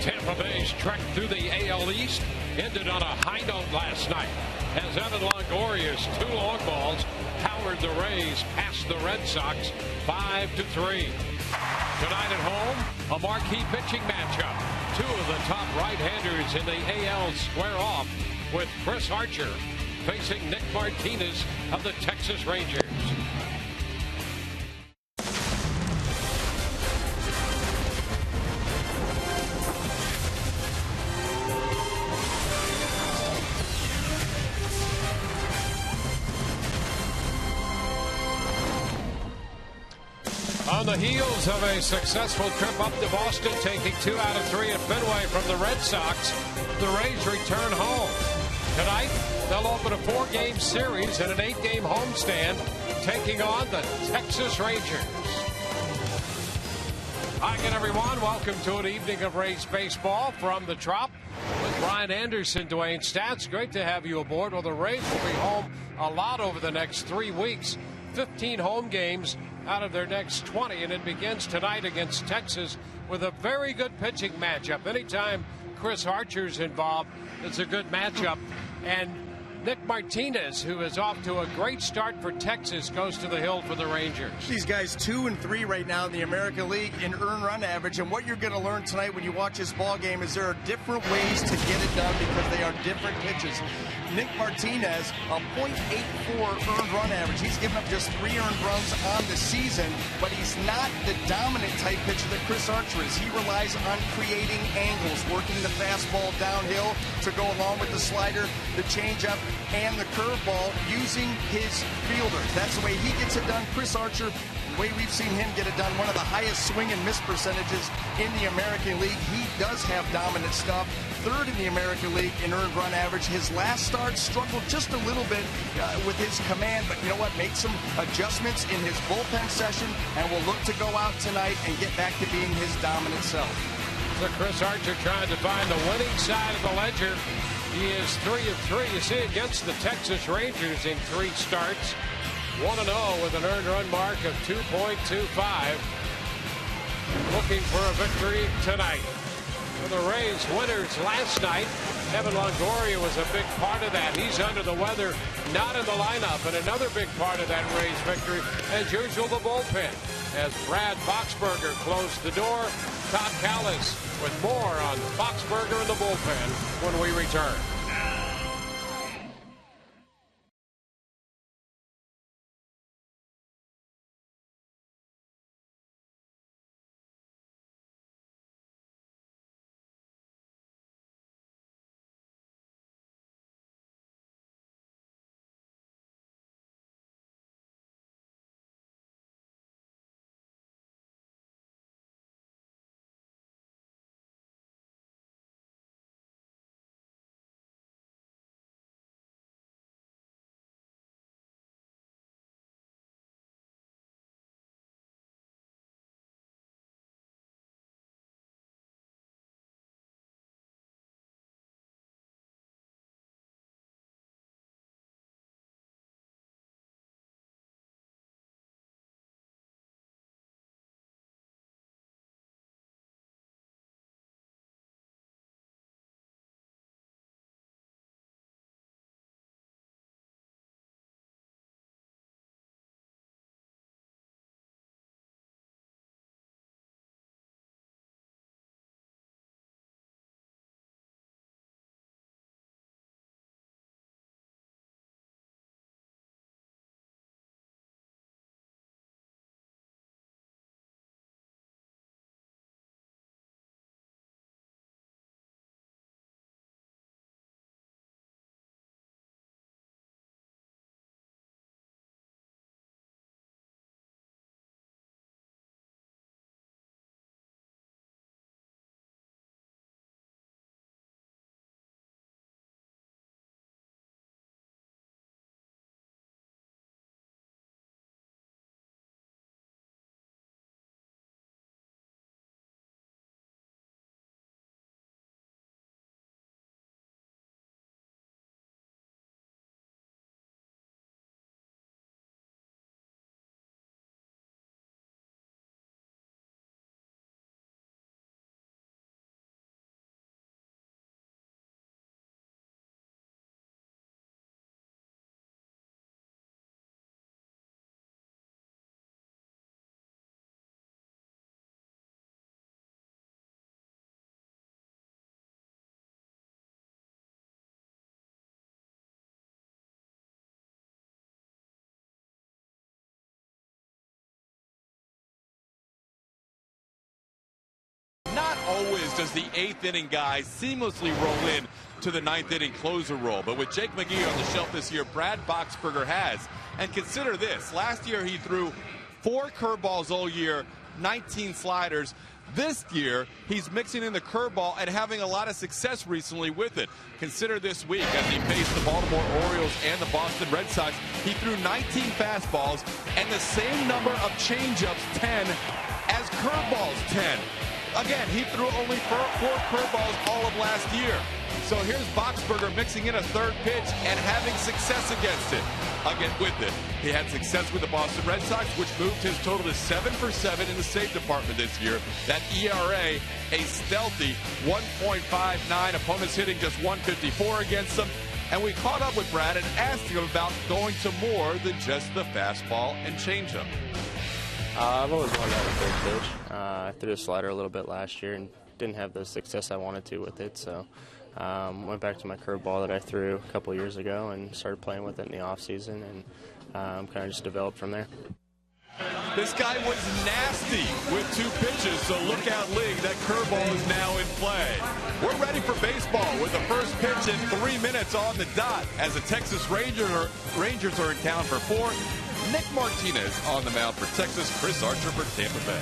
Tampa Bay's trek through the AL East ended on a high note last night as Evan Longoria's 2 long balls powered the Rays past the Red Sox 5-3. Tonight at home, a marquee pitching matchup. 2 of the top right-handers in the AL square off, with Chris Archer facing Nick Martinez of the Texas Rangers. On the heels of a successful trip up to Boston, taking 2 out of 3 at Fenway from the Red Sox, the Rays return home. Tonight, they'll open a 4-game series and an 8-game homestand, taking on the Texas Rangers. Hi again, everyone. Welcome to an evening of Rays baseball from the Trop with Brian Anderson, Dwayne Stats. Great to have you aboard. Well, the Rays will be home a lot over the next 3 weeks. 15 home games out of their next 20, and it begins tonight against Texas with a very good pitching matchup. Anytime Chris Archer's involved, it's a good matchup. And Nick Martinez, who is off to a great start for Texas, goes to the hill for the Rangers. These guys 2-3 right now in the American League in earned run average, and what you're going to learn tonight when you watch this ball game is there are different ways to get it done because they are different pitches. Nick Martinez, a .84 earned run average. He's given up just 3 earned runs on the season, but he's not the dominant type pitcher that Chris Archer is. He relies on creating angles, working the fastball downhill to go along with the slider, the changeup, and the curveball using his fielder. That's the way he gets it done. Chris Archer, the way we've seen him get it done, one of the highest swing and miss percentages in the American League. He does have dominant stuff. 3rd in the American League in earned run average. His last start struggled just a little bit with his command, but you know what? Made some adjustments in his bullpen session and will look to go out tonight and get back to being his dominant self. So Chris Archer trying to find the winning side of the ledger. He is 3 of 3. You see against the Texas Rangers in 3 starts. 1-0 with an earned run mark of 2.25. Looking for a victory tonight. For the Rays winners last night, Evan Longoria was a big part of that. He's under the weather, not in the lineup. And another big part of that Rays victory, as usual, the bullpen. As Brad Boxberger closed the door, Todd Callis with more on Boxberger and the bullpen when we return. as the 8th inning guy seamlessly roll in to the 9th inning closer role. But with Jake McGee on the shelf this year, Brad Boxberger has. And consider this, last year he threw 4 curveballs all year, 19 sliders. This year, he's mixing in the curveball and having a lot of success recently with it. Consider this week as he faced the Baltimore Orioles and the Boston Red Sox. He threw 19 fastballs and the same number of changeups, 10, as curveballs, 10. Again, he threw only 4 curveballs all of last year. So here's Boxberger mixing in a 3rd pitch and having success against it. Again, with it, he had success with the Boston Red Sox, which moved his total to 7 for 7 in the save department this year. That ERA, a stealthy 1.59. Opponents hitting just 154 against them. And we caught up with Brad and asked him about going to more than just the fastball and changeup. I've always wanted to have a 3rd pitch. I threw a slider a little bit last year and didn't have the success I wanted to with it, so went back to my curveball that I threw a couple years ago and started playing with it in the offseason, and kind of just developed from there. This guy was nasty with 2 pitches, so look out, league. That curveball is now in play. We're ready for baseball with the first pitch in 3 minutes on the dot as the Texas Rangers are in town for 4. Nick Martinez on the mound for Texas, Chris Archer for Tampa Bay.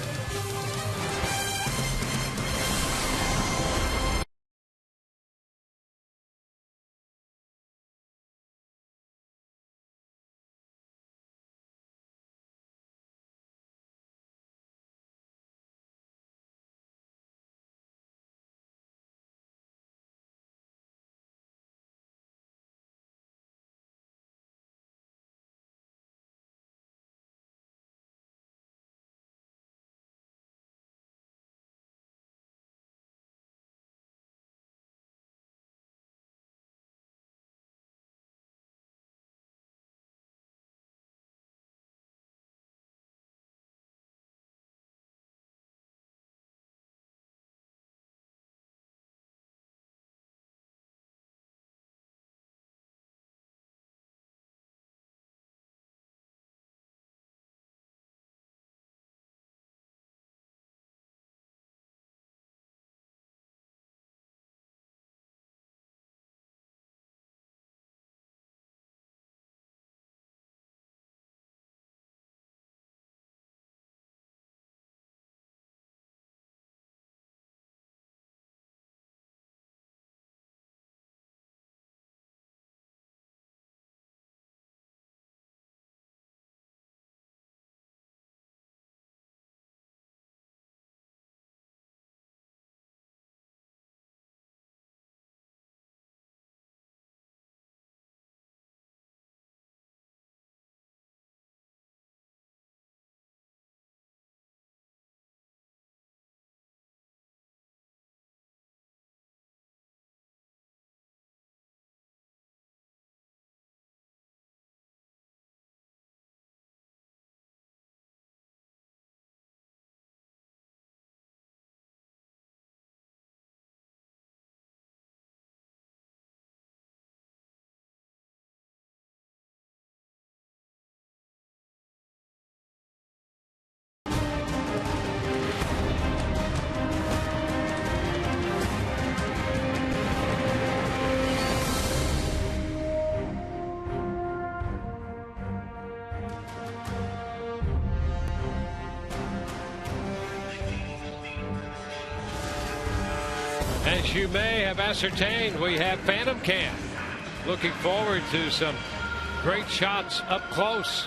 As you may have ascertained, we have Phantom Cam. Looking forward to some great shots up close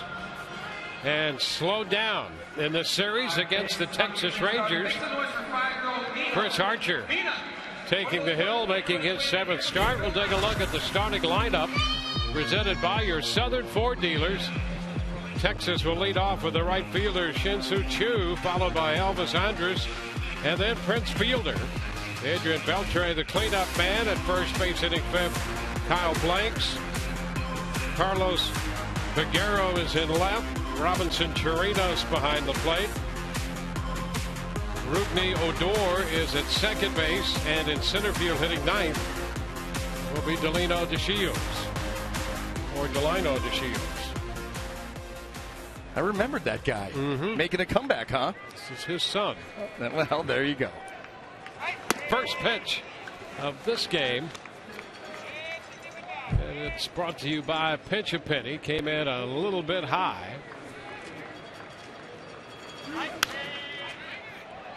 and slowed down in this series against the Texas Rangers. Chris Archer taking the hill, making his 7th start. We'll take a look at the starting lineup presented by your Southern Ford dealers. Texas will lead off with the right fielder Shin-Soo Choo, followed by Elvis Andrus, and then Prince Fielder. Adrian Beltre, the cleanup man, at first base, hitting 5th. Kyle Blanks. Carlos Figueroa is in left. Robinson Chirinos behind the plate. Rugni Odor is at 2nd base, and in center field hitting 9th will be Delino DeShields. Or Delino DeShields. I remembered that guy. Making a comeback, huh? This is his son. Well, there you go. first pitch of this game. And it's brought to you by Pinch a Penny. Came in a little bit high.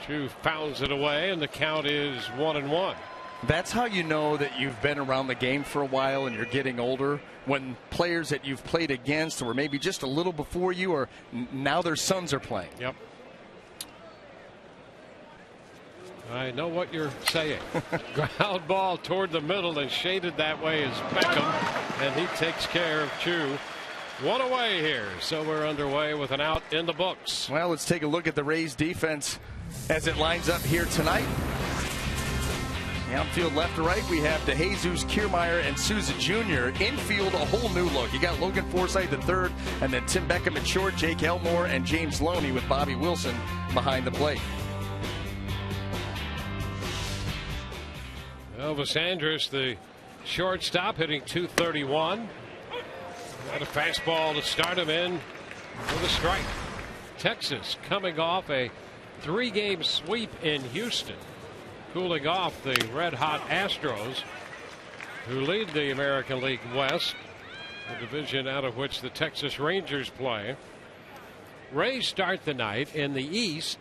Drew fouls it away, and the count is 1-1. That's how you know that you've been around the game for a while and you're getting older. When players that you've played against or maybe just a little before you or now their sons are playing. Yep. I know what you're saying. Ground ball toward the middle and shaded that way is Beckham, and he takes care of Chu. One away here, so we're underway with an out in the books. Well, let's take a look at the Rays defense as it lines up here tonight. The outfield left to right, we have DeJesus, Kiermaier, and Souza Jr. Infield, a whole new look. You got Logan Forsythe the third, and then Tim Beckham at short, Jake Elmore, and James Loney with Bobby Wilson behind the plate. Elvis Andrus, the shortstop, hitting .231. Got a fastball to start him in with a strike. Texas coming off a 3-game sweep in Houston, cooling off the red-hot Astros, who lead the American League West, the division out of which the Texas Rangers play. Rays start the night in the East,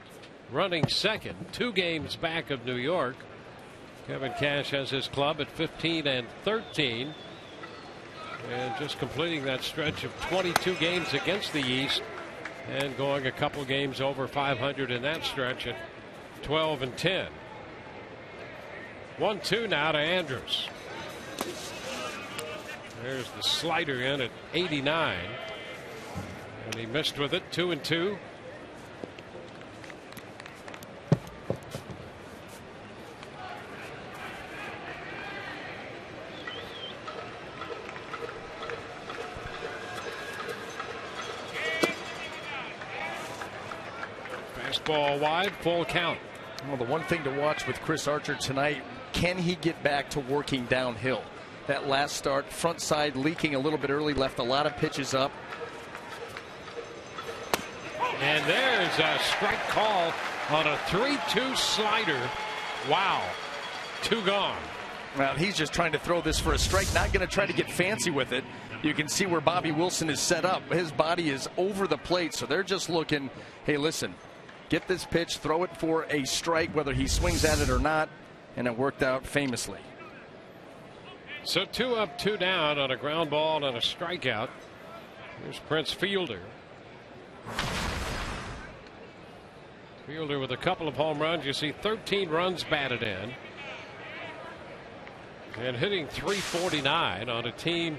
running second, 2 games back of New York. Kevin Cash has his club at 15-13. And just completing that stretch of 22 games against the East and going a couple games over 500 in that stretch at 12-10. 1-2 now to Andrus. There's the slider in at 89. And he missed with it. 2-2. Ball wide, full count. Well, the one thing to watch with Chris Archer tonight, can he get back to working downhill? That last start, front side leaking a little bit early, left a lot of pitches up. And there's a strike call on a 3-2 slider. Wow. 2 gone. Well, he's just trying to throw this for a strike, not going to try to get fancy with it. You can see where Bobby Wilson is set up. His body is over the plate, so they're just looking, hey, listen, get this pitch, throw it for a strike, whether he swings at it or not, and it worked out famously. So 2 up, 2 down on a ground ball and a strikeout. Here's Prince Fielder. Fielder with a couple of home runs. You see 13 runs batted in. And hitting .349 on a team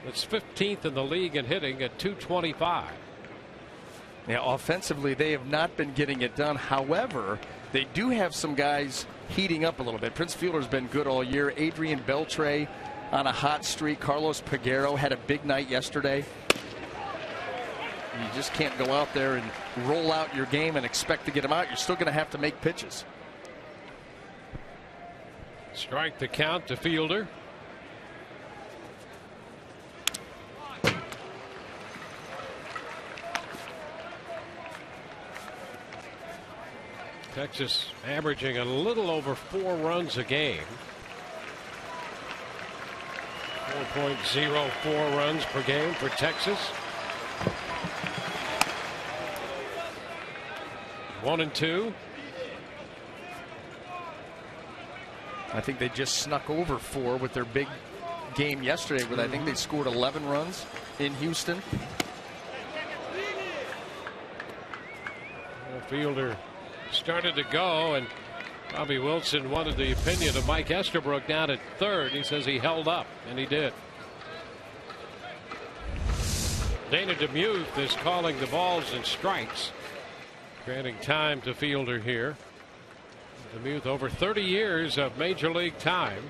that's 15th in the league in hitting at .225. Yeah, offensively, they have not been getting it done. However, they do have some guys heating up a little bit. Prince Fielder's been good all year. Adrian Beltre on a hot streak. Carlos Peguero had a big night yesterday. You just can't go out there and roll out your game and expect to get them out. You're still going to have to make pitches. Strike the count to Fielder. Texas averaging a little over 4 runs a game. 4.04 runs per game for Texas. 1-2. I think they just snuck over 4 with their big game yesterday, where I think they scored 11 runs in Houston. Fielder started to go, and Bobby Wilson wanted the opinion of Mike Estabrook down at third. He says he held up, and he did. Dana DeMuth is calling the balls and strikes, granting time to Fielder here. DeMuth, over 30 years of major league time.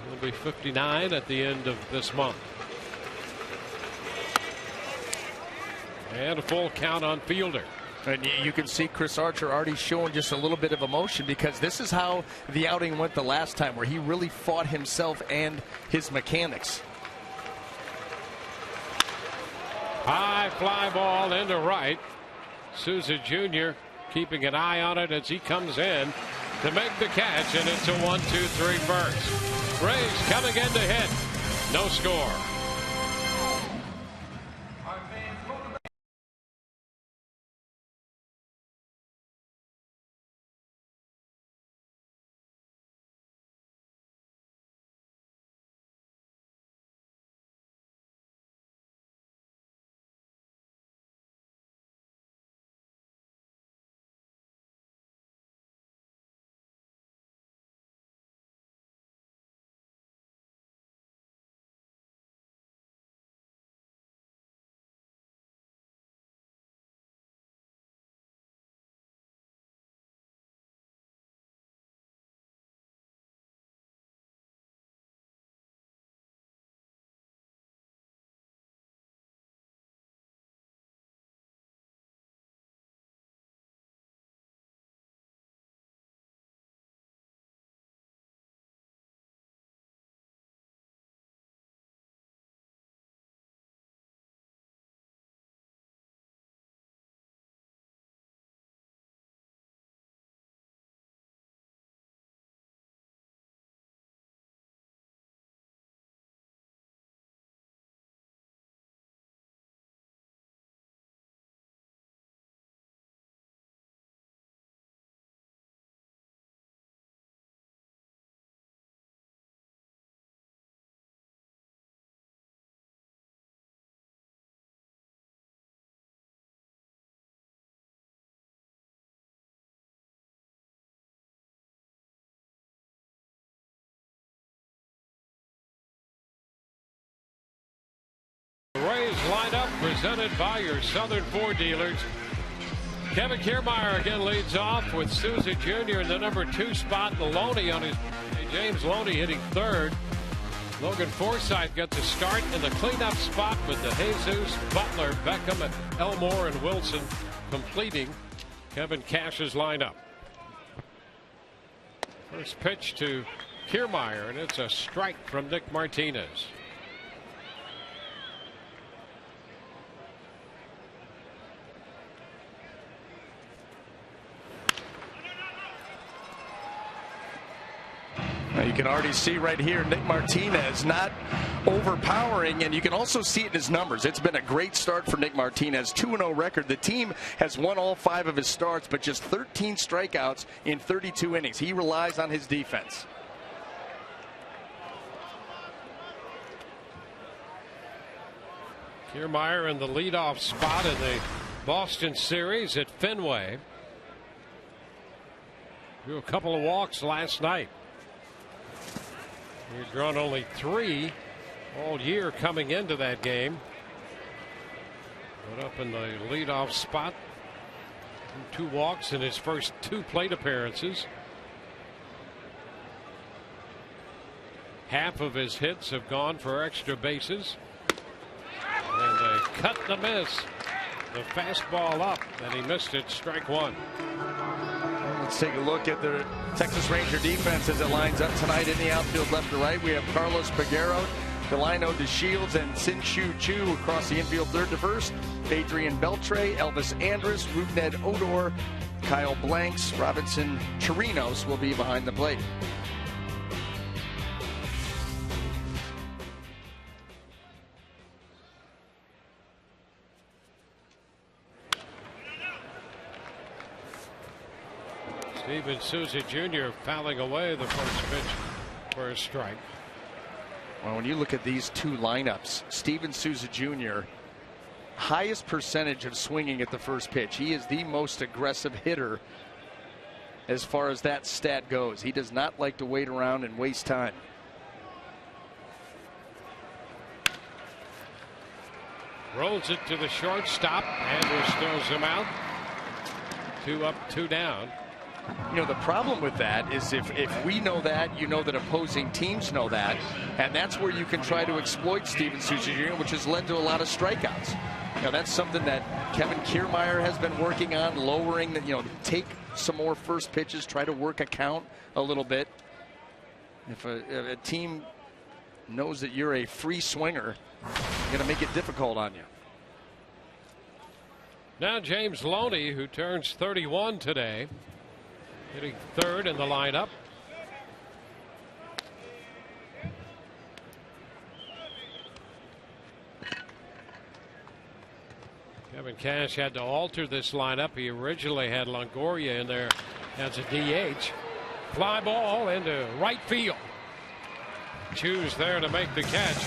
He'll be 59 at the end of this month. And a full count on Fielder. And you can see Chris Archer already showing just a little bit of emotion, because this is how the outing went the last time, where he really fought himself and his mechanics. High fly ball into right. Souza Jr. keeping an eye on it as he comes in. to make the catch, and it's a 1-2-3 first. Rays come again to hit. No score. Rays lineup presented by your Southern Ford dealers. Kevin Kiermaier again leads off with Souza Jr. in the number 2 spot. Loney on his James Loney hitting third. Logan Forsythe gets a start in the cleanup spot with the Jesus, Butler, Beckham, Elmore, and Wilson completing Kevin Cash's lineup. First pitch to Kiermaier, and it's a strike from Nick Martinez. Now you can already see right here Nick Martinez not overpowering, and you can also see it in his numbers. It's been a great start for Nick Martinez. 2-0 record. The team has won all 5 of his starts, but just 13 strikeouts in 32 innings. He relies on his defense. Kiermaier in the leadoff spot in the Boston series at Fenway. Drew a couple of walks last night. He's drawn only 3 all year coming into that game. Put up in the leadoff spot. 2 walks in his first 2 plate appearances. Half of his hits have gone for extra bases. And a cut and a miss. The fastball up, and he missed it. Strike 1. Let's take a look at the Texas Ranger defense as it lines up tonight in the outfield left to right. We have Carlos Peguero, Delino DeShields, and Sin-Shu Chu across the infield third to first. Adrian Beltre, Elvis Andrus, Rougned Odor, Kyle Blanks, Robinson Chirinos will be behind the plate. Steven Souza Jr. fouling away the first pitch for a strike. Well, when you look at these 2 lineups, Steven Souza Jr. highest percentage of swinging at the first pitch. He is the most aggressive hitter as far as that stat goes. He does not like to wait around and waste time. Rolls it to the shortstop. Andrus throws him out. 2 up, 2 down. You know, the problem with that is if we know that, you know that opposing teams know that, and that's where you can try to exploit Steven Souza Jr., which has led to a lot of strikeouts. Now, that's something that Kevin Kiermaier has been working on, lowering the, take some more first pitches, try to work a count a little bit. If a team knows that you're a free swinger, it's going to make it difficult on you. Now James Loney, who turns 31 today. Hitting third in the lineup. Kevin Cash had to alter this lineup. He originally had Longoria in there as a DH. Fly ball into right field. Chu's there to make the catch.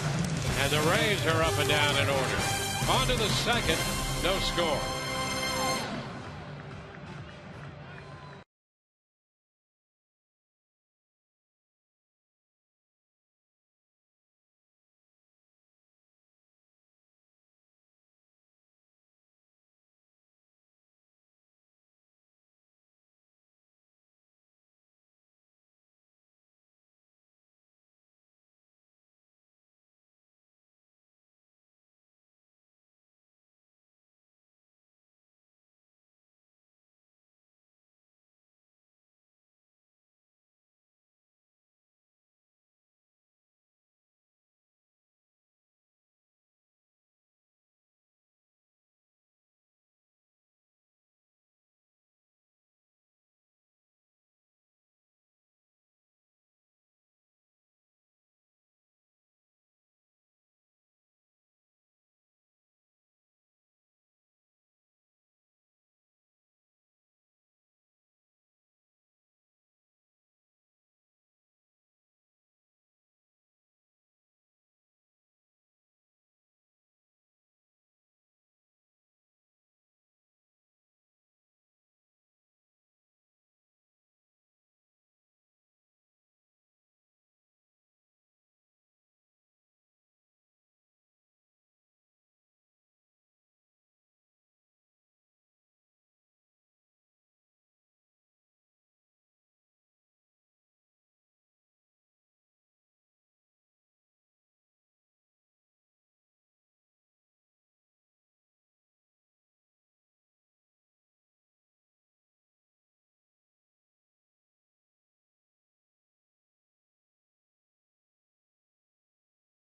And the Rays are up and down in order. On to the second. No score.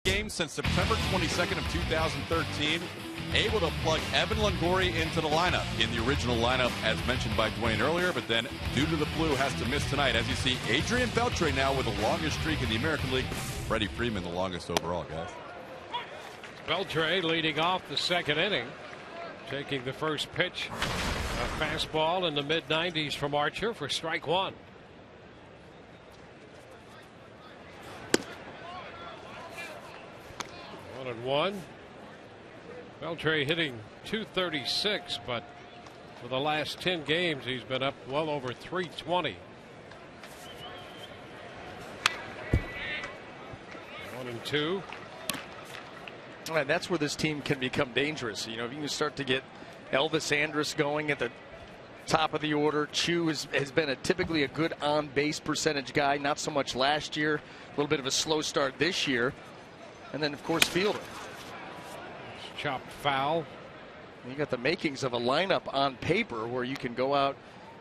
Game since September 22nd of 2013, able to plug Evan Longoria into the lineup in the original lineup as mentioned by Dwayne earlier, but then due to the flu has to miss tonight. As you see, Adrian Beltre now with the longest streak in the American League. Freddie Freeman the longest overall, guys. Beltre leading off the second inning, taking the first pitch, a fastball in the mid-90s from Archer for strike one. 1-1. Beltre hitting .236, but for the last 10 games he's been up well over .320. 1-2. All right, that's where this team can become dangerous. You know, if you can start to get Elvis Andrus going at the top of the order. Chu has been typically a good on-base percentage guy, not so much last year. A little bit of a slow start this year. And then, of course, Fielder. Chopped foul. You got the makings of a lineup on paper where you can go out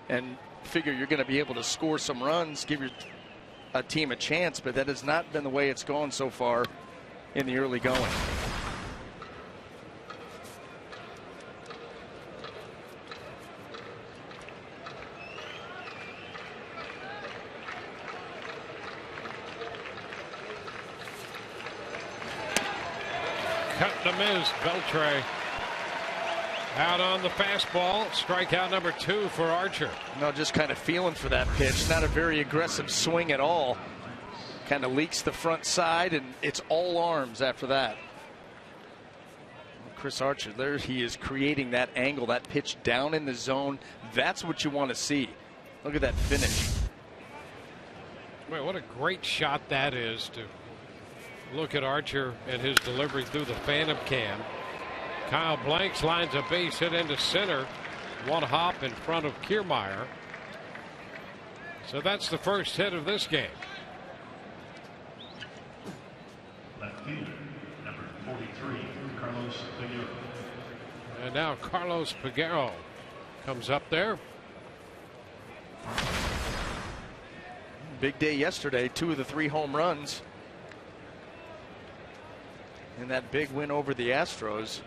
and figure you're going to be able to score some runs, give a team a chance, but that has not been the way it's gone so far in the early going. Cut to miss. Beltre out on the fastball. Strikeout number 2 for Archer. No, just kind of feeling for that pitch. Not a very aggressive swing at all. Kind of leaks the front side, and it's all arms after that. Chris Archer, there he is creating that angle, that pitch down in the zone. That's what you want to see. Look at that finish. Wait, what a great shot that is to look at Archer and his delivery through the phantom cam. Kyle Blanks lines a base hit into center. One hop in front of Kiermaier. So that's the first hit of this game. Left fielder, number 43, Carlos Figueroa. And now Carlos Figueroa comes up there. Big day yesterday. 2 of the 3 home runs. And that big win over the Astros.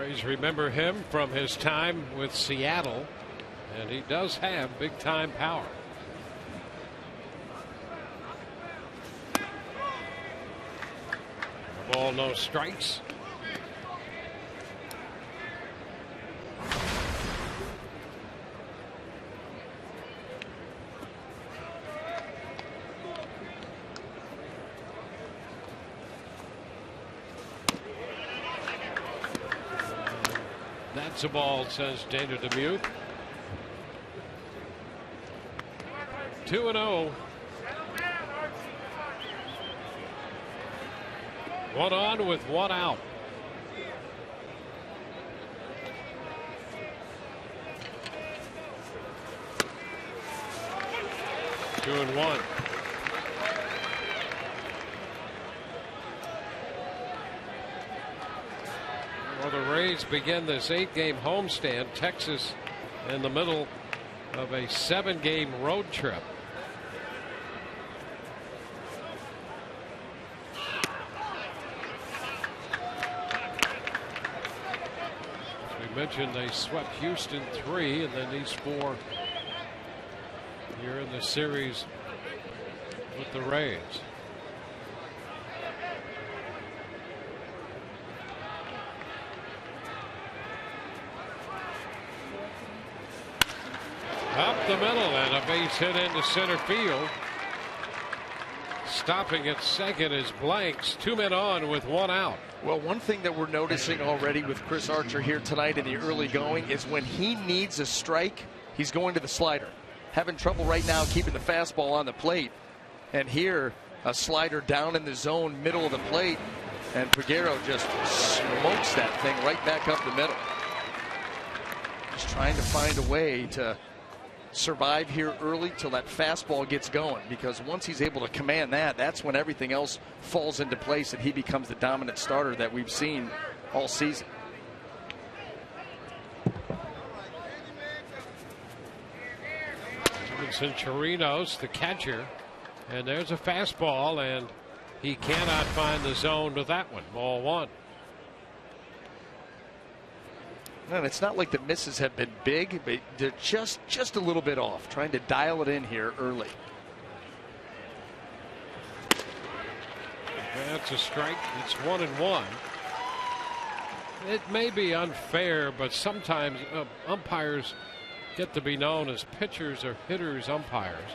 Rays remember him from his time with Seattle, and he does have big time power. Ball, no strikes. That's a ball, says Dana Demuth. 2-0. One on with one out. Two and one. Well, the Rays begin this 8-game homestand. Texas in the middle of a 7-game road trip. As we mentioned, they swept Houston 3, and then these 4 here in the series with the Rays. Up the middle, and a base hit into center field. Stopping at second is Blanks. 2 men on with 1 out. Well, one thing that we're noticing already with Chris Archer here tonight in the early going is when he needs a strike, he's going to the slider. Having trouble right now keeping the fastball on the plate. And here, a slider down in the zone, middle of the plate, and Peguero just smokes that thing right back up the middle. Just trying to find a way to survive here early till that fastball gets going, because once he's able to command that, that's when everything else falls into place and he becomes the dominant starter that we've seen all season. Chirinos, the catcher, and there's a fastball, and he cannot find the zone with that one. Ball 1. And it's not like the misses have been big, but they're just a little bit off. Trying to dial it in here early. That's a strike. It's 1-1. It may be unfair, but sometimes umpires get to be known as pitchers or hitters umpires.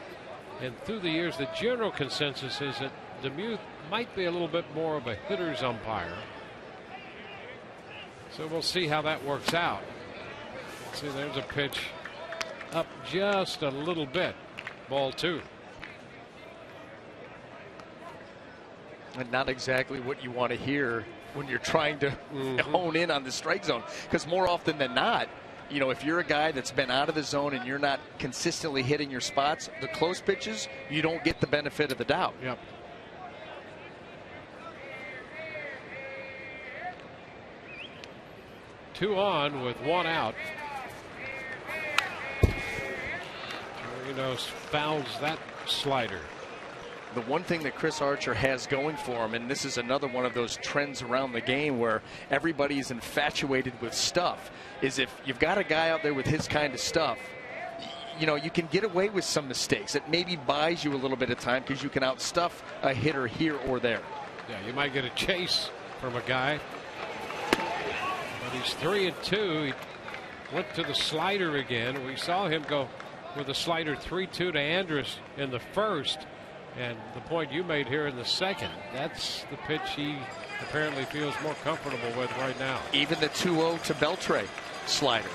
And through the years, the general consensus is that Demuth might be a little bit more of a hitter's umpire. So we'll see how that works out. See, there's a pitch up just a little bit. Ball 2. And not exactly what you want to hear when you're trying to hone in on the strike zone. Because more often than not, you know, if you're a guy that's been out of the zone and you're not consistently hitting your spots, the close pitches, you don't get the benefit of the doubt. Yep. Two on with 1 out. Chirinos fouls that slider. The one thing that Chris Archer has going for him, and this is another one of those trends around the game where everybody's infatuated with stuff, is if you've got a guy out there with his kind of stuff, you know, you can get away with some mistakes. It maybe buys you a little bit of time because you can outstuff a hitter here or there. Yeah, you might get a chase from a guy. But he's 3-2. He went to the slider again. We saw him go with a slider 3-2 to Andrus in the first. And the point you made here in the second, that's the pitch he apparently feels more comfortable with right now. Even the 2-0 to Beltre slider.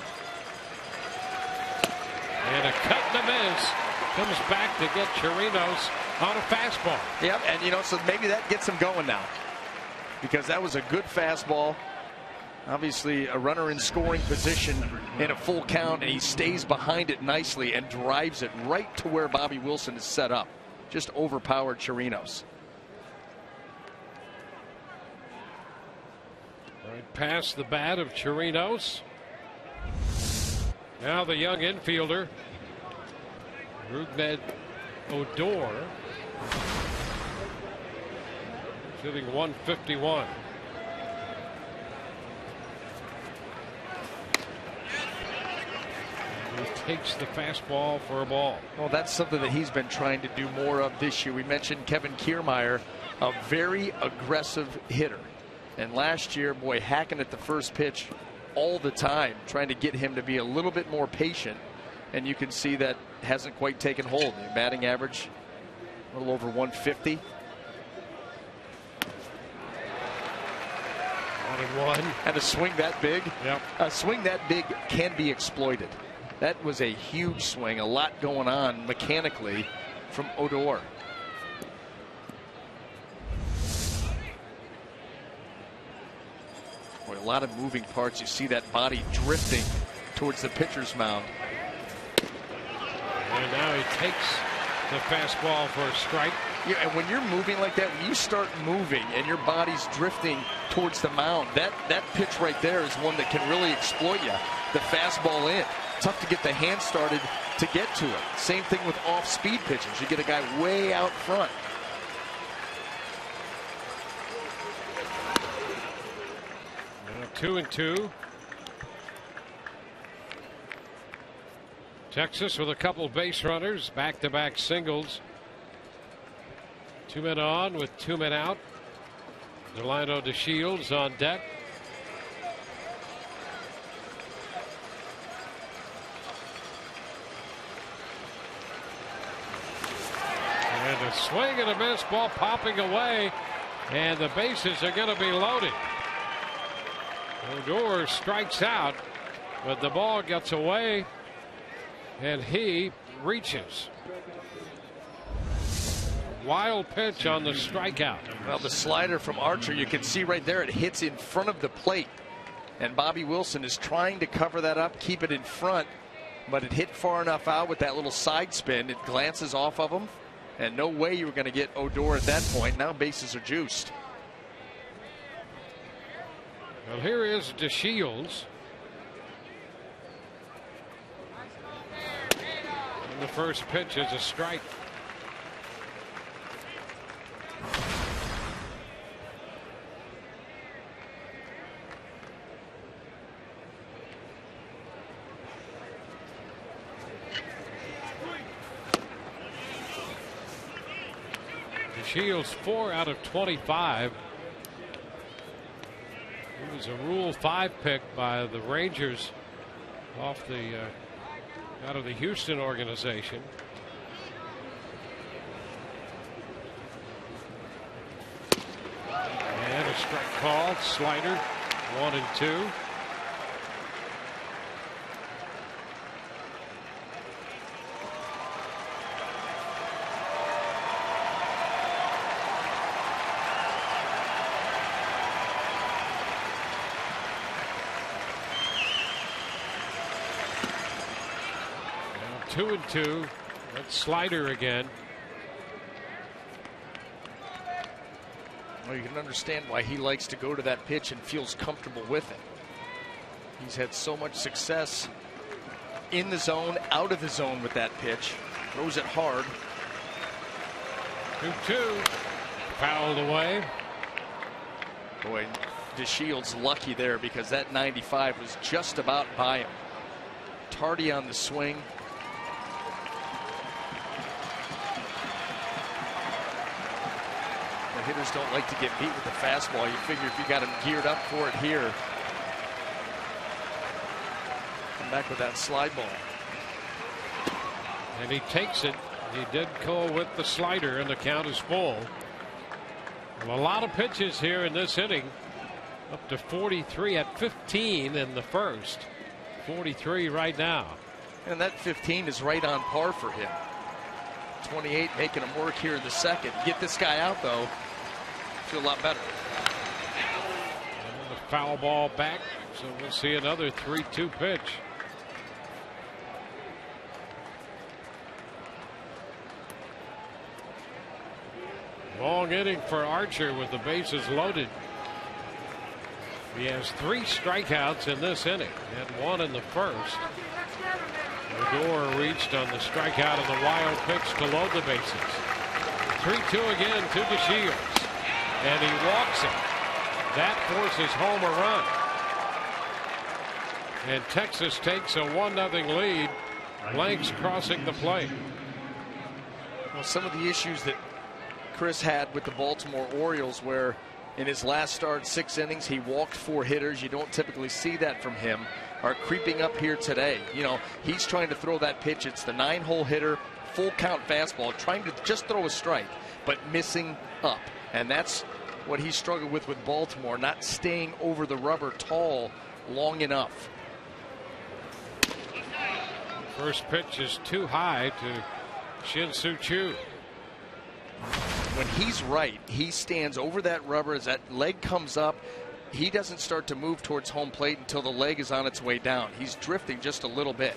And a cut and a miss. Comes back to get Chirinos on a fastball. Yep, and you know, so maybe that gets him going now. Because that was a good fastball. Obviously a runner in scoring position in a full count, and he stays behind it nicely and drives it right to where Bobby Wilson is set up. Just overpowered Chirinos. Right past the bat of Chirinos. Now the young infielder, Rougned Odor, hitting 151. takes the fastball for a ball. Well, that's something that he's been trying to do more of this year. We mentioned Kevin Kiermaier, a very aggressive hitter. And last year, boy, hacking at the first pitch all the time, trying to get him to be a little bit more patient. And you can see that hasn't quite taken hold. The batting average, a little over 150. 1-1. And a swing that big, Yep. a swing that big can be exploited. That was a huge swing, a lot going on mechanically from Odor. Boy, a lot of moving parts. You see that body drifting towards the pitcher's mound. And now he takes the fastball for a strike. Yeah, and when you're moving like that, when you start moving and your body's drifting towards the mound, that pitch right there is one that can really exploit you. The fastball in. Tough to get the hand started to get to it. Same thing with off-speed pitches. You get a guy way out front. Now 2-2. Texas with a couple base runners, back-to-back singles. 2 men on with 2 men out. Delino DeShields on deck. And a swing and a miss, ball popping away, and the bases are going to be loaded. Odor strikes out, but the ball gets away, and he reaches. Wild pitch on the strikeout. Well, the slider from Archer, you can see right there, it hits in front of the plate. And Bobby Wilson is trying to cover that up, keep it in front, but it hit far enough out with that little side spin. It glances off of him, and no way you were going to get Odor at that point. Now bases are juiced. Well, here is DeShields. And the first pitch is a strike. DeShields 4 out of 25. He was a Rule 5 pick by the Rangers off the out of the Houston organization. And a strike called. Slider 1-2. Now 2-2. That's slider again. Well, you can understand why he likes to go to that pitch and feels comfortable with it. He's had so much success in the zone, out of the zone with that pitch. Throws it hard. 2-2. Fouled away. Boy, DeShields lucky there because that 95 was just about by him. Tardy on the swing. Hitters don't like to get beat with the fastball. You figure if you got him geared up for it here. Come back with that slide ball. And he takes it. He did go with the slider, and the count is full. Well, a lot of pitches here in this inning. Up to 43 at 15 in the first. 43 right now. And that 15 is right on par for him. 28 making him work here in the second. Get this guy out, though. Feel a lot better. And the foul ball back, so we'll see another 3-2 pitch. Long inning for Archer with the bases loaded. He has 3 strikeouts in this inning. He had 1 in the first. Odor reached on the strikeout of the wild pitch to load the bases. 3-2 again to DeShields. And he walks it. That forces home a run. And Texas takes a 1-0 lead Blanks crossing the plate. Well, some of the issues that Chris had with the Baltimore Orioles, where in his last start, 6 innings, he walked 4 hitters. You don't typically see that from him, are creeping up here today. You know, he's trying to throw that pitch. It's the 9-hole hitter, full count fastball, trying to just throw a strike, but missing up. And that's what he struggled with Baltimore, not staying over the rubber tall long enough. First pitch is too high to Shin-Soo Choo. When he's right, he stands over that rubber. As that leg comes up, he doesn't start to move towards home plate until the leg is on its way down. He's drifting just a little bit.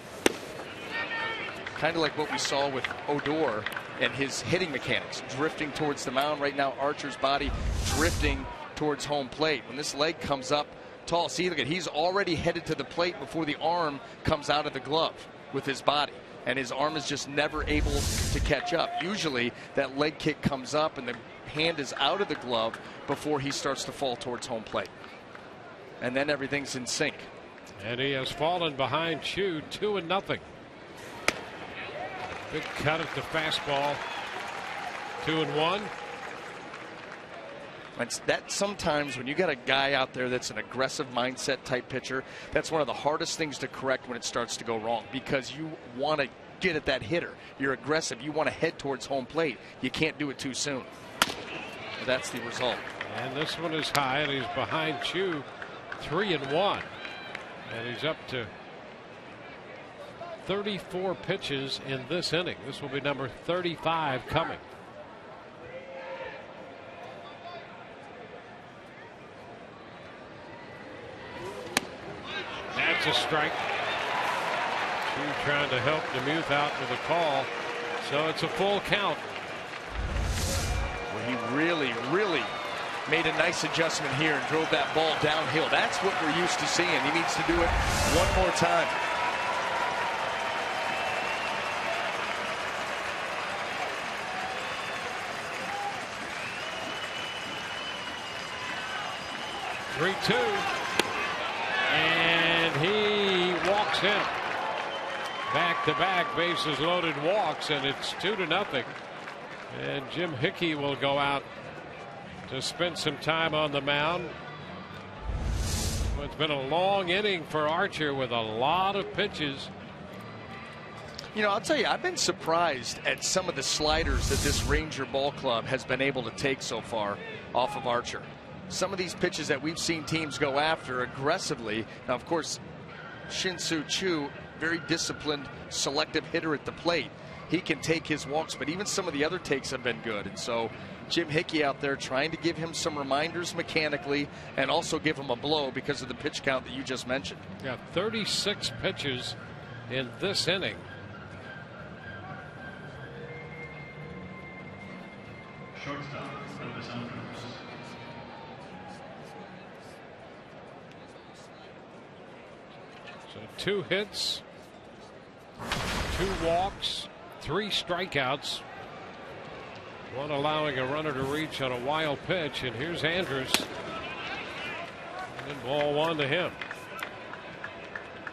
Kind of like what we saw with Odor and his hitting mechanics, drifting towards the mound. Right now, Archer's body drifting towards home plate. When this leg comes up tall, see, look at, he's already headed to the plate before the arm comes out of the glove with his body. And his arm is just never able to catch up. Usually that leg kick comes up and the hand is out of the glove before he starts to fall towards home plate. And then everything's in sync. And he has fallen behind Choo 2-0. Big cut at the fastball. 2-1. That sometimes when you got a guy out there that's an aggressive mindset type pitcher, that's one of the hardest things to correct when it starts to go wrong, because you want to get at that hitter. You're aggressive. You want to head towards home plate. You can't do it too soon. That's the result. And this one is high, and he's behind Choo 3-1. And he's up to 34 pitches in this inning. This will be number 35 coming. That's a strike. Choo trying to help DeMuth out with a call. So it's a full count. Well, he really made a nice adjustment here and drove that ball downhill. That's what we're used to seeing. He needs to do it one more time. And he walks in. Back-to-back bases loaded walks, and it's 2-0. And Jim Hickey will go out to spend some time on the mound. Well, it's been a long inning for Archer with a lot of pitches. You know, I'll tell you, I've been surprised at some of the sliders that this Ranger ball club has been able to take so far off of Archer. Some of these pitches that we've seen teams go after aggressively. Now, of course, Shin-Soo Choo, very disciplined, selective hitter at the plate. He can take his walks, but even some of the other takes have been good. And so Jim Hickey out there trying to give him some reminders mechanically and also give him a blow because of the pitch count that you just mentioned. Yeah, 36 pitches in this inning. Shortstop, Elvis Andrus. So 2 hits, 2 walks, 3 strikeouts, 1 allowing a runner to reach on a wild pitch. And here's Andrus. And ball 1 to him.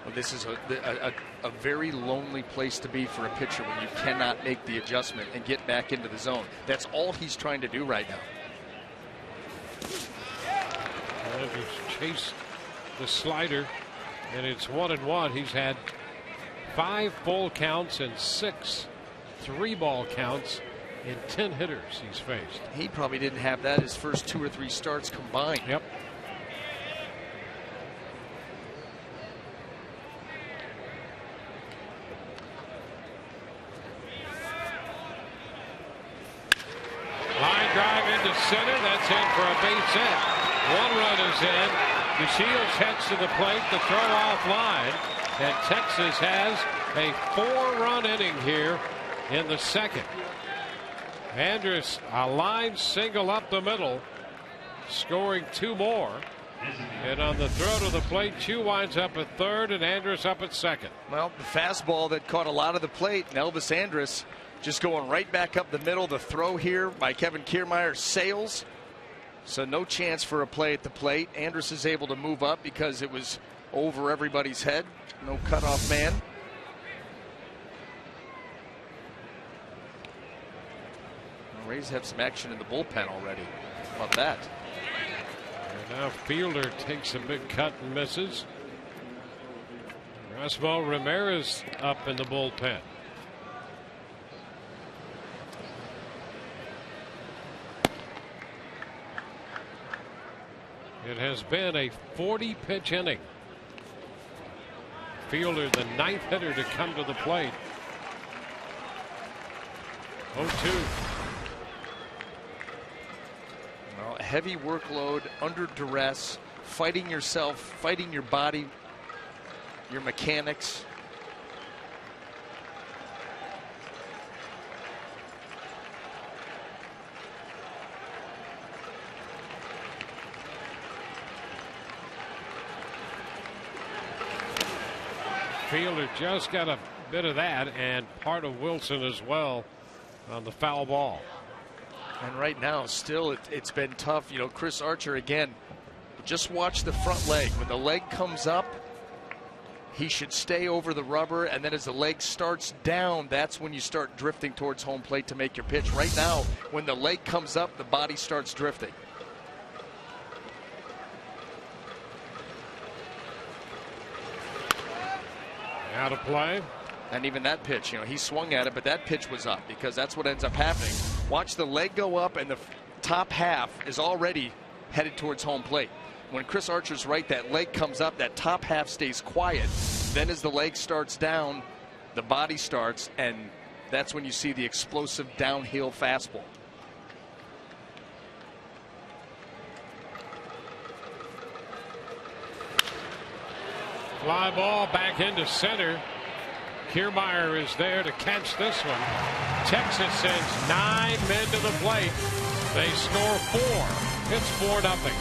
Well, this is a very lonely place to be for a pitcher when you cannot make the adjustment and get back into the zone. That's all he's trying to do right now. Andrus chased the slider, and it's 1-1. He's had 5 full counts and 6 3-ball counts in 10 hitters he's faced. He probably didn't have that his first 2 or 3 starts combined. Yep. Line drive into center. That's in for a base hit. 1 run is in. DeShields heads to the plate. The throw offline. And Texas has a 4-run inning here in the second. Andrus, a line single up the middle, scoring 2 more. And on the throw to the plate, Choo winds up at third and Andrus up at second. Well, the fastball that caught a lot of the plate, and Elvis Andrus just going right back up the middle. The throw here by Kevin Kiermaier sails. So no chance for a play at the plate. Andrus is able to move up because it was over everybody's head. No cutoff man. Rays have some action in the bullpen already. How about that? And now Fielder takes a big cut and misses. Erasmo Ramirez up in the bullpen. It has been a 40-pitch inning. Fielder, the 9th hitter to come to the plate. 0-2. Well, a heavy workload, under duress, fighting yourself, fighting your body, your mechanics. Fielder just got a bit of that, and part of Wilson as well on the foul ball. And right now, still, it's been tough. You know, Chris Archer, again, just watch the front leg. When the leg comes up, he should stay over the rubber, and then as the leg starts down, that's when you start drifting towards home plate to make your pitch. Right now, when the leg comes up, the body starts drifting. Out of play. And even that pitch, you know, he swung at it, but that pitch was up because that's what ends up happening. Watch the leg go up, and the top half is already headed towards home plate. When Chris Archer's right, that leg comes up, that top half stays quiet. Then as the leg starts down, the body starts, and that's when you see the explosive downhill fastball. Fly ball back into center. Kiermaier is there to catch this one. Texas sends 9 men to the plate. They score 4. It's 4-0.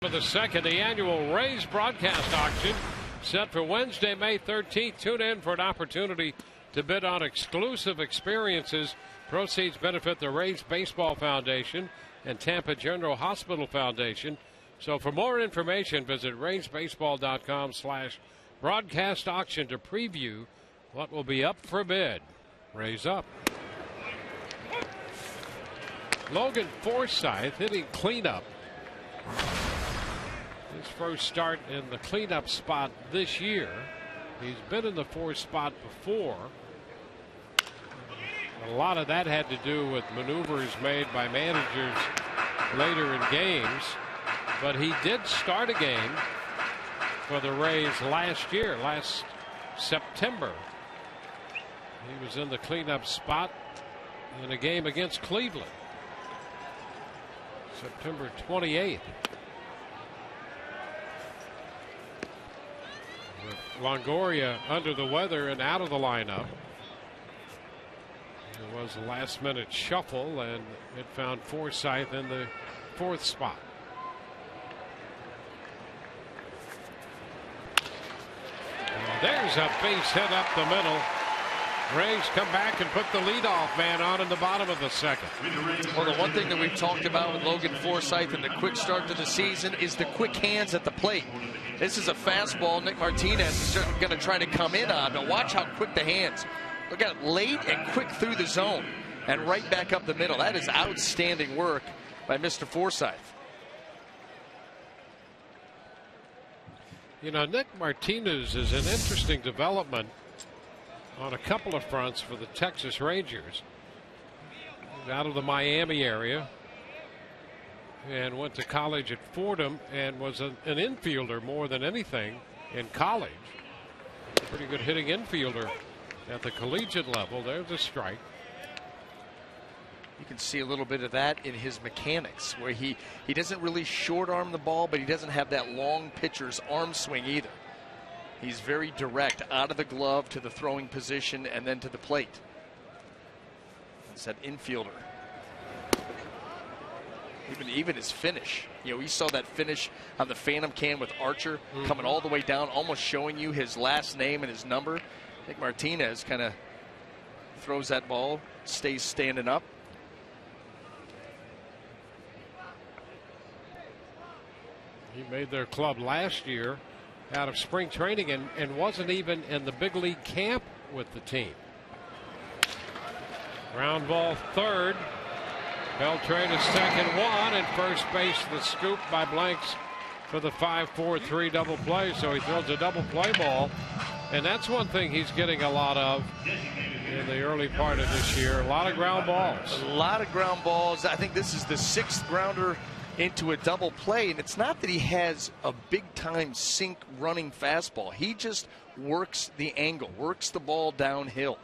For the second, the annual Rays broadcast auction set for Wednesday, May 13th. Tune in for an opportunity to bid on exclusive experiences. Proceeds benefit the Rays Baseball Foundation and Tampa General Hospital Foundation. So for more information, visit raysbaseball.com/broadcast auction to preview what will be up for bid. Rays up. Logan Forsythe hitting cleanup. His first start in the cleanup spot this year. He's been in the 4th spot before. A lot of that had to do with maneuvers made by managers later in games. But he did start a game for the Rays last year, last September. He was in the cleanup spot in a game against Cleveland. September 28th. Longoria under the weather and out of the lineup. It was a last-minute shuffle, and it found Forsythe in the 4th spot. There's a base hit up the middle. Rays come back and put the leadoff man on in the bottom of the 2nd. Well, the one thing that we've talked about with Logan Forsythe and the quick start to the season is the quick hands at the plate. This is a fastball Nick Martinez is going to try to come in on, but watch how quick the hands. Look at it, late and quick through the zone and right back up the middle. That is outstanding work by Mr. Forsythe. You know, Nick Martinez is an interesting development on a couple of fronts for the Texas Rangers. He's out of the Miami area and went to college at Fordham and was an infielder more than anything in college. Pretty good hitting infielder at the collegiate level. There's a strike. You can see a little bit of that in his mechanics, where he doesn't really short arm the ball, but he doesn't have that long pitcher's arm swing either. He's very direct, out of the glove to the throwing position and then to the plate. It's that infielder. Even his finish. You know, we saw that finish on the Phantom can with Archer coming all the way down, almost showing you his last name and his number. Nick Martinez kind of throws that ball, stays standing up. He made their club last year out of spring training and wasn't even in the big league camp with the team. Ground ball 3rd. Beltre to 2nd, 1, and first base the scoop by Blanks for the 5-4-3 double play. So he throws a double play ball, and that's one thing he's getting a lot of in the early part of this year. A lot of ground balls. A lot of ground balls. I think this is the 6th grounder into a double play, and it's not that he has a big-time sink running fastball. He just works the angle, works the ball downhill.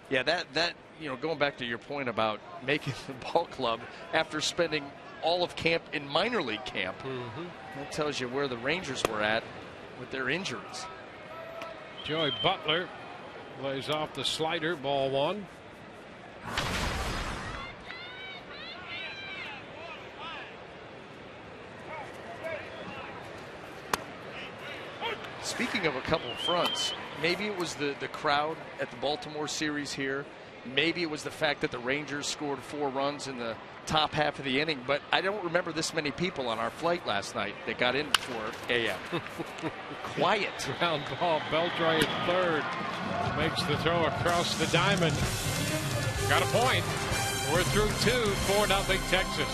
Yeah, that you know, going back to your point about making the ball club after spending all of camp in minor league camp, that tells you where the Rangers were at with their injuries. Joey Butler lays off the slider, ball 1. Speaking of a couple of fronts, maybe it was the crowd at the Baltimore series here. Maybe it was the fact that the Rangers scored 4 runs in the top half of the inning. But I don't remember this many people on our flight last night that got in before AM. Quiet. Ground ball. Beltre at 3rd. Makes the throw across the diamond. Got a point. We're through 2. 4-0 Texas.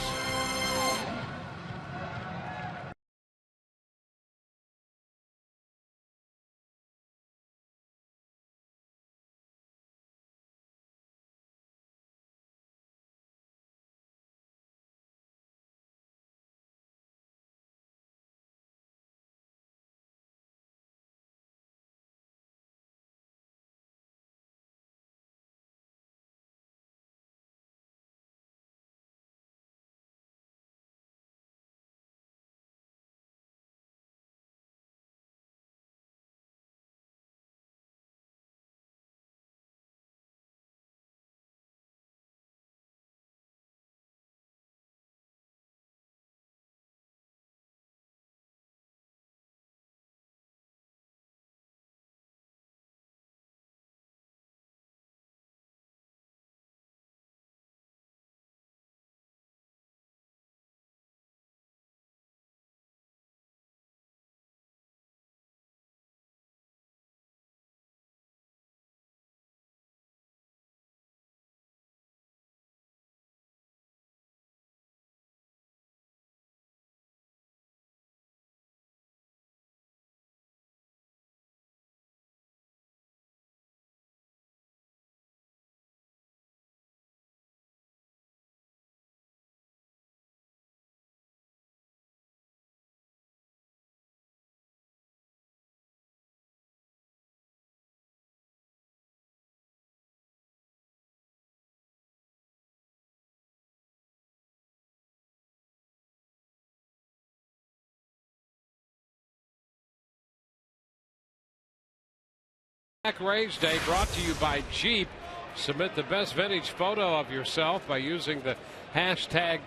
Throwback Rays Day brought to you by Jeep. Submit the best vintage photo of yourself by using the hashtag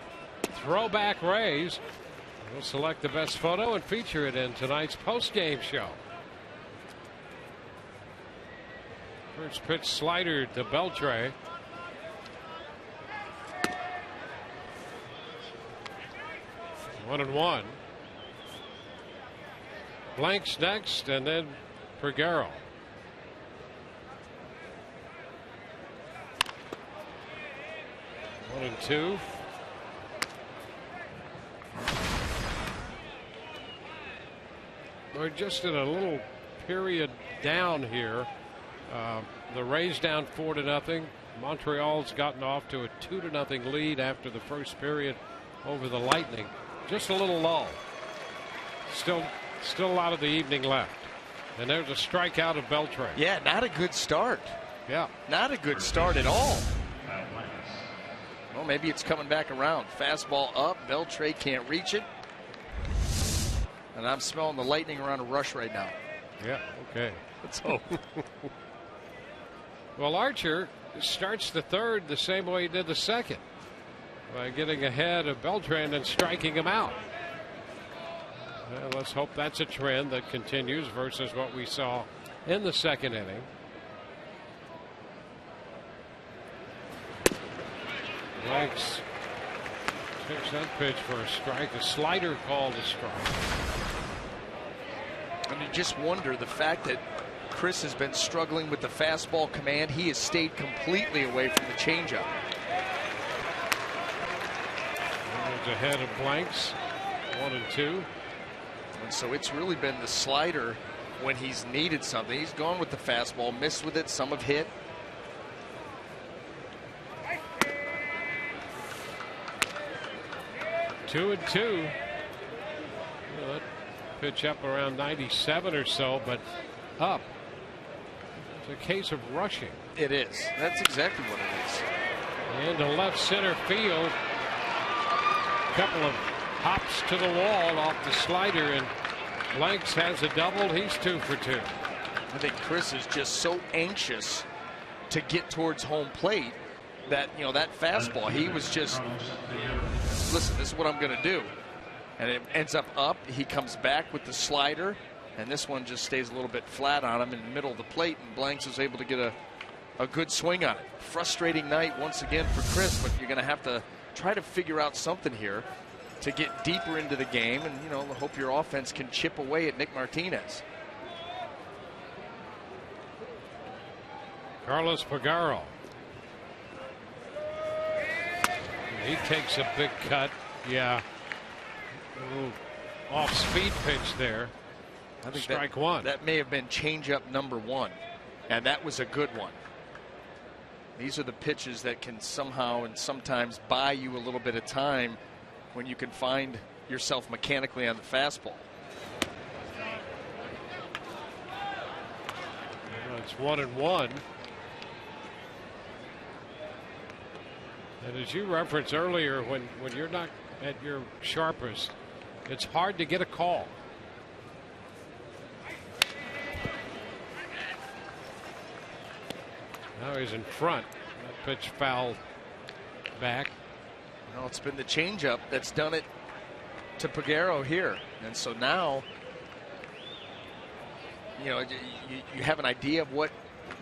#ThrowbackRays. We'll select the best photo and feature it in tonight's post-game show. First pitch slider to Beltre. One and one. Blanks next, and then Pagero. One and two. We're just in a little period down here. The Rays down 4-0. Montreal's gotten off to a 2-0 lead after the first period over the Lightning. Just a little lull. Still a lot of the evening left. And there's a strikeout of Beltre. Yeah, not a good start. Yeah. Not a good start at all. Well, maybe it's coming back around. Fastball up. Beltre can't reach it. And I'm smelling the Lightning around a rush right now. Yeah, okay. Let's hope. Well, Archer starts the third the same way he did the second, by getting ahead of Beltran and striking him out. Well, let's hope that's a trend that continues versus what we saw in the second inning. Blanks takes that pitch for a strike. A slider called a strike. And you just wonder, the fact that Chris has been struggling with the fastball command, he has stayed completely away from the changeup. He's ahead of Blanks, 1 and 2. And so it's really been the slider when he's needed something. He's gone with the fastball, missed with it, some have hit. Two and two. Well, that pitch up around 97 or so, but up. It's a case of rushing. It is. That's exactly what it is. And to left center field. Couple of hops to the wall off the slider, and Blanks has a double. He's 2 for 2. I think Chris is just so anxious to get towards home plate that, you know, that fastball, he was just, listen, this is what I'm going to do. And it ends up. He comes back with the slider, and this one just stays a little bit flat on him in the middle of the plate, and Blanks is able to get a good swing on it. Frustrating night once again for Chris, but you're going to have to try to figure out something here to get deeper into the game, and, you know, hope your offense can chip away at Nick Martinez. Carlos Pagero. He takes a big cut. Yeah. A little off-speed pitch there. I think strike one. That may have been changeup number 1, and that was a good one. These are the pitches that can somehow and sometimes buy you a little bit of time when you can find yourself mechanically on the fastball. It's 1 and 1. And as you referenced earlier, when you're not at your sharpest, it's hard to get a call. Now he's in front. That pitch fouled back. No, it's been the changeup that's done it to Pagero here. And so now, you know, you have an idea of what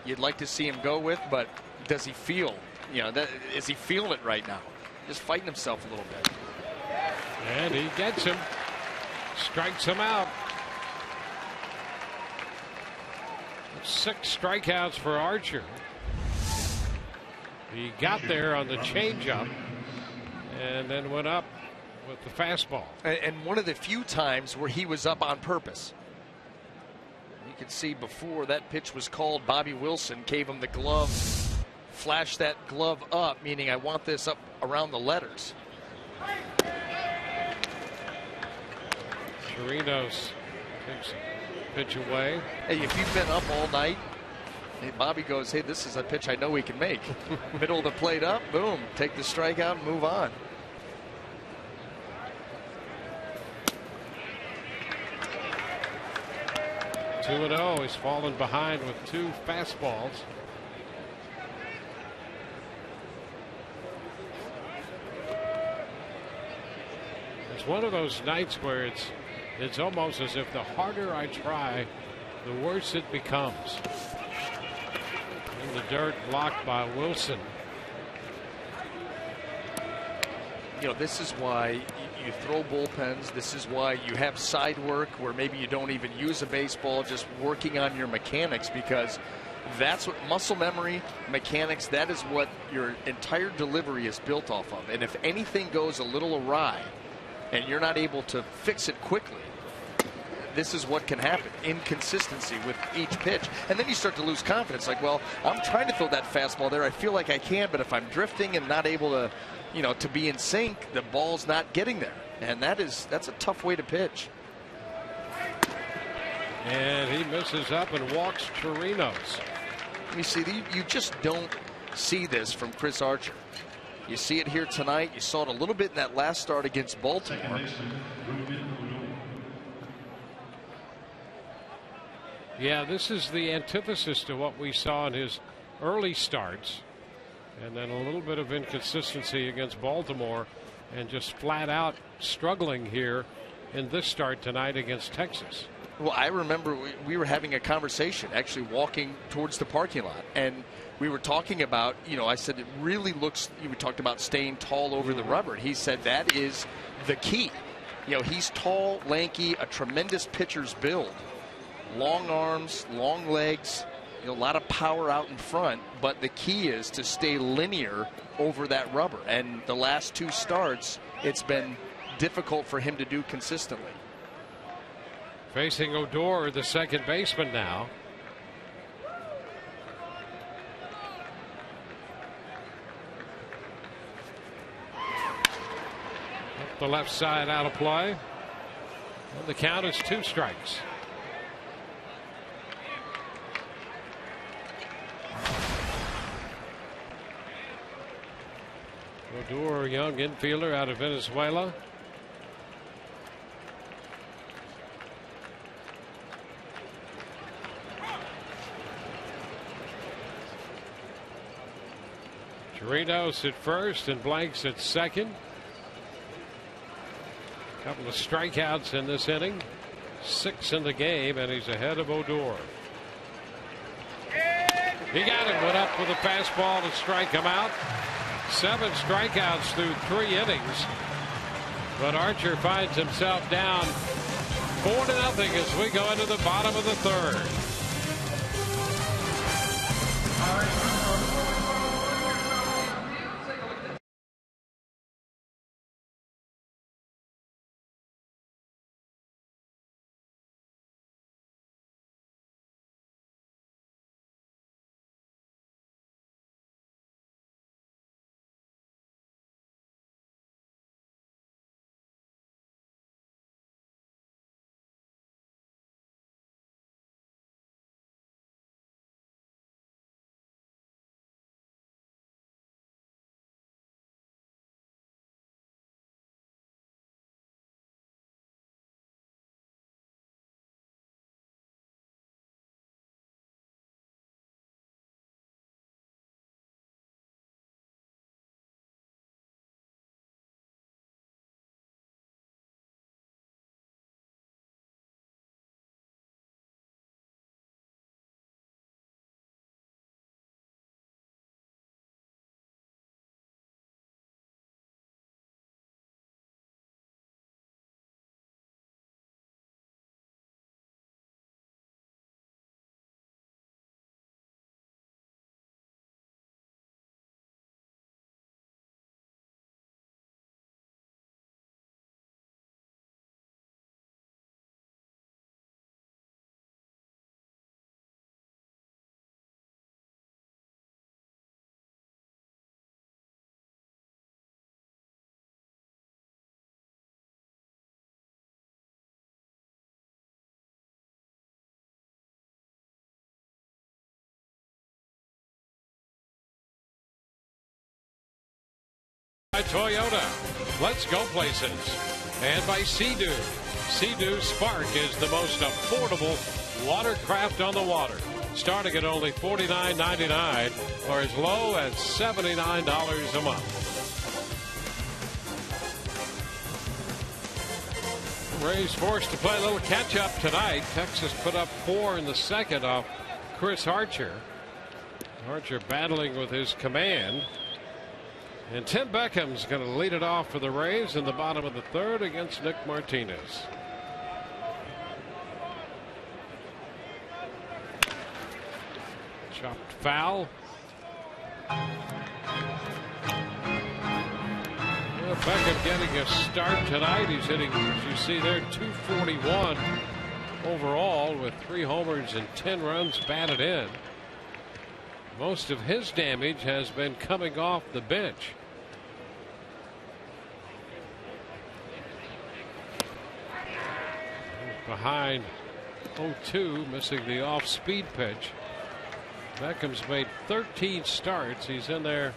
you'd like to see him go with, but does he feel, you know, is he feeling it right now? Just fighting himself a little bit. And he gets him. Strikes him out. 6 strikeouts for Archer. He got there on the changeup and then went up with the fastball. And one of the few times where he was up on purpose. You can see before that pitch was called, Bobby Wilson gave him the glove, flashed that glove up, meaning I want this up around the letters. Chirinos takes a pitch away. Hey, if you've been up all night, hey, Bobby goes, hey, this is a pitch I know he can make. Middle of the plate up, boom, take the strikeout and move on. 2-0. He's fallen behind with 2 fastballs. It's one of those nights where it's almost as if the harder I try, the worse it becomes. In the dirt, blocked by Wilson. You know, this is why you throw bullpens. This is why you have side work where maybe you don't even use a baseball, just working on your mechanics, because that's what muscle memory, mechanics, that is what your entire delivery is built off of. And if anything goes a little awry and you're not able to fix it quickly, this is what can happen. Inconsistency with each pitch. And then you start to lose confidence. Like, well, I'm trying to throw that fastball there. I feel like I can, but if I'm drifting and not able to, you know, to be in sync, the ball's not getting there. And that's a tough way to pitch. And he misses up and walks Chirinos. You see, you just don't see this from Chris Archer. You see it here tonight. You saw it a little bit in that last start against Baltimore. Yeah, this is the antithesis to what we saw in his early starts. And then a little bit of inconsistency against Baltimore, and just flat out struggling here in this start tonight against Texas. Well, I remember we were having a conversation, actually walking towards the parking lot, and we were talking about, you know, I said it really looks, we talked about staying tall over the rubber. He said that is the key. You know, he's tall, lanky, a tremendous pitcher's build. Long arms, long legs, you know, a lot of power out in front, but the key is to stay linear over that rubber. And the last 2 starts, it's been difficult for him to do consistently. Facing Odor, the second baseman now. Up the left side, out of play. And the count is 2 strikes. Odor, young infielder out of Venezuela. Chirinos at first and Blanks at second. A couple of strikeouts in this inning. 6 in the game, and he's ahead of Odor. He got him, went up with a fastball to strike him out. 7 strikeouts through 3 innings. But Archer finds himself down 4-0 as we go into the bottom of the 3rd. By Toyota, let's go places. And by Sea-Doo. Sea-Doo Spark is the most affordable Watercraft on the Water, starting at only $49.99 or as low as $79 a month. Rays forced to play a little catch-up tonight. Texas put up 4 in the second off Chris Archer. Archer battling with his command. And Tim Beckham's going to lead it off for the Rays in the bottom of the third against Nick Martinez. Chopped foul. Well, Beckham getting a start tonight. He's hitting, as you see there, .241 overall with 3 homers and 10 runs batted in. Most of his damage has been coming off the bench. Behind 0-2, missing the off-speed pitch. Beckham's made 13 starts. He's in there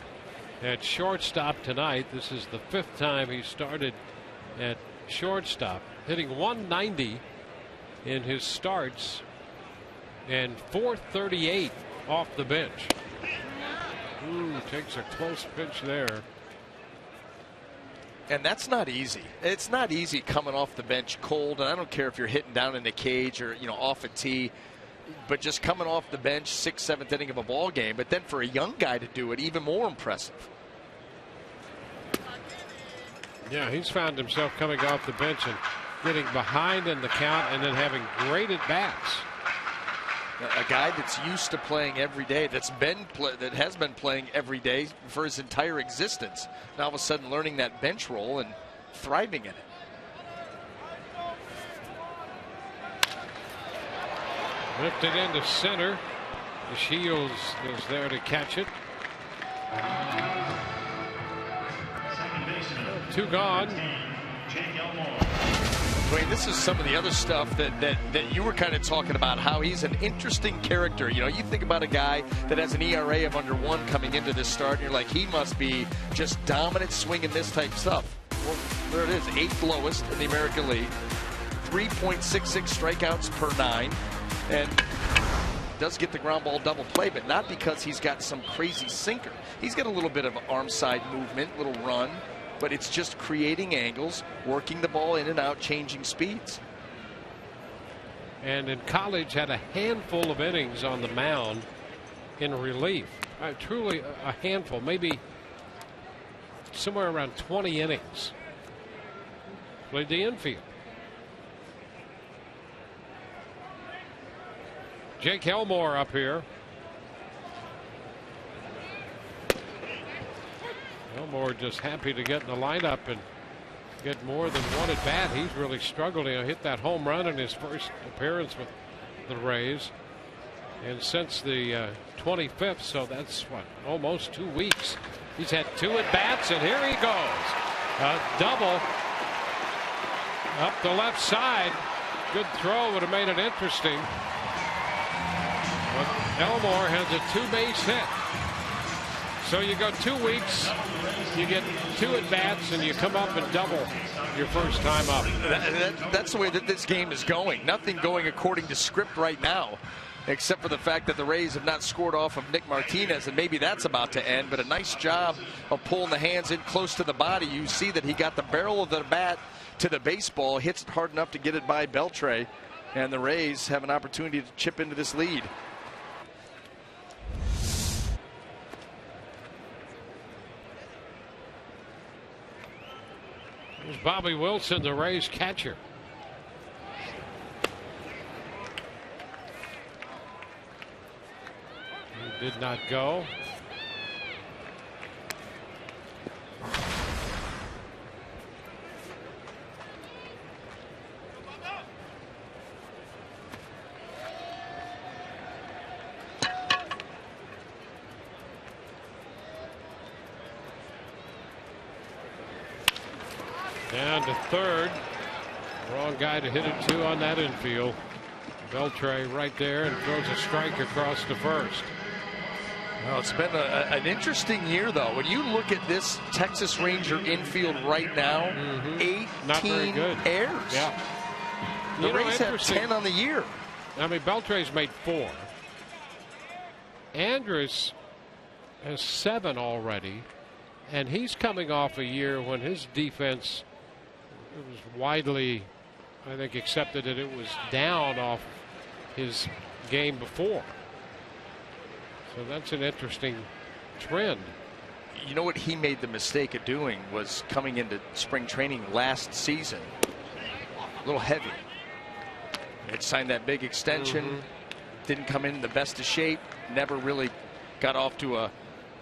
at shortstop tonight. This is the 5th time he started at shortstop, hitting .190 in his starts and .438 off the bench. Ooh, takes a close pitch there. And that's not easy. It's not easy coming off the bench cold, and I don't care if you're hitting down in the cage or, you know, off a tee, but just coming off the bench, 6th, 7th inning of a ball game. But then for a young guy to do it, even more impressive. Yeah, he's found himself coming off the bench and getting behind in the count and then having great at bats. A guy that's used to playing every day, that has been playing every day for his entire existence. Now all of a sudden learning that bench role and thriving in it. Lifted into center. The Shields is there to catch it. 2 gone. Dwayne, this is some of the other stuff that you were kind of talking about, how he's an interesting character. You know, you think about a guy that has an ERA of under 1 coming into this start, and you're like, he must be just dominant swinging this type stuff. Well, there it is, 8th lowest in the American League, 3.66 strikeouts per 9, and does get the ground ball double play, but not because he's got some crazy sinker. He's got a little bit of arm side movement, little run, but it's just creating angles, working the ball in and out, changing speeds. And in college had a handful of innings on the mound in relief. Truly a handful, maybe somewhere around 20 innings. Played the infield. Jake Elmore up here. Elmore just happy to get in the lineup and get more than one at bat. He's really struggled. He hit that home run in his first appearance with the Rays. And since the 25th, so that's what, almost 2 weeks. He's had 2 at bats, and here he goes. A double up the left side. Good throw, would have made it interesting. But Elmore has a 2-base hit. So you go 2 weeks, you get 2 at bats, and you come up and double your first time up. That's the way that this game is going. Nothing going according to script right now, except for the fact that the Rays have not scored off of Nick Martinez, and maybe that's about to end. But a nice job of pulling the hands in close to the body. You see that he got the barrel of the bat to the baseball, hits it hard enough to get it by Beltre, and the Rays have an opportunity to chip into this lead. Here's Bobby Wilson, the Rays catcher. He did not go. Down to third. Wrong guy to hit it to on that infield. Beltre right there and throws a strike across to first. Well, it's been an interesting year, though. When you look at this Texas Ranger infield right now, 18 Not very good. errors. Yeah. The Rays have 10 on the year. I mean, Beltre's made 4. Andrus has 7 already, and he's coming off a year when his defense was widely, I think, accepted that it was down off his game before. So that's an interesting trend. You know what he made the mistake of doing was coming into spring training last season a little heavy. Had signed that big extension, didn't come in the best of shape, never really got off to a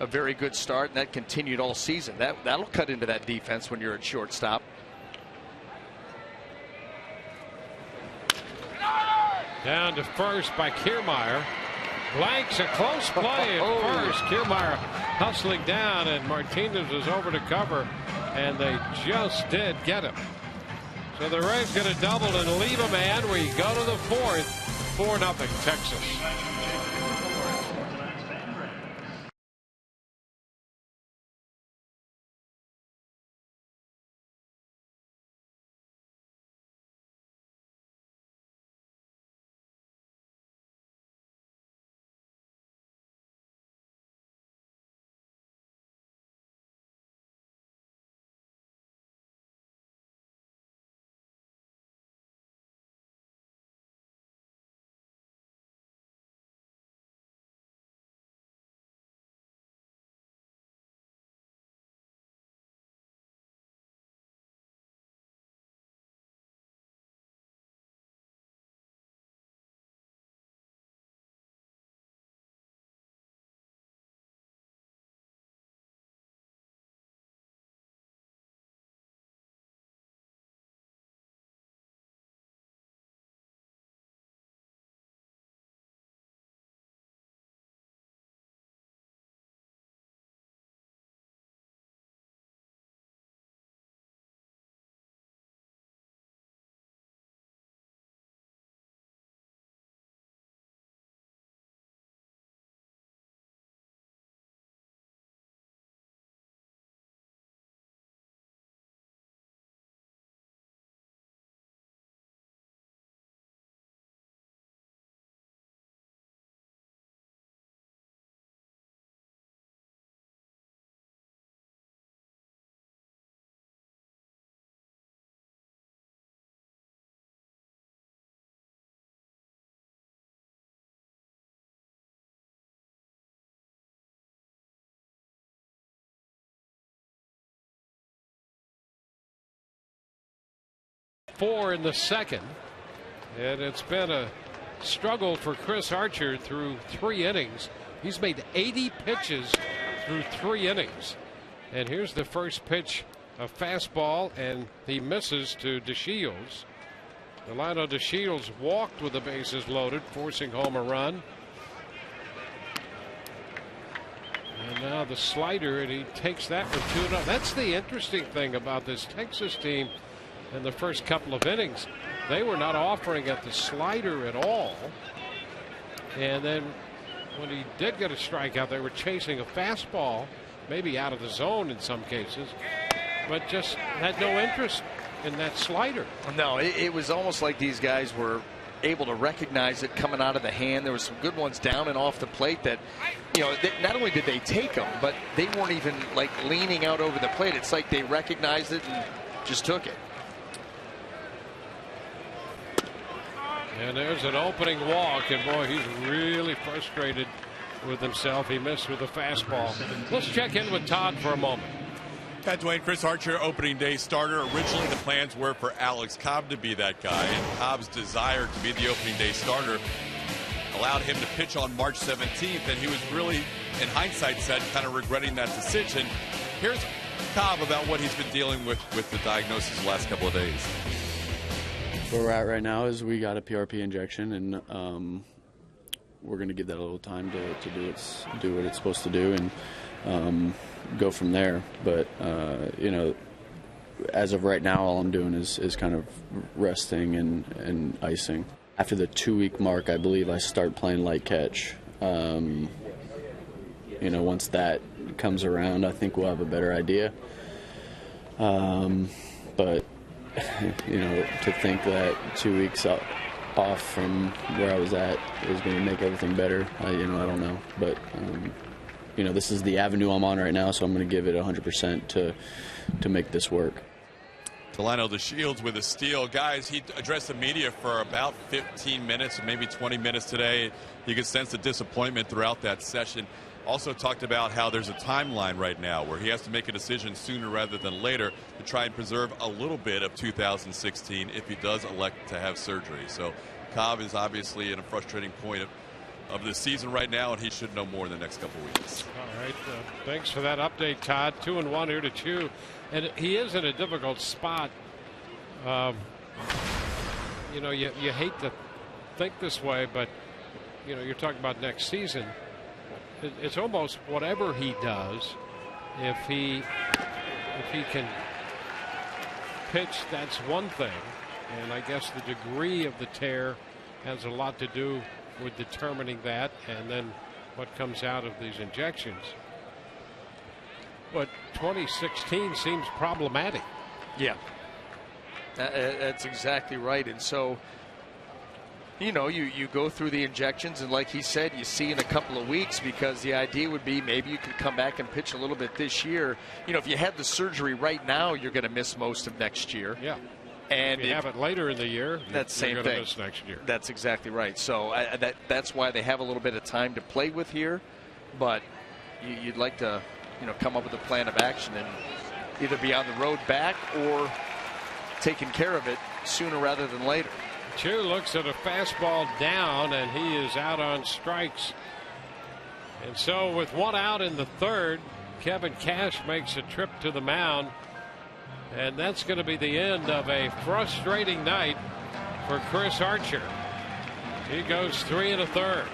very good start, and that continued all season. That'll cut into that defense when you're at shortstop. Down to first by Kiermaier. Blanks a close play at first. Kiermaier hustling down, and Martinez was over to cover, and they just did get him. So the Rays going to double and leave a man. We go to the 4th, 4-0 Texas. Four in the second, and it's been a struggle for Chris Archer through 3 innings. He's made 80 pitches through 3 innings, and here's the first pitch, a fastball, and he misses to DeShields. Delano DeShields walked with the bases loaded, forcing home a run. And now the slider, and he takes that for 2-0. That's the interesting thing about this Texas team. In the first couple of innings, they were not offering at the slider at all. And then when he did get a strikeout, they were chasing a fastball, maybe out of the zone in some cases, but just had no interest in that slider. No, it was almost like these guys were able to recognize it coming out of the hand. There were some good ones down and off the plate that, you know, not only did they take them, but they weren't even like leaning out over the plate. It's like they recognized it and just took it. And there's an opening walk, and boy, he's really frustrated with himself. He missed with a fastball. Let's check in with Todd for a moment. Yeah, Dwayne, Chris Archer, opening day starter. Originally, the plans were for Alex Cobb to be that guy, and Cobb's desire to be the opening day starter allowed him to pitch on March 17th, and he was really, in hindsight, said, kind of regretting that decision. Here's Cobb about what he's been dealing with the diagnosis the last couple of days. Where we're at right now is we got a PRP injection, and we're going to give that a little time to do what it's supposed to do, and go from there. But you know, as of right now, all I'm doing is kind of resting and icing. After the 2-week mark, I believe I start playing light catch. You know, once that comes around, I think we'll have a better idea. But you know, to think that 2 weeks off from where I was at is going to make everything better. I don't know, but this is the avenue I'm on right now, so I'm going to give it 100% to make this work. Delino DeShields with a steal. Guys, he addressed the media for about 15 minutes, maybe 20 minutes today. You could sense the disappointment throughout that session. Also talked about how there's a timeline right now where he has to make a decision sooner rather than later to try and preserve a little bit of 2016 if he does elect to have surgery. So Cobb is obviously in a frustrating point of the season right now, and he should know more in the next couple weeks. All right. Thanks for that update, Todd. 2-1 here to Chew. And he is in a difficult spot. You hate to think this way, but, you're talking about next season. It's almost whatever he does, if he can pitch, that's one thing. And I guess the degree of the tear has a lot to do with determining that, and then what comes out of these injections. But 2016 seems problematic. Yeah, that's exactly right. And so, you go through the injections, and like he said, you see in a couple of weeks, because the idea would be maybe you could come back and pitch a little bit this year. If you had the surgery right now, you're going to miss most of next year. Yeah. And if you have it later in the year, that's the same thing. Miss next year. That's exactly right. So that's why they have a little bit of time to play with here. But you'd like to, come up with a plan of action and either be on the road back or taking care of it sooner rather than later. Chew looks at a fastball down, and he is out on strikes. And so with one out in the third, Kevin Cash makes a trip to the mound. And that's going to be the end of a frustrating night for Chris Archer. He goes 3 1/3.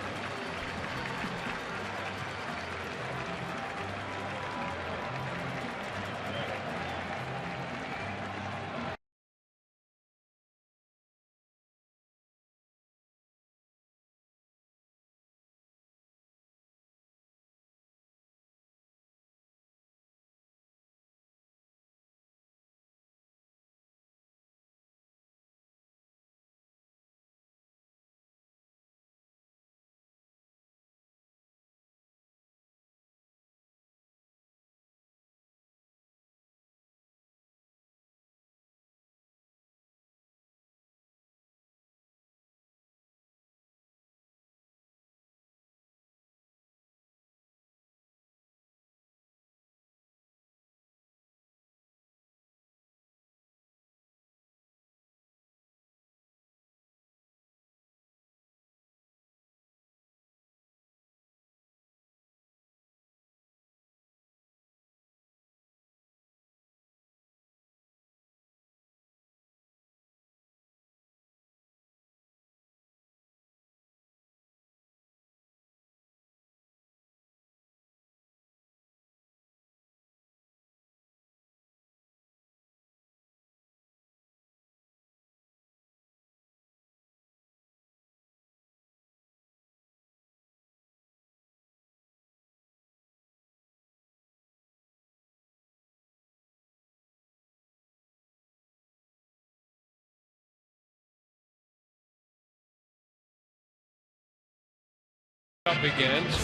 Begins.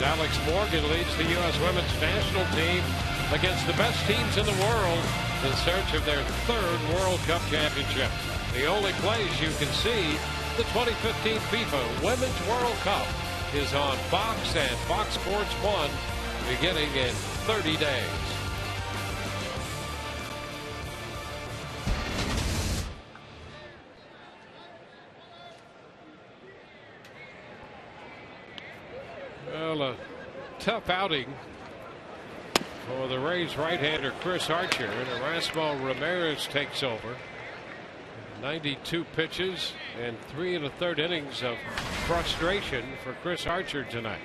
Alex Morgan leads the U.S. women's national team against the best teams in the world in search of their third World Cup championship. The only place you can see the 2015 FIFA Women's World Cup is on Fox and Fox Sports 1 beginning in 30 days. Well, a tough outing for the Rays right-hander Chris Archer, and Erasmo Ramirez takes over. 92 pitches and 3 1/3 innings of frustration for Chris Archer tonight.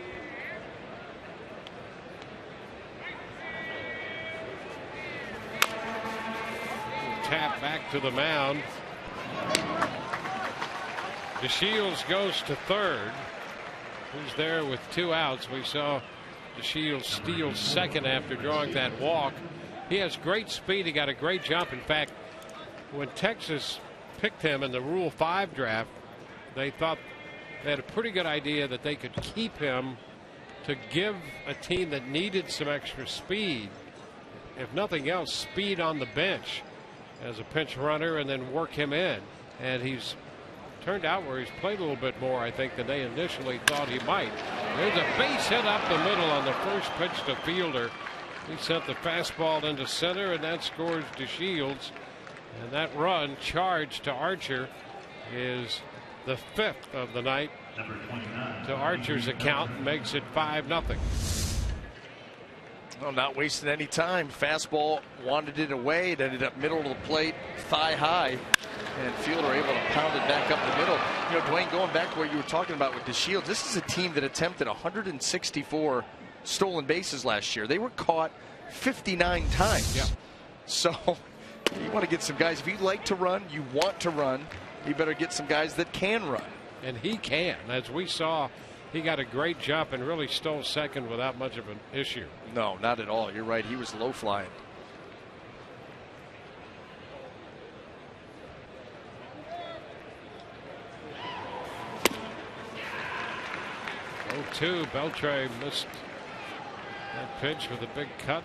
Tap back to the mound. DeShields goes to third. Who's there with 2 outs? We saw DeShields steal second after drawing that walk. He has great speed. He got a great jump. In fact, when Texas picked him in the Rule 5 draft, they thought they had a pretty good idea that they could keep him to give a team that needed some extra speed, if nothing else, speed on the bench as a pinch runner, and then work him in. And he's turned out where he's played a little bit more, I think, than they initially thought he might. There's a base hit up the middle on the first pitch to Fielder. He sent the fastball into center, and that scores DeShields. And that run charged to Archer is the 5th of the night to Archer's account, and makes it 5-0. Well, not wasting any time. Fastball wanted it away. It ended up middle of the plate, thigh high, and Fielder able to pound it back up the middle. You know, Dwayne, going back to what you were talking about with DeShields, this is a team that attempted 164 stolen bases last year. They were caught 59 times. Yeah. So you want to get some guys. If you like to run, you want to run, you better get some guys that can run. And he can. As we saw, he got a great jump and really stole second without much of an issue. No, not at all. You're right. He was low flying. Oh, 2. Beltre missed that pitch with a big cut.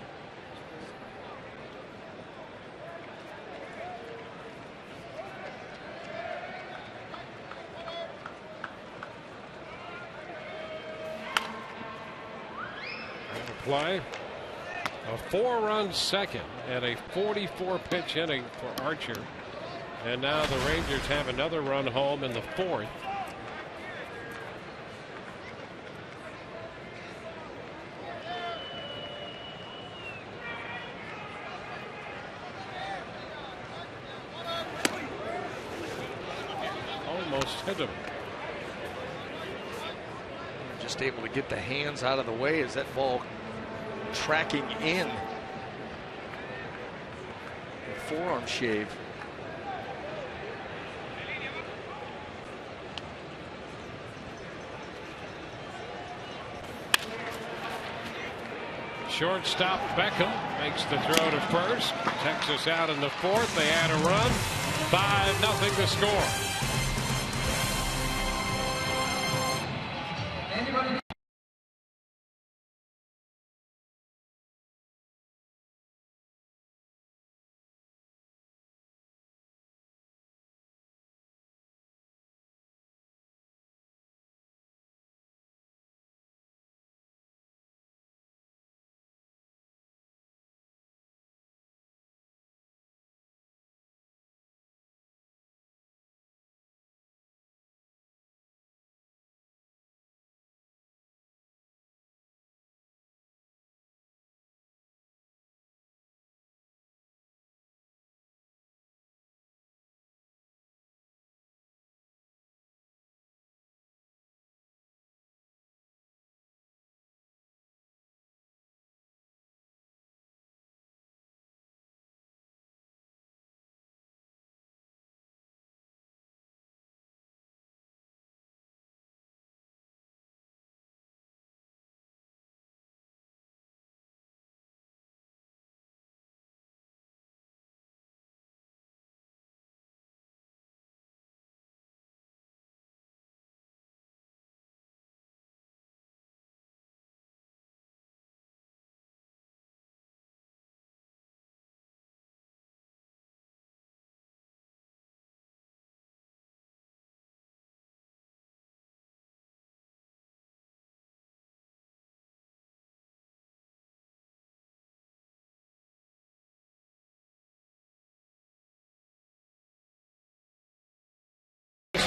Play a 4-run second and a 44-pitch inning for Archer, and now the Rangers have another run home in the 4th. Almost hit him. Just able to get the hands out of the way as that ball tracking in. Forearm shave. Shortstop Beckham makes the throw to first. Texas out in the 4th. They add a run. 5-0 to score.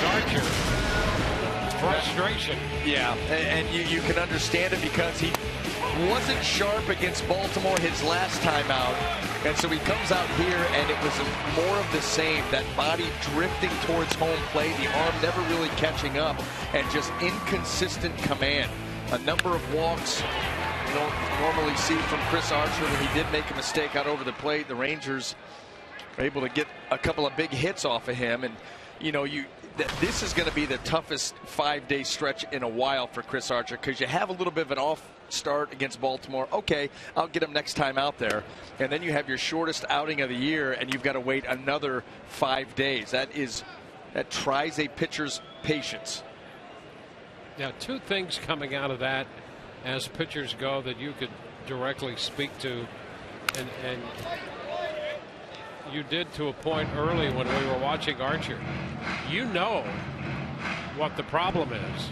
Archer. Frustration. Yeah, and you can understand it because he wasn't sharp against Baltimore his last time out, and so he comes out here and it was more of the same. That body drifting towards home plate, the arm never really catching up, and just inconsistent command. A number of walks you don't normally see from Chris Archer. When he did make a mistake out over the plate, the Rangers were able to get a couple of big hits off of him, and this is going to be the toughest 5-day stretch in a while for Chris Archer, because you have a little bit of an off start against Baltimore. Okay, I'll get him next time out there. And then you have your shortest outing of the year, and you've got to wait another 5 days. That is that tries a pitcher's patience. Now, two things coming out of that as pitchers go that you could directly speak to, and you did to a point early when we were watching Archer. You know what the problem is.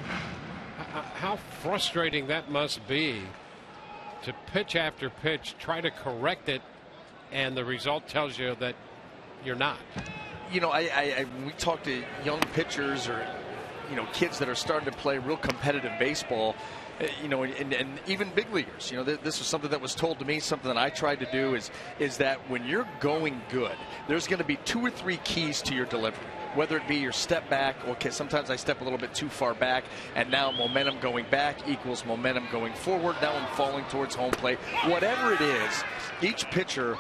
How frustrating that must be to pitch after pitch, try to correct it, and the result tells you that you're not. You know, when we talk to young pitchers or, you know, kids that are starting to play real competitive baseball, you know, and even big leaguers, you know, this was something that was told to me, something that I tried to do is that when you're going good, there's going to be 2 or 3 keys to your delivery. Whether it be your step back, okay, sometimes I step a little bit too far back, and now momentum going back equals momentum going forward. Now I'm falling towards home plate. Whatever it is, each pitcher,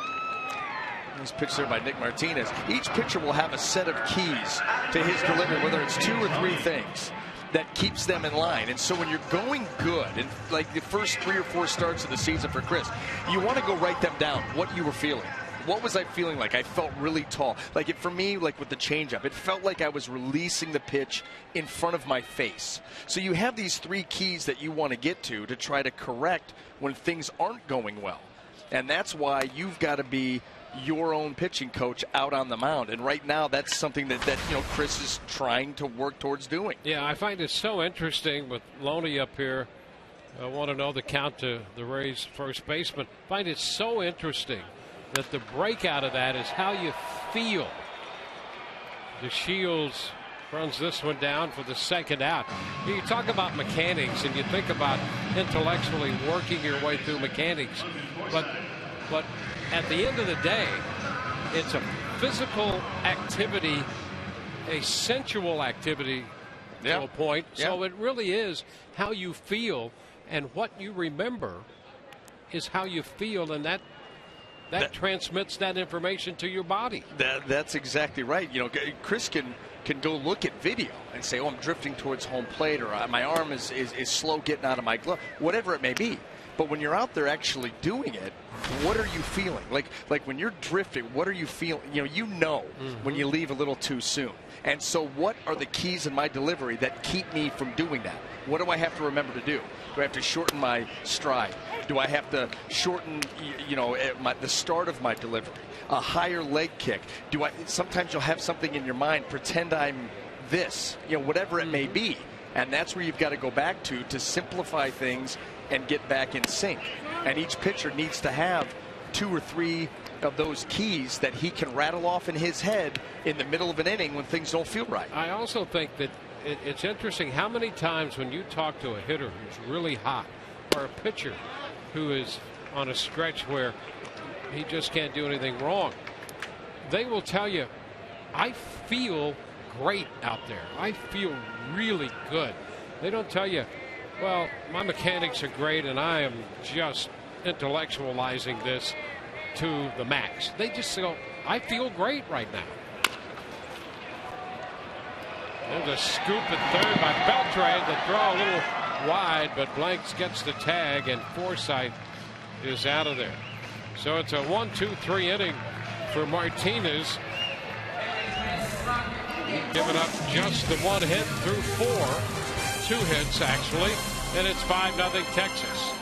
this pitch there by Nick Martinez, each pitcher will have a set of keys to his delivery, whether it's 2 or 3 things that keeps them in line. And so when you're going good, and like the first 3 or 4 starts of the season for Chris, you want to go write them down, what you were feeling. What was I feeling like? I felt really tall. Like for me, like with the changeup, it felt like I was releasing the pitch in front of my face. So you have these 3 keys that you want to get to try to correct when things aren't going well. And that's why you've got to be your own pitching coach out on the mound. And right now, that's something that you know, Chris is trying to work towards doing. Yeah, I find it so interesting with Loney up here. I want to know the count to the Rays first baseman. I find it so interesting that the breakout of that is how you feel. DeShields runs this one down for the second out. You talk about mechanics and you think about intellectually working your way through mechanics, but at the end of the day, it's a physical activity, a sensual activity to a point. So it really is how you feel, and what you remember is how you feel, and that transmits that information to your body. That's exactly right. You know, Chris can go look at video and say, oh, I'm drifting towards home plate, or my arm is slow getting out of my glove, whatever it may be. But when you're out there actually doing it, what are you feeling? Like when you're drifting, what are you feeling? You know when you leave a little too soon. And so what are the keys in my delivery that keep me from doing that? What do I have to remember to do? Do I have to shorten my stride? Do I have to shorten, the start of my delivery? A higher leg kick? Sometimes you'll have something in your mind, pretend I'm this, whatever it may be. And that's where you've got to go back to simplify things and get back in sync. And each pitcher needs to have 2 or 3 of those keys that he can rattle off in his head in the middle of an inning when things don't feel right. I also think that it's interesting how many times when you talk to a hitter who's really hot, or a pitcher who is on a stretch where he just can't do anything wrong, they will tell you, I feel great out there. I feel really good. They don't tell you, well, my mechanics are great and I am just intellectualizing this to the max. They just go, I feel great right now. There's a scoop at third by Beltran. The throw a little wide, but Blanks gets the tag, and Forsythe is out of there. So it's a 1-2-3 inning for Martinez. Giving up just the 1 hit through 4. 2 hits, actually. And it's 5-0 Texas.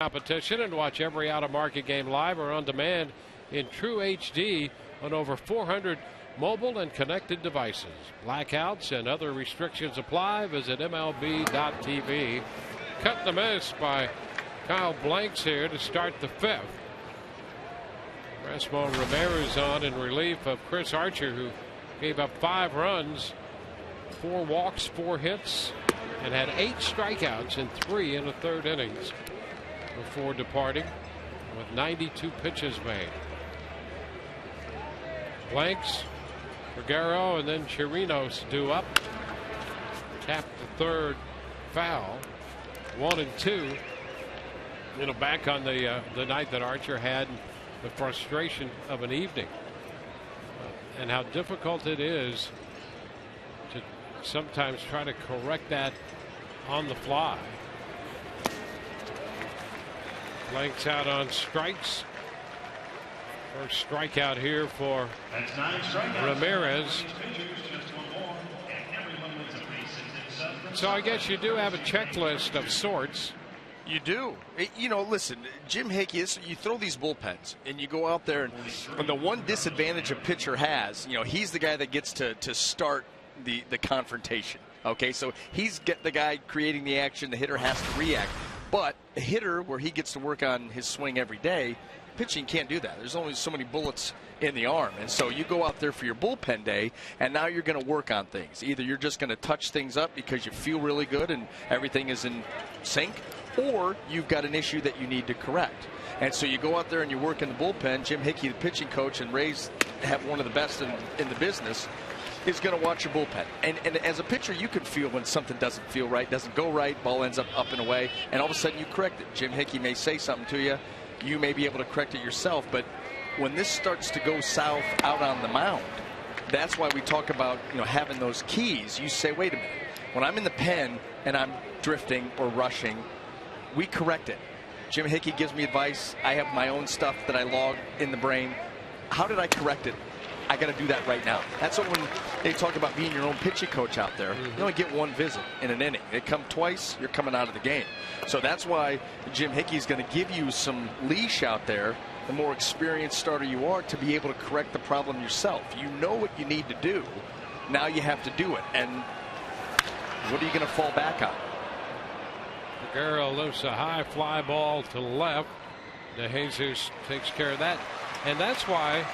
competition and watch every out-of-market game live or on demand in true HD on over 400 mobile and connected devices. Blackouts and other restrictions apply. Visit MLB.tv. Cut and the miss by Kyle Blanks here to start the 5th. Rasmo Ramirez on in relief of Chris Archer, who gave up 5 runs, 4 walks, 4 hits, and had 8 strikeouts in 3 in the 3rd innings before departing with 92 pitches made. Blanks, Vergara, and then Chirinos due up. Tapped the 3rd foul. 1-2. Back on the night that Archer had the frustration of an evening, and how difficult it is to sometimes try to correct that on the fly. Blanks out on strikes. First strikeout here for Ramirez. So I guess you do have a checklist of sorts. You do. Listen, Jim Hickey, you throw these bullpens and you go out there, and the one disadvantage a pitcher has, he's the guy that gets to start the confrontation. Okay, so he's the guy creating the action. The hitter has to react. But a hitter, where he gets to work on his swing every day, pitching can't do that. There's only so many bullets in the arm. And so you go out there for your bullpen day, and now you're going to work on things. Either you're just going to touch things up because you feel really good and everything is in sync, or you've got an issue that you need to correct. And so you go out there and you work in the bullpen. Jim Hickey, the pitching coach, and Ray's have one of the best in the business, is going to watch your bullpen. And as a pitcher, you can feel when something doesn't feel right, doesn't go right, ball ends up and away, and all of a sudden you correct it. Jim Hickey may say something to you. You may be able to correct it yourself, but when this starts to go south out on the mound, that's why we talk about having those keys. You say, wait a minute, when I'm in the pen and I'm drifting or rushing, we correct it. Jim Hickey gives me advice. I have my own stuff that I log in the brain. How did I correct it? I got to do that right now. That's what when they talk about being your own pitching coach out there, you only get one visit in an inning. They come twice, you're coming out of the game. So that's why Jim Hickey's going to give you some leash out there, the more experienced starter you are, to be able to correct the problem yourself. You know what you need to do. Now you have to do it. And what are you going to fall back on? Vergara lifts a high fly ball to left. DeJesus takes care of that. And that's why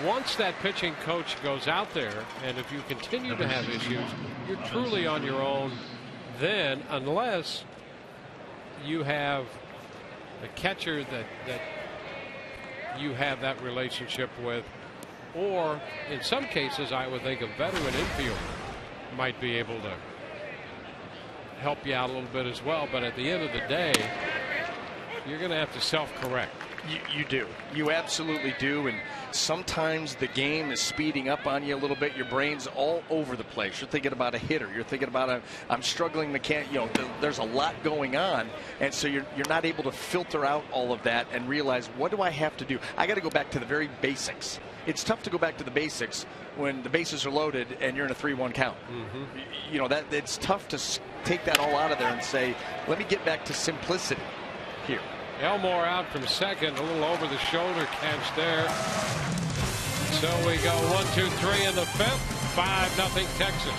once that pitching coach goes out there, and if you continue to have issues, you're truly on your own then, unless you have a catcher that you have that relationship with, or in some cases I would think a veteran infielder might be able to help you out a little bit as well. But at the end of the day, you're going to have to self-correct. You do. You absolutely do. And sometimes the game is speeding up on you a little bit. Your brain's all over the place. You're thinking about a hitter. You're thinking about I'm struggling there's a lot going on. And so you're not able to filter out all of that and realize, what do I have to do? I got to go back to the very basics. It's tough to go back to the basics when the bases are loaded and you're in a 3-1 count. That it's tough to take that all out of there and say, let me get back to simplicity here. Elmore out from second, a little over the shoulder catch there. So we go 1-2-3 in the 5th, 5-0 Texas.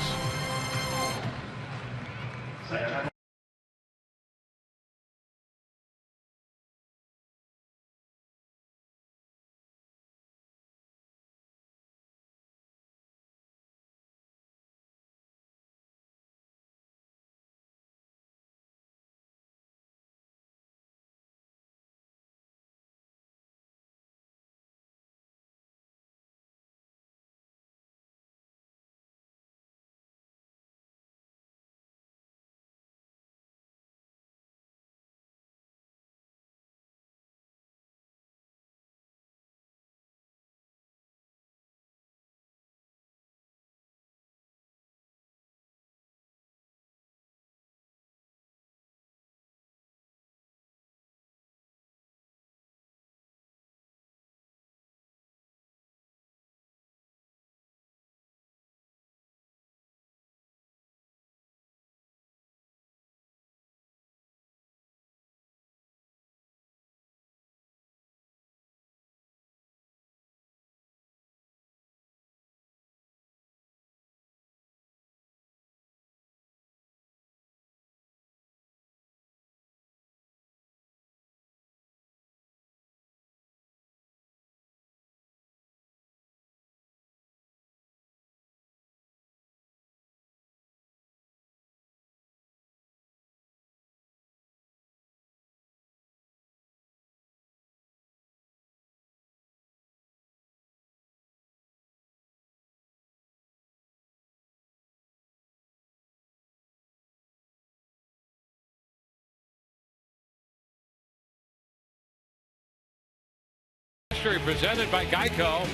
history presented by Geico.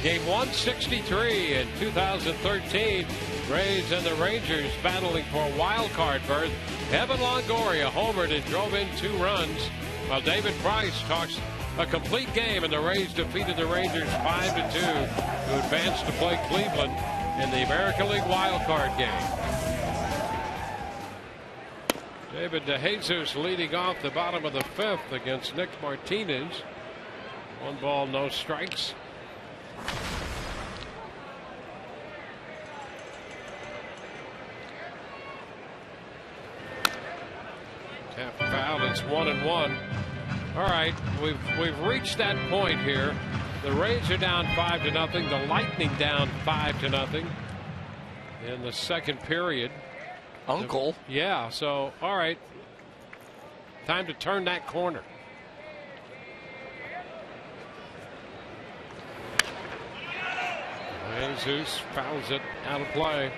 Game 163 in 2013. Rays and the Rangers battling for a wild card berth. Evan Longoria homered and drove in 2 runs, while David Price talks a complete game, and the Rays defeated the Rangers 5-2 to advance to play Cleveland in the American League wild card game. David DeJesus leading off the bottom of the 5th against Nick Martinez. 1 ball, no strikes. Tap foul. It's 1-1. All right, we've reached that point here. The Rays are down 5-0. The Lightning down 5-0 in the second period. Uncle. Yeah. So all right, time to turn that corner. Jesus fouls it out of play.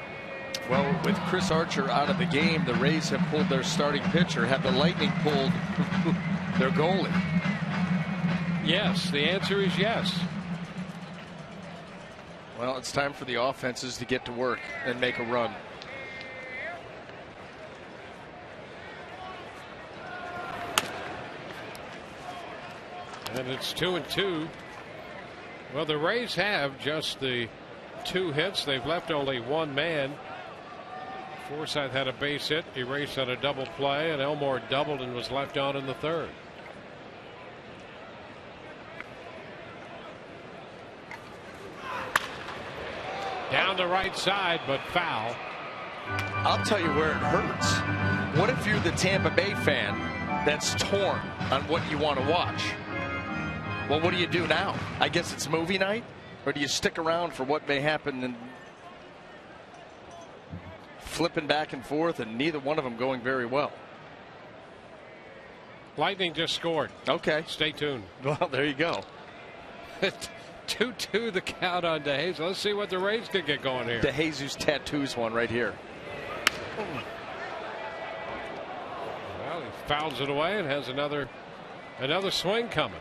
Well, with Chris Archer out of the game, the Rays have pulled their starting pitcher. Have the Lightning pulled their goalie? Yes, the answer is yes. Well, it's time for the offenses to get to work and make a run. And it's 2-2. Well, the Rays have just the 2 hits. They've left only 1 man. Forsythe had a base hit. Erase had a double play, and Elmore doubled and was left on in the 3rd. Down the right side, but foul. I'll tell you where it hurts. What if you're the Tampa Bay fan that's torn on what you want to watch? Well, what do you do now? I guess it's movie night? Or do you stick around for what may happen and flipping back and forth, and neither one of them going very well? Lightning just scored. Okay. Stay tuned. Well, there you go. 2-2 the count on DeJesus. Let's see what the Rays can get going here. DeJesus tattoos one right here. Well, he fouls it away and has another swing coming.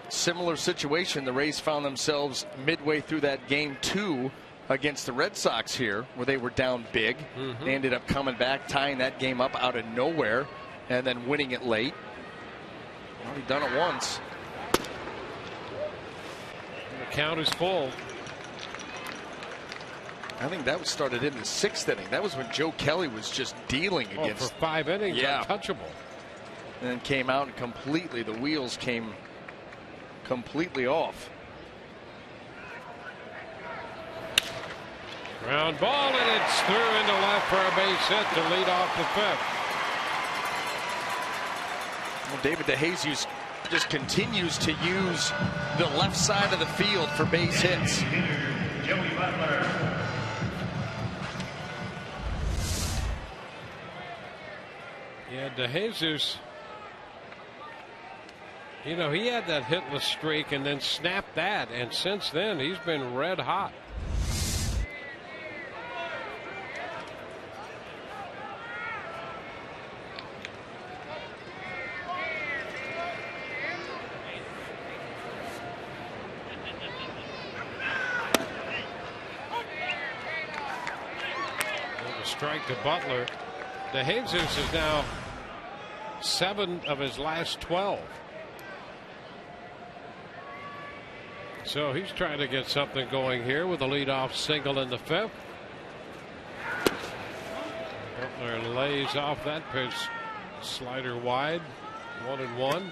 Similar situation. The Rays found themselves midway through that game 2 against the Red Sox here, where they were down big. They ended up coming back, tying that game up out of nowhere, and then winning it late. Already done it once. And the count is full. I think that was started in the 6th inning. That was when Joe Kelly was just dealing against. For 5 innings, untouchable. And then came out and completely, the wheels came completely off. Ground ball, and it's through into left for a base hit to lead off the 5th. Well, David DeJesus just continues to use the left side of the field for base hits. Yeah, DeJesus, you know, he had that hitless streak and then snapped that, and since then he's been red hot. Strike to Butler. DeJesus is now 7 of his last 12. So he's trying to get something going here with a leadoff single in the 5th. Butler lays off that pitch. Slider wide. 1-1.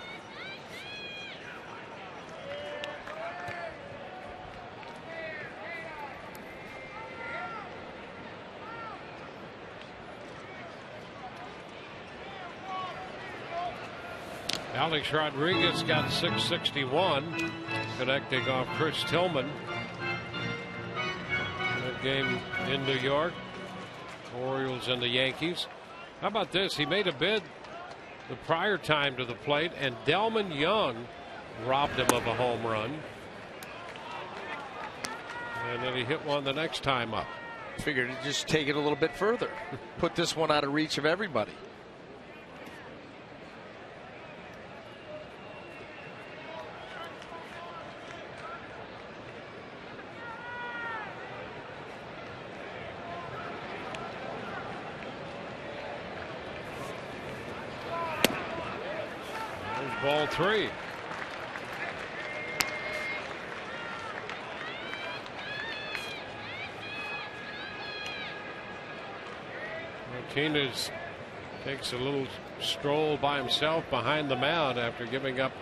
Alex Rodriguez got 661, connecting off Chris Tillman. That game in New York. Orioles and the Yankees. How about this? He made a bid the prior time to the plate, and Delman Young robbed him of a home run. And then he hit one the next time up. Figured to just take it a little bit further. Put this one out of reach of everybody. Ball 3. Martinez takes a little stroll by himself behind the mound after giving up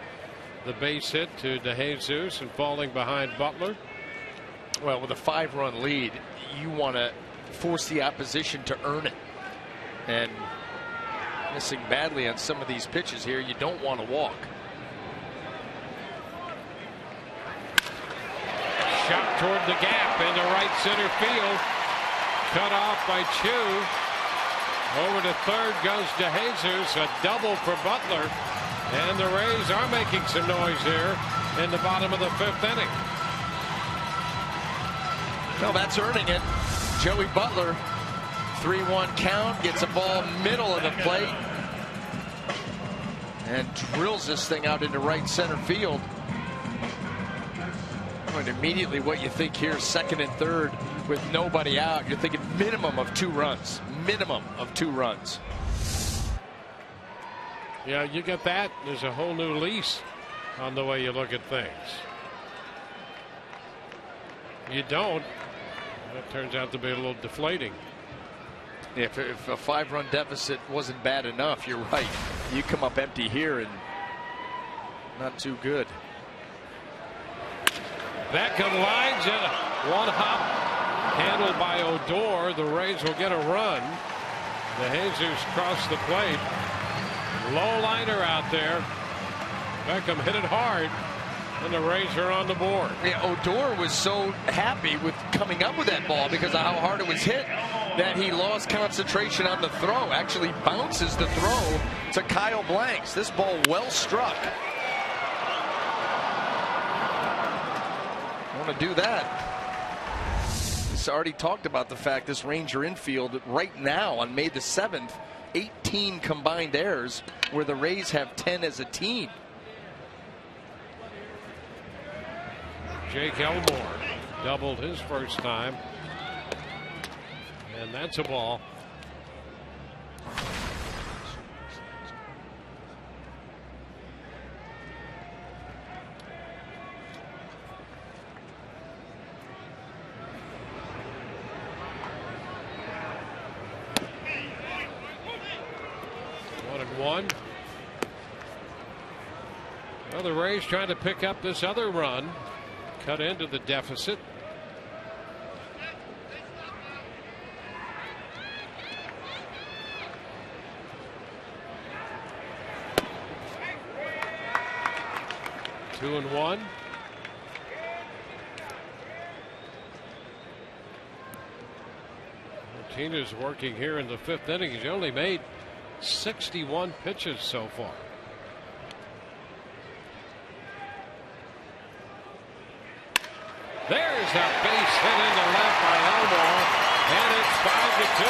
the base hit to DeJesus and falling behind Butler. Well, with a 5-run lead, you want to force the opposition to earn it. And missing badly on some of these pitches here, you don't want to walk. Shot toward the gap into right center field. Cut off by Chu. Over to third goes DeJesus. A double for Butler. And the Rays are making some noise here in the bottom of the 5th inning. Well, that's earning it. Joey Butler, 3-1 count, gets a ball middle of the plate and drills this thing out into right center field. And immediately what you think here, second and third with nobody out, you're thinking minimum of 2 runs. Minimum of 2 runs. Yeah, you get that. There's a whole new lease on the way you look at things. You don't. That turns out to be a little deflating. If a 5-run deficit wasn't bad enough, you're right. You come up empty here and not too good. That lines in one hop handled by Odor. The Rays will get a run. DeJesus crossed the plate. Low liner out there. Beckham hit it hard. And the Rays are on the board. Yeah, Odor was so happy with coming up with that ball because of how hard it was hit that he lost concentration on the throw. Actually bounces the throw to Kyle Blanks. This ball well struck. Want to do that. He's already talked about the fact this Ranger infield right now on May the 7th, 18 combined errors, where the Rays have 10 as a team. Jake Elmore doubled his first time. And that's a ball. One. Well, the Rays trying to pick up this other run. Cut into the deficit. Two and one. Martinez working here in the 5th inning. He's only made 61 pitches so far. There's a base hit into left by Elmore, and it's 5-2.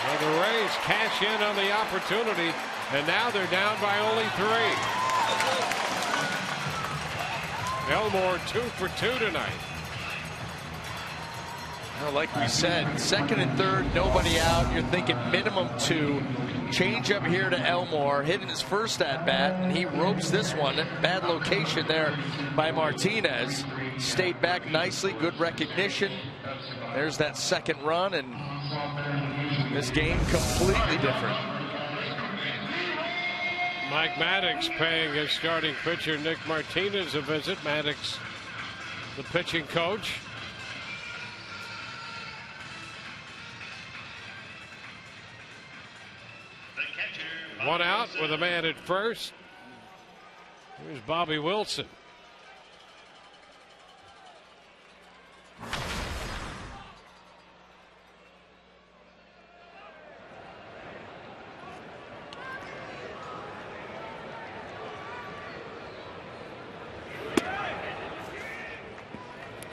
Well, the Rays cash in on the opportunity, and now they're down by only 3. Elmore 2 for 2 tonight. Well, like we said, second and third, nobody out. You're thinking minimum 2. Change up here to Elmore, hitting his first at bat, and he ropes this one. Bad location there by Martinez. Stayed back nicely, good recognition. There's that second run, and this game completely different. Mike Maddox paying his starting pitcher Nick Martinez a visit. Maddox, the pitching coach. One out with a man at first. Here's Bobby Wilson.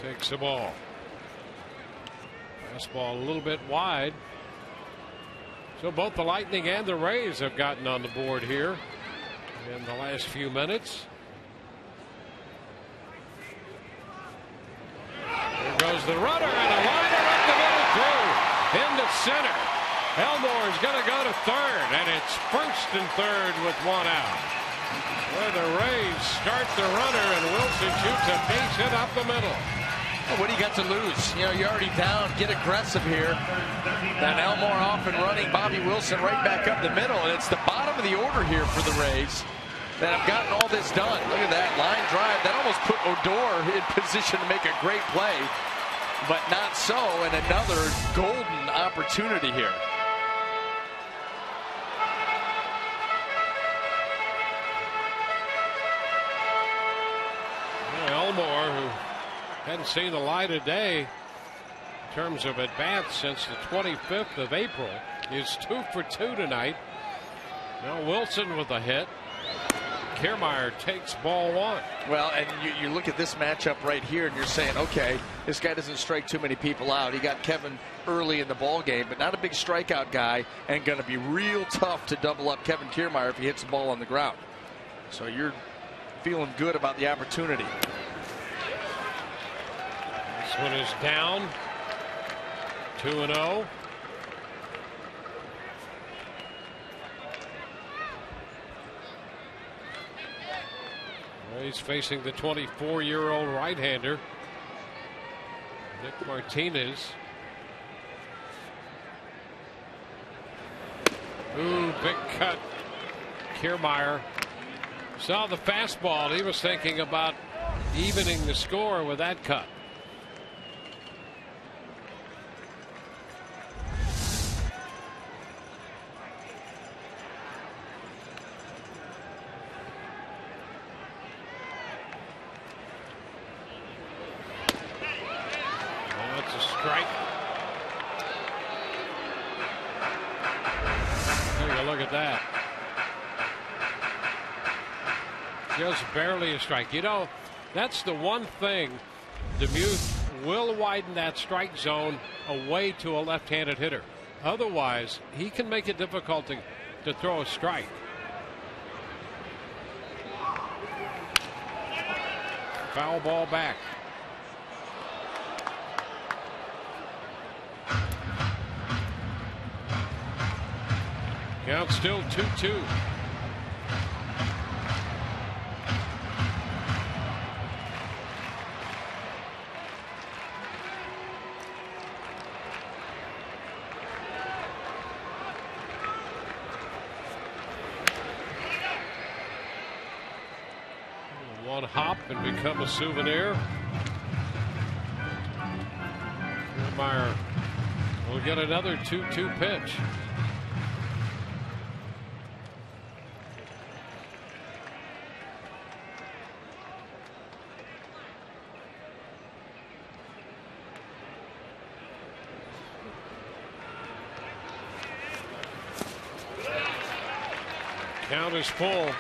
Takes the ball. Fastball a little bit wide. So both the Lightning and the Rays have gotten on the board here in the last few minutes. There goes the runner, and a liner up the middle through into center. Elmore is going to go to third, and it's first and third with one out. Where the Rays start the runner, and Wilson shoots a base hit up the middle. Well, what do you got to lose? You know, you're already down. Get aggressive here. And Elmore off and running. Bobby Wilson right back up the middle. And it's the bottom of the order here for the Rays that have gotten all this done. Look at that line drive. That almost put Odor in position to make a great play. But not so. And another golden opportunity here. Elmore, who hadn't seen the light of day in terms of at-bats since the 25th of April, is 2 for 2 tonight. Now Wilson with a hit. Kiermaier takes ball 1. Well, and you look at this matchup right here, and you're saying, okay, this guy doesn't strike too many people out. He got Kevin early in the ball game, but not a big strikeout guy, and going to be real tough to double up Kevin Kiermaier if he hits the ball on the ground. So you're feeling good about the opportunity. This one is down 2-0. Well, he's facing the 24-year-old right-hander, Nick Martinez. Ooh, big cut. Kiermaier saw the fastball. He was thinking about evening the score with that cut. That's a strike. Take a look at that. Just barely a strike. You know, that's the one thing. Demuth will widen that strike zone away to a left-handed hitter. Otherwise, he can make it difficult to throw a strike. Foul ball back. Count still 2-2. One hop and become a souvenir. Kiermaier will get another 2-2 pitch. Count is full.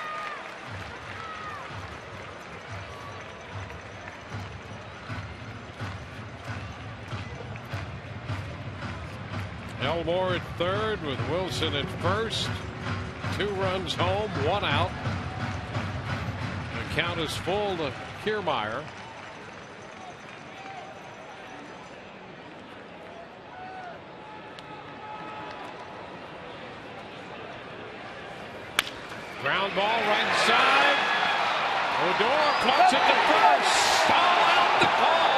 Elmore at third with Wilson at first. 2 runs home, 1 out. The count is full to Kiermaier. Ground ball right side. Odor floats it to first. Foul out the call.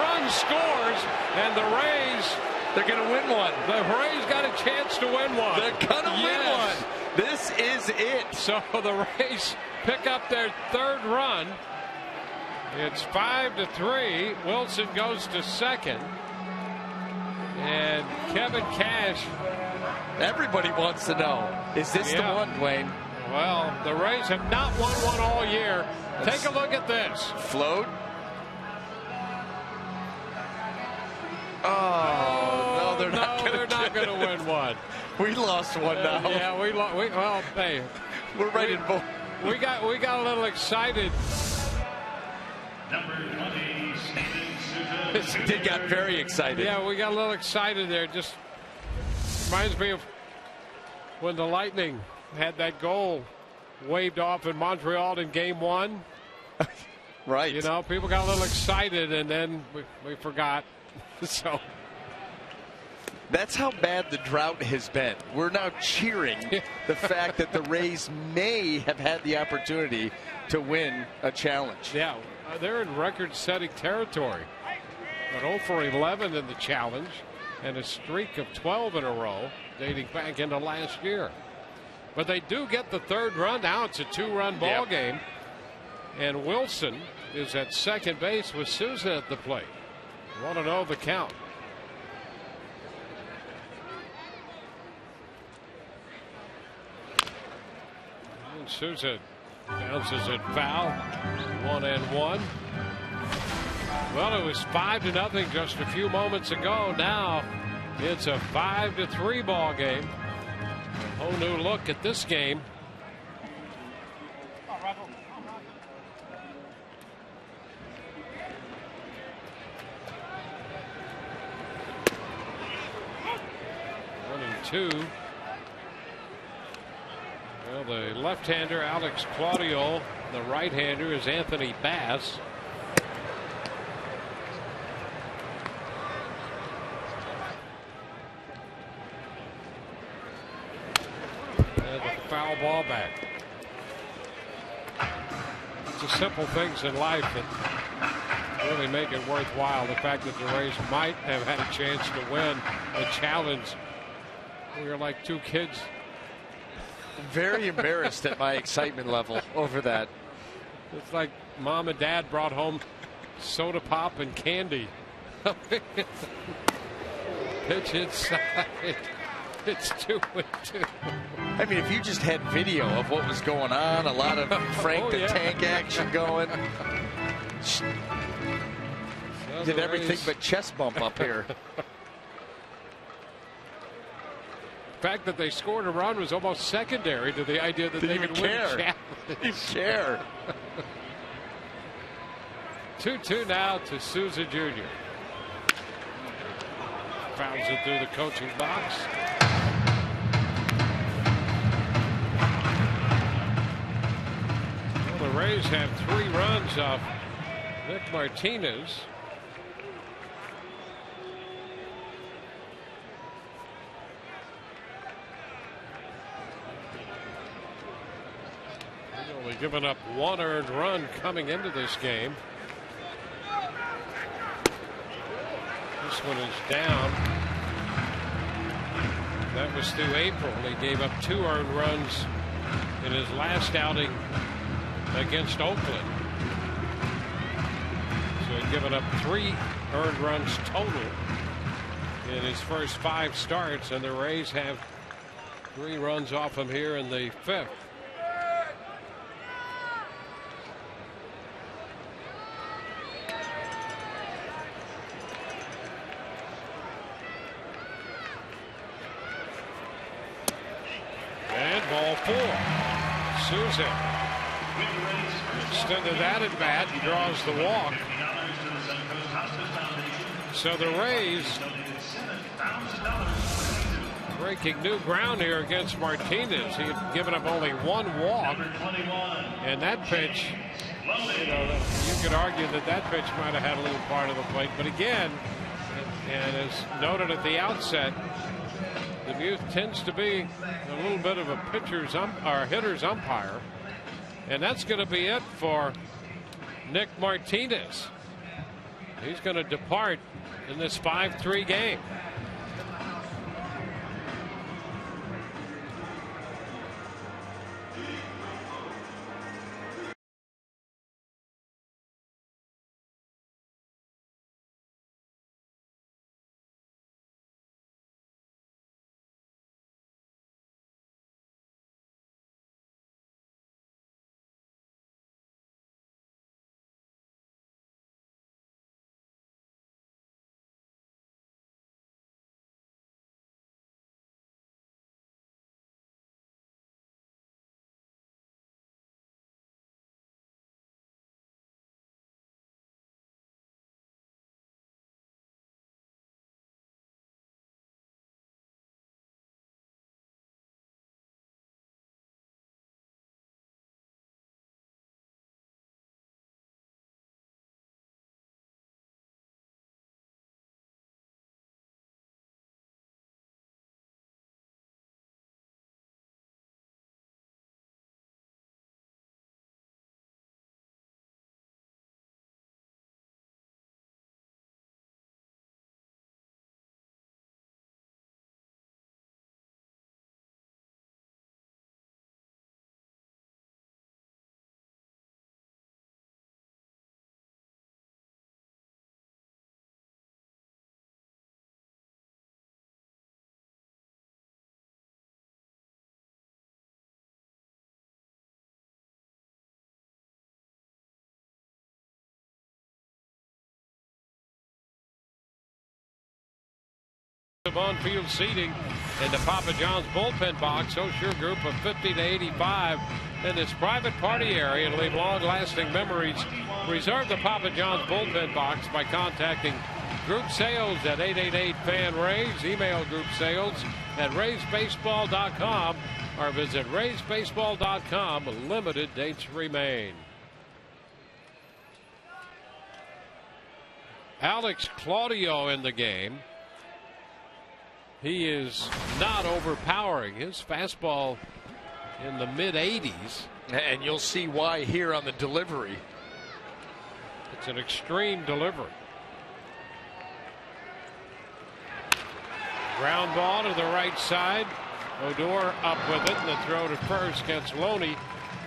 Run scores, and the Rays. They're going to win one. The Rays got a chance to win one. They're going to win one. This is it. So the Rays pick up their 3rd run. It's 5-3. Wilson goes to second. And Kevin Cash. Everybody wants to know, is this the one, Dwayne? Well, the Rays have not won one all year. Take a look at this. Float. Oh, no, they're not going to win one. We lost one now. Yeah, well, hey, we're ready to vote. We got a little excited. Number 20, They got very excited. Yeah, we got a little excited there. Just reminds me of when the Lightning had that goal waved off in Montreal in Game 1. Right. You know, people got a little excited, and then we forgot. So That's how bad the drought has been. We're now cheering the fact that the Rays may have had the opportunity to win a challenge. Yeah, they're in record-setting territory. But 0 for 11 in the challenge and a streak of 12 in a row dating back into last year. But they do get the third run. Now it's a 2-run ball game. And Wilson is at second base with Souza at the plate. 1-0 the count. And Souza bounces it foul. 1-1. Well, it was 5-0 just a few moments ago. Now it's a 5-3 ball game. A whole new look at this game. Two. Well, the left-hander Alex Claudio, the right-hander is Anthony Bass. And the foul ball back. It's the simple things in life that really make it worthwhile. The fact that the Rays might have had a chance to win a challenge. We were like two kids. Very embarrassed at my excitement level over that. It's like mom and dad brought home soda pop and candy. Pitch inside. It's 2-2. I mean, if you just had video of what was going on, a lot of Frank the Tank action going. Did everything but chest bump up here. The fact that they scored a run was almost secondary to the idea that they could win a challenge. 2-2 now to Souza Jr. Fouls it through the coaching box. Well, the Rays have 3 runs off Nick Martinez. Only given up 1 earned run coming into this game. This one is down. That was through April. He gave up 2 earned runs in his last outing against Oakland. So he'd given up 3 earned runs total in his first 5 starts, and the Rays have 3 runs off him here in the 5th. Ball 4. Souza extended that at bat and draws the walk. So the Rays breaking new ground here against Martinez. He had given up only 1 walk, and that pitch, you know, you could argue that pitch might have had a little part of the plate. But again, and as noted at the outset, Demuth tends to be a little bit of a hitter's umpire, and that's going to be it for Nick Martinez. He's going to depart in this 5-3 game. Of on-field seating in the Papa John's bullpen box. Host your group of 50 to 85 in this private party area to leave long-lasting memories. Reserve the Papa John's bullpen box by contacting Group Sales at 888-FAN-RAYS. Email Group Sales at RaysBaseball.com or visit RaysBaseball.com. Limited dates remain. Alex Claudio in the game. He is not overpowering. His fastball in the mid-80s. And you'll see why here on the delivery. It's an extreme delivery. Ground ball to the right side. Odor up with it, and the throw to first gets Loney.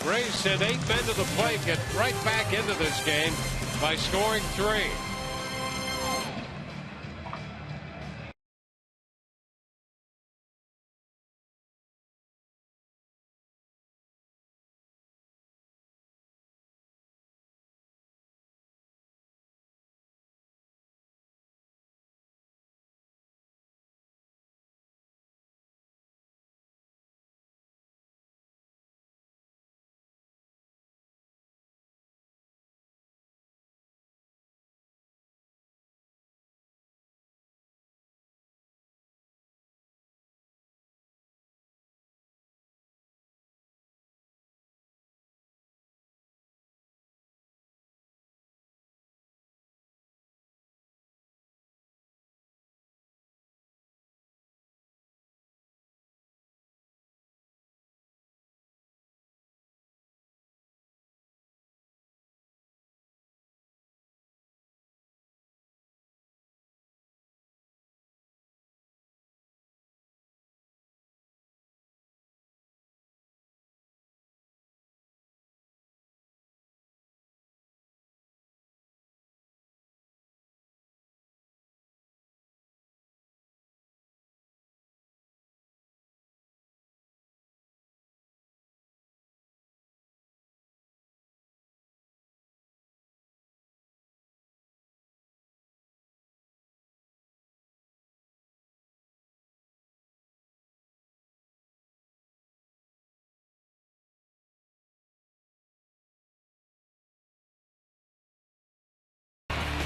Rays send 8 men to the plate, get right back into this game by scoring 3.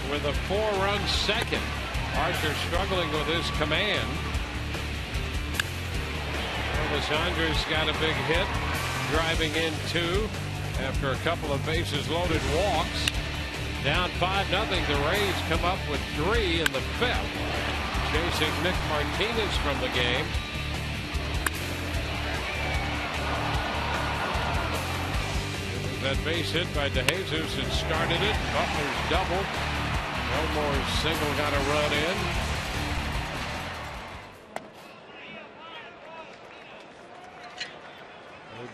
With a 4-run second. Archer struggling with his command. Alessandro's got a big hit, driving in 2 after a couple of bases loaded walks. Down 5-0. The Rays come up with 3 in the 5th, chasing Nick Martinez from the game. That base hit by DeJesus had started it. Butler's double. Elmore's single got a run in.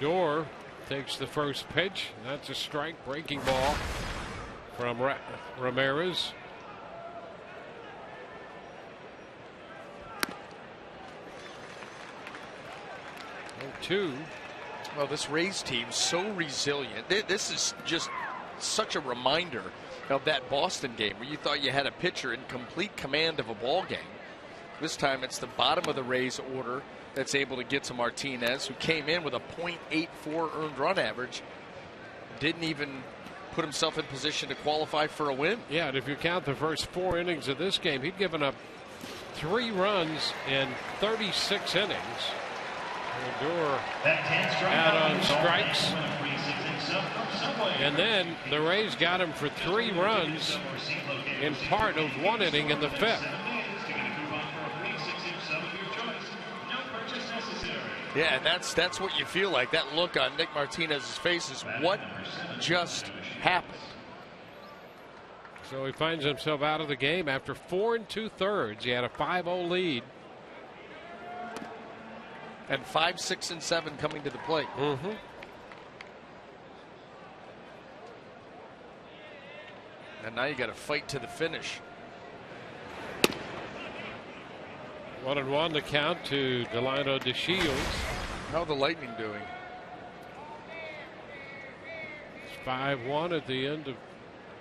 Odor takes the first pitch. That's a strike. Breaking ball from Ramirez. 0-2. Well, this Rays team so resilient. This is just such a reminder of that Boston game where you thought you had a pitcher in complete command of a ball game. This time it's the bottom of the Rays order that's able to get to Martinez, who came in with a .84 earned run average. Didn't even put himself in position to qualify for a win. Yeah, and if you count the first 4 innings of this game, he'd given up 3 runs in 36 innings. Odor out on strikes. And then the Rays got him for 3 runs in part of 1 inning in the 5th. Yeah, that's what you feel like. That look on Nick Martinez's face is what just happened. So he finds himself out of the game after 4 2/3. He had a 5-0 lead. And 5, 6, and 7 coming to the plate. Mm-hmm. And now you got to fight to the finish. 1-1 to count to Delino DeShields. How are the Lightning doing? It's 5-1 at the end of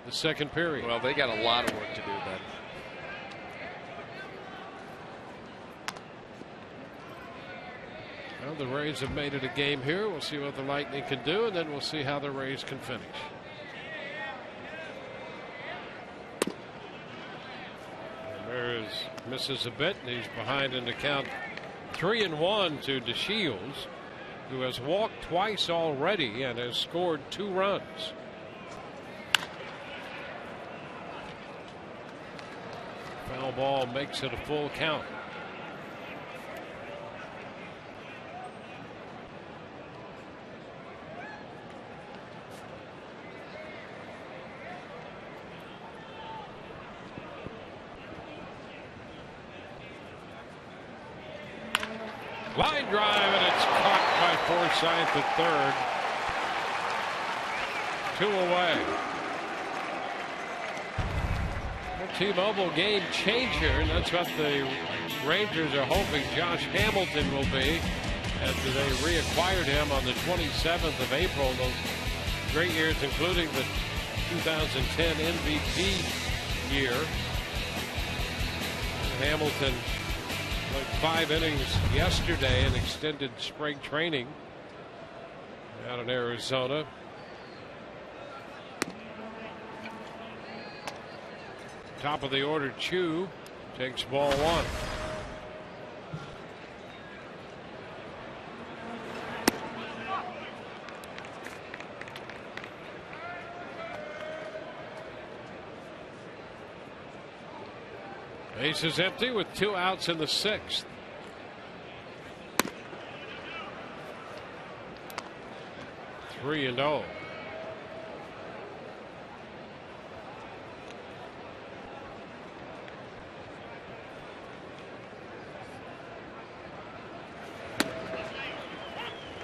the second period. Well, they got a lot of work to do then. Well, the Rays have made it a game here. We'll see what the Lightning can do, and then we'll see how the Rays can finish. Ramirez misses a bit, and he's behind in the count 3-1 to DeShields, who has walked twice already and has scored 2 runs. Foul ball makes it a full count. Line drive, and it's caught by Forsythe at third. 2 away. A T-Mobile game changer, and that's what the Rangers are hoping Josh Hamilton will be after they reacquired him on the 27th of April. Those great years, including the 2010 MVP year. Hamilton like 5 innings yesterday in extended spring training out in Arizona. Top of the order, Chu takes ball 1. Base is empty with 2 outs in the 6th. Three and 0.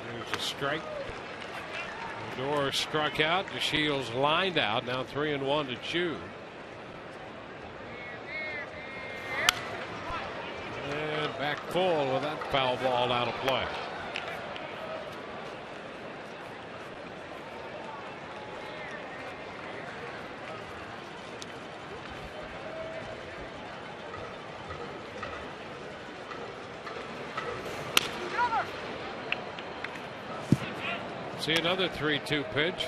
There's a strike. Odor struck out. DeShields lined out. Now 3-1 to Chu. Back full with that foul ball out of play. See another 3-2 pitch.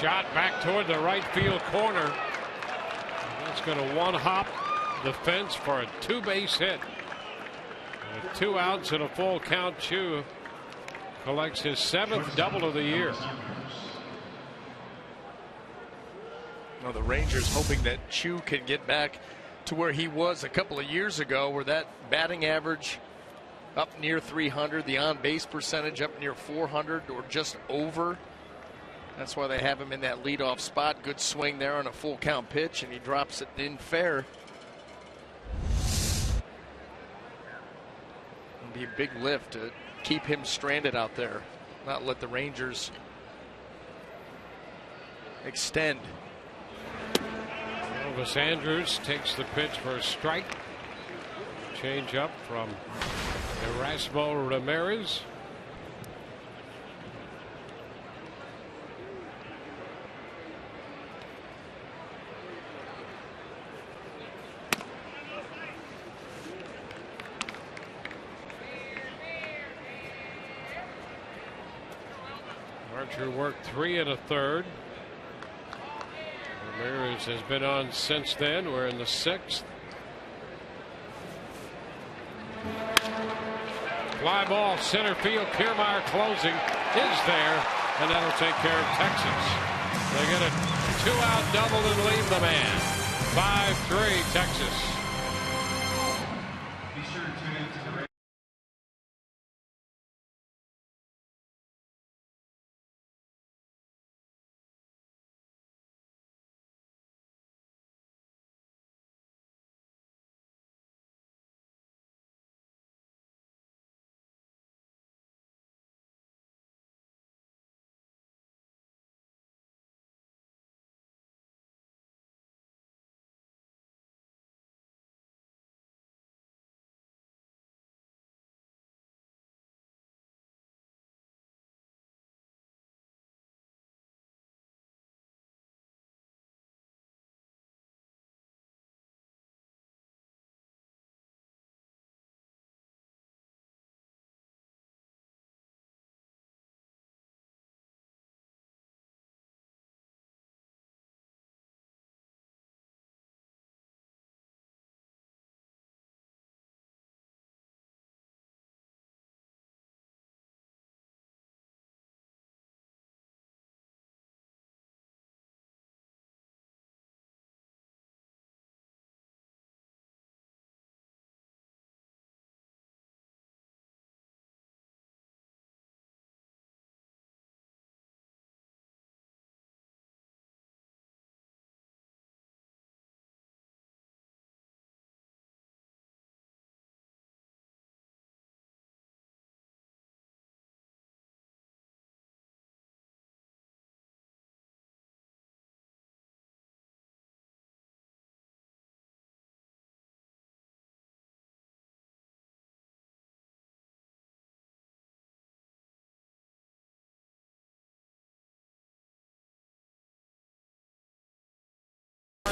Shot back toward the right field corner. That's going to one-hop the fence for a 2-base hit. With 2 outs and a full count, Chu collects his 7th double of the year. Well, the Rangers hoping that Chu can get back to where he was a couple of years ago, where that batting average up near 300, the on-base percentage up near 400 or just over. That's why they have him in that leadoff spot. Good swing there on a full count pitch, and he drops it in fair. It'll be a big lift to keep him stranded out there, not let the Rangers extend. Elvis Andrus takes the pitch for a strike. Change up from Erasmo Ramirez. Archer worked 3 1/3. Ramirez has been on since then. We're in the 6th. Fly ball center field. Kiermaier closing is there, and that'll take care of Texas. They get a 2-out double and leave the man. 5-3 Texas.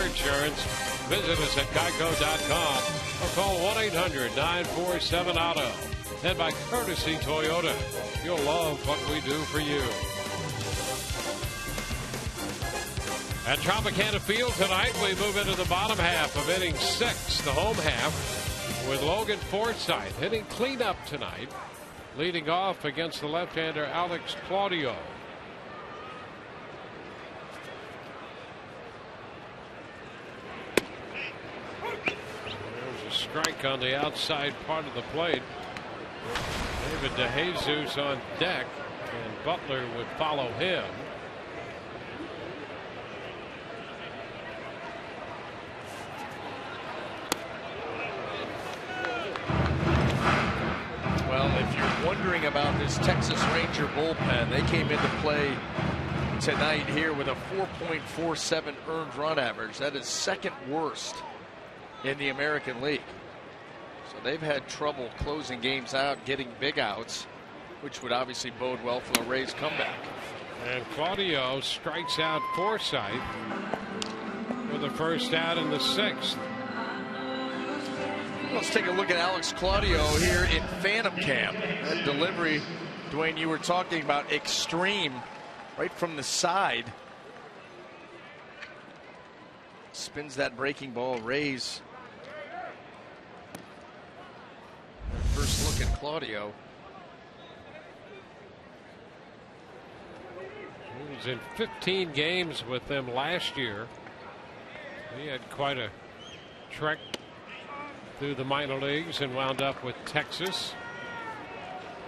Insurance. Visit us at geico.com or call 1-800-947-AUTO. And by Courtesy Toyota, you'll love what we do for you. At Tropicana Field tonight, we move into the bottom half of inning 6, the home half, with Logan Forsythe hitting cleanup tonight, leading off against the left-hander Alex Claudio. There's a strike on the outside part of the plate. David DeJesus on deck, and Butler would follow him. Well, if you're wondering about this Texas Ranger bullpen, they came into play tonight here with a 4.47 earned run average. That is second worst in the American League. So they've had trouble closing games out, getting big outs, which would obviously bode well for the Rays' comeback. And Claudio strikes out Forsythe with the first out in the 6th. Let's take a look at Alex Claudio here in Phantom Cam. That delivery, Dwayne, you were talking about, extreme, right from the side. Spins that breaking ball. Rays. First look at Claudio. He was in 15 games with them last year. He had quite a trek through the minor leagues and wound up with Texas.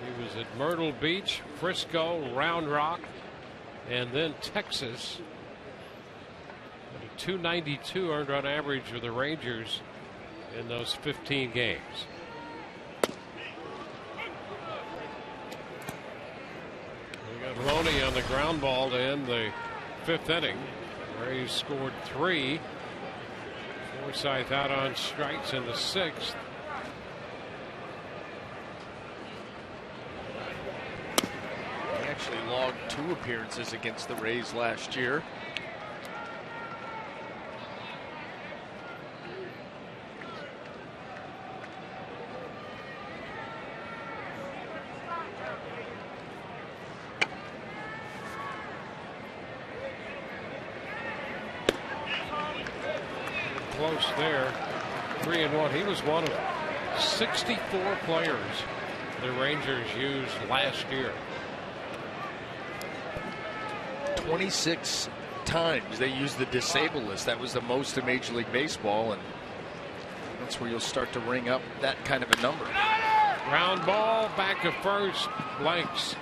He was at Myrtle Beach, Frisco, Round Rock, and then Texas. A 292 earned run average for the Rangers in those 15 games. We got Loney on the ground ball to end the 5th inning. Rays scored 3. Forsythe out on strikes in the 6th. He actually logged 2 appearances against the Rays last year. Close there. 3-1. He was one of 64 players the Rangers used last year. 26 times they used the disabled list. That was the most in Major League Baseball, and that's where you'll start to ring up that kind of a number. Ground ball back to first. Blanks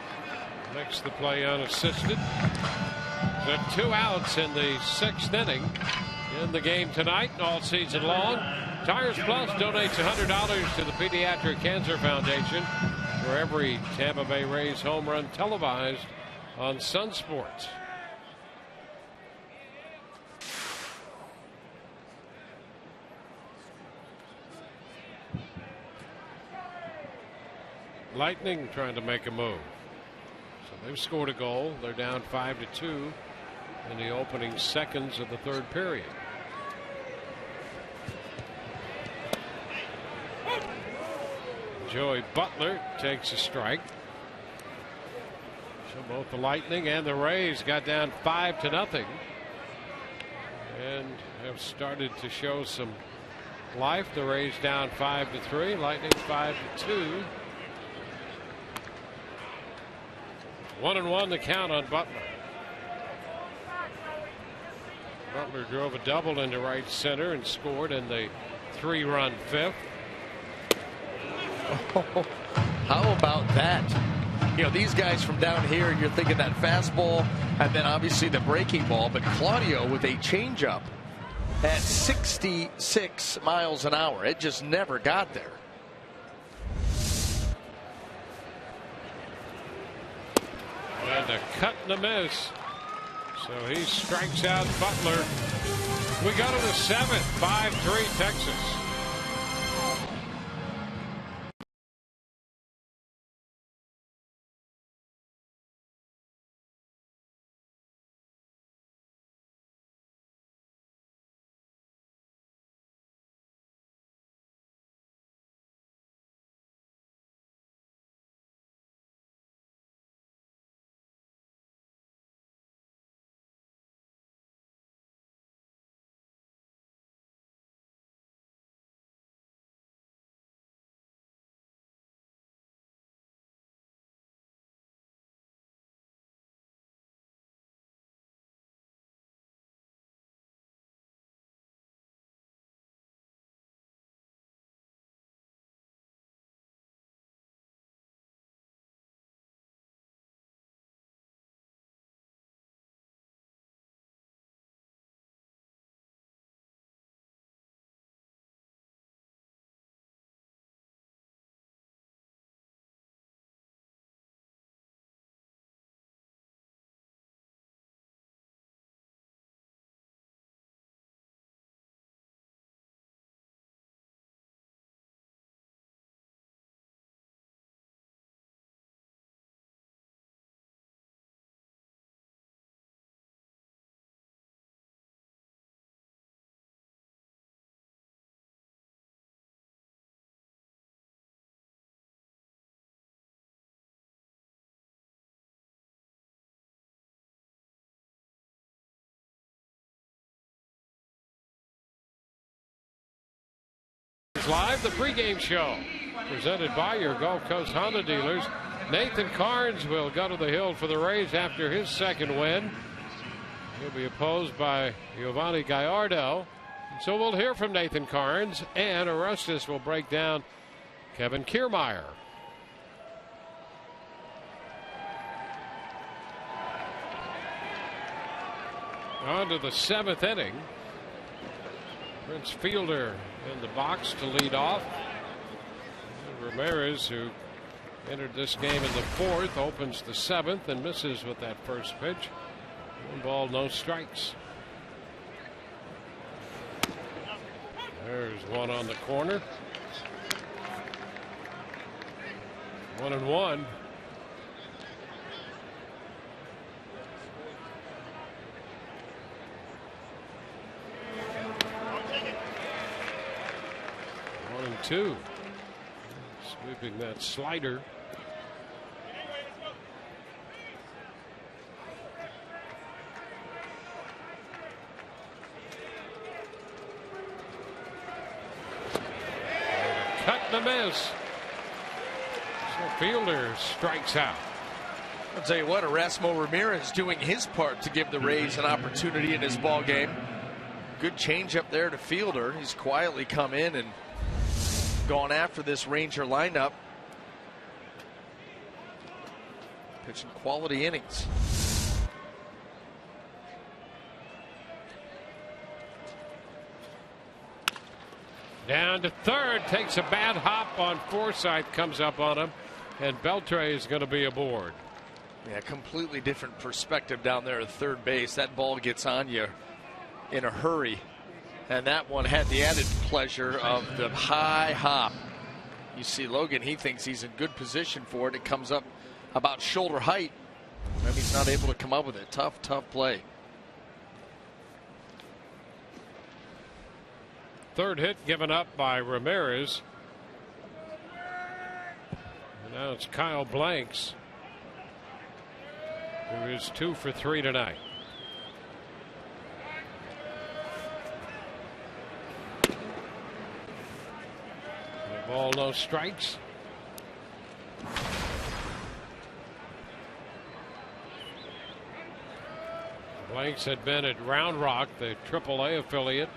makes the play unassisted. So 2 outs in the 6th inning. In the game tonight and all season long. Tires Plus donates $100 to the Pediatric Cancer Foundation for every Tampa Bay Rays home run televised on Sun Sports. Lightning trying to make a move. So they've scored a goal. They're down 5-2 in the opening seconds of the 3rd period. Joey Butler takes a strike. So both the Lightning and the Rays got down 5-0 and have started to show some life. The Rays down 5-3, Lightning 5-2. 1-1 the count on Butler. Butler drove a double into right center and scored in the 3-run 5th. Oh, how about that? You know, these guys from down here, you're thinking that fastball and then obviously the breaking ball, but Claudio with a changeup at 66 miles an hour. It just never got there. And a cut and a miss. So he strikes out Butler. We go to the 7th, 5-3 Texas. Brewers Live, the pregame show, presented by your Gulf Coast Honda dealers. Nathan Carnes will go to the hill for the Rays after his second win. He'll be opposed by Giovanni Gallardo. So we'll hear from Nathan Carnes, and Orestes will break down Kevin Kiermaier. On to the 7th inning. Prince Fielder in the box to lead off. And Ramirez, who entered this game in the 4th, opens the 7th and misses with that first pitch. 1 ball, no strikes. There's one on the corner. 1-1. Two. Sweeping that slider. Cut and a miss. So Fielder strikes out. I'll tell you what, Erasmo Ramirez doing his part to give the Rays an opportunity in this ball game. Good change up there to Fielder. He's quietly come in and gone after this Ranger lineup. Pitching quality innings. Down to third, takes a bad hop on Forsythe, comes up on him, and Beltre is going to be aboard. Yeah, completely different perspective down there at third base. That ball gets on you in a hurry. And that one had the added pleasure of the high hop. You see Logan, he thinks he's in good position for it. It comes up about shoulder height. Maybe he's not able to come up with it. Tough play. Third hit given up by Ramirez. And now it's Kyle Blanks, who is 2 for 3 tonight. Ball, no strikes. Blanks had been at Round Rock, the AAA affiliate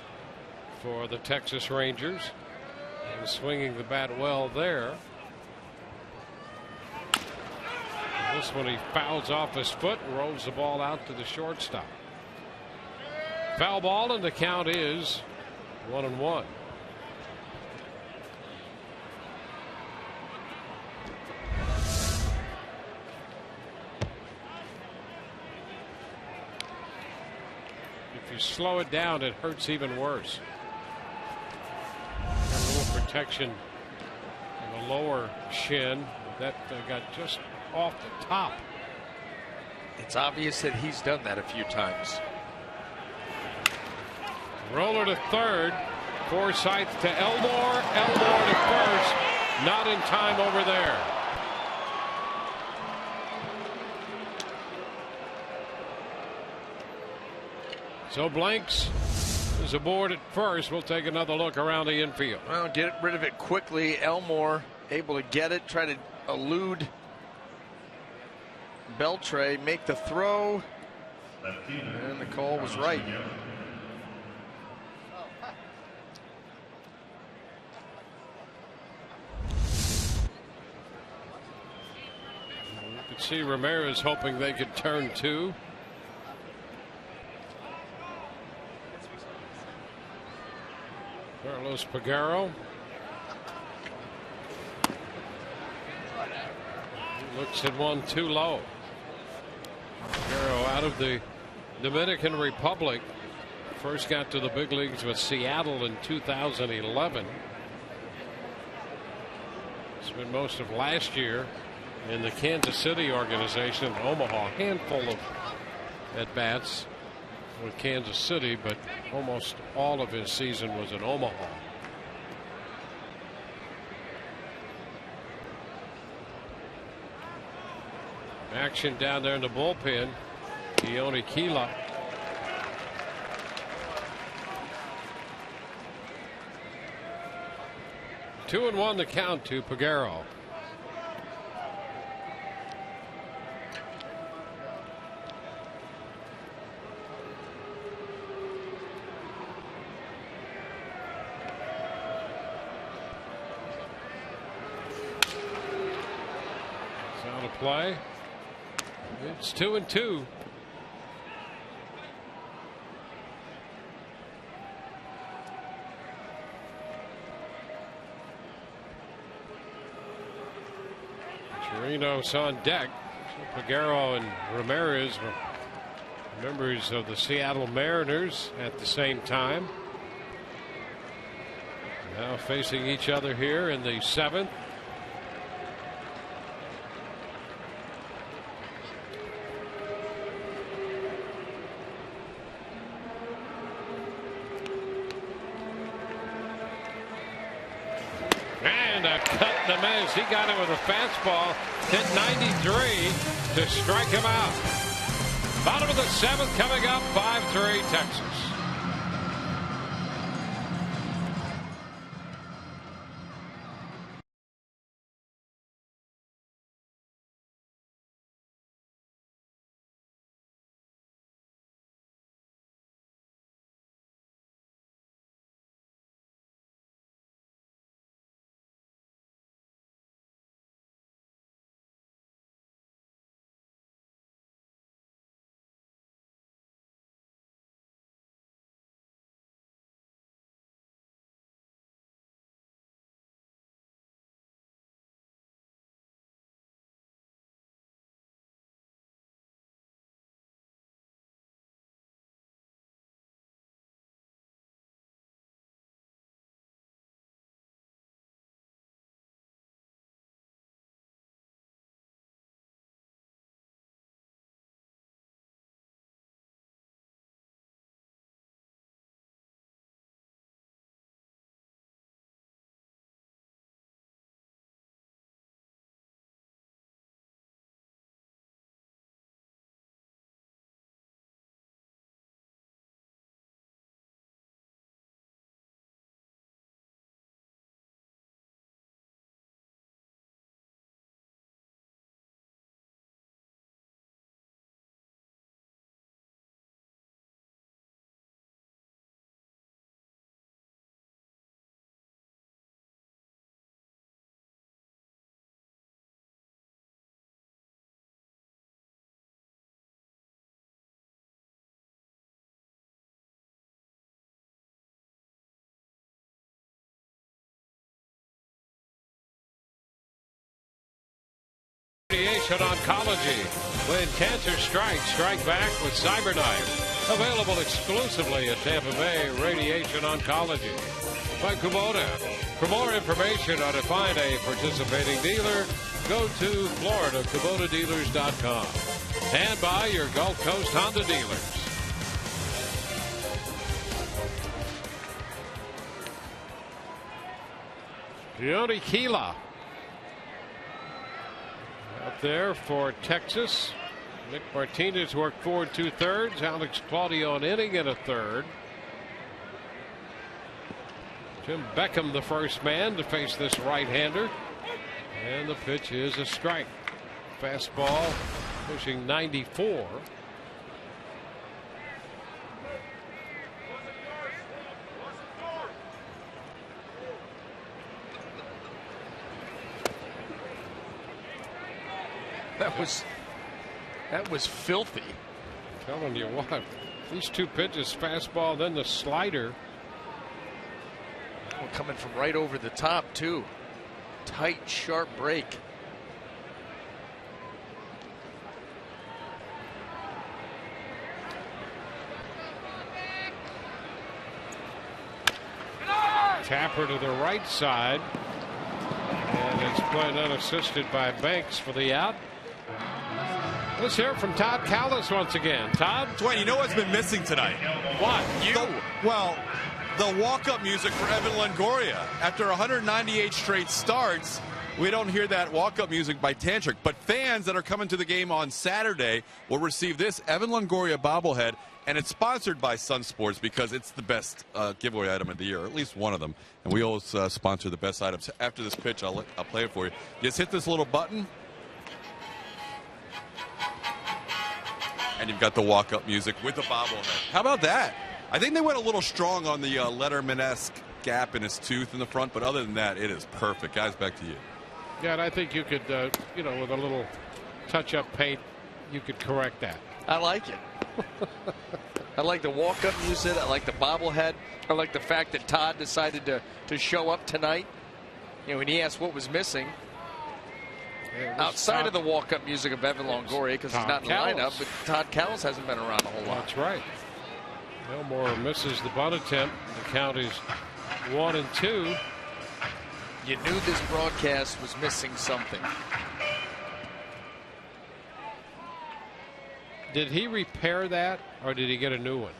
for the Texas Rangers, and swinging the bat well there. This one he fouls off his foot and rolls the ball out to the shortstop. Foul ball, and the count is 1-1. If you slow it down, it hurts even worse. Got a little protection in the lower shin. That got just off the top. It's obvious that he's done that a few times. Roller to third. Forsythe to Elmore. Elmore to first. Not in time over there. So Blanks is aboard at first. We'll take another look around the infield. Well, get rid of it quickly. Elmore able to get it, try to elude Beltre, make the throw, and the call was right. You could see Ramirez hoping they could turn two. Carlos Pagaro looks at one too low. Pagaro out of the Dominican Republic, first got to the big leagues with Seattle in 2011. Spent most of last year in the Kansas City organization in Omaha. Handful of at bats with Kansas City, but almost all of his season was in Omaha. Action down there in the bullpen. Keone Kela. 2-1 the count to Peguero. Out of play. It's 2-2. Chirinos on deck. Peguero and Ramirez were members of the Seattle Mariners at the same time. Now facing each other here in the 7th. He got it with a fastball, hit 93 to strike him out. Bottom of the 7th coming up, 5-3 Texas. Radiation Oncology. When cancer strikes, strike back with CyberKnife. Available exclusively at Tampa Bay. Radiation Oncology by Kubota. For more information on how to find a participating dealer, go to FloridaKubotaDealers.com. And by your Gulf Coast Honda dealers. Gianni Keela up there for Texas. Nick Martinez worked 4 2/3. Alex Claudio an inning and a third. Jim Beckham the first man to face this right-hander. And the pitch is a strike. Fastball pushing 94. That was filthy. I'm telling you what, these two pitches, fastball, then the slider. Oh, coming from right over the top too. Tight, sharp break. Tapper to the right side. And it's played unassisted by Banks for the out. Let's hear it from Todd Callis once again. Todd? Dwayne, you know what's been missing tonight? What? The walk-up music for Evan Longoria. After 198 straight starts, we don't hear that walk-up music by Tantric. But fans that are coming to the game on Saturday will receive this Evan Longoria bobblehead And it's sponsored by Sun Sports because it's the best giveaway item of the year, or at least one of them. And we always sponsor the best items. After this pitch, I'll play it for you. Just hit this little button, and you've got the walk-up music with the bobblehead. How about that? I think they went a little strong on the Letterman-esque gap in his tooth in the front, but other than that, it is perfect. Guys, back to you. Yeah, and I think you could, with a little touch-up paint, you could correct that. I like it. I like the walk-up music. I like the bobblehead. I like the fact that Todd decided to show up tonight. When he asked what was missing, outside of the walk-up music of Evan Longoria, because he's not in the lineup, but Todd Cowles hasn't been around a whole lot. That's right. Elmore misses the bunt attempt. The count is 1-2. You knew this broadcast was missing something. Did he repair that, or did he get a new one?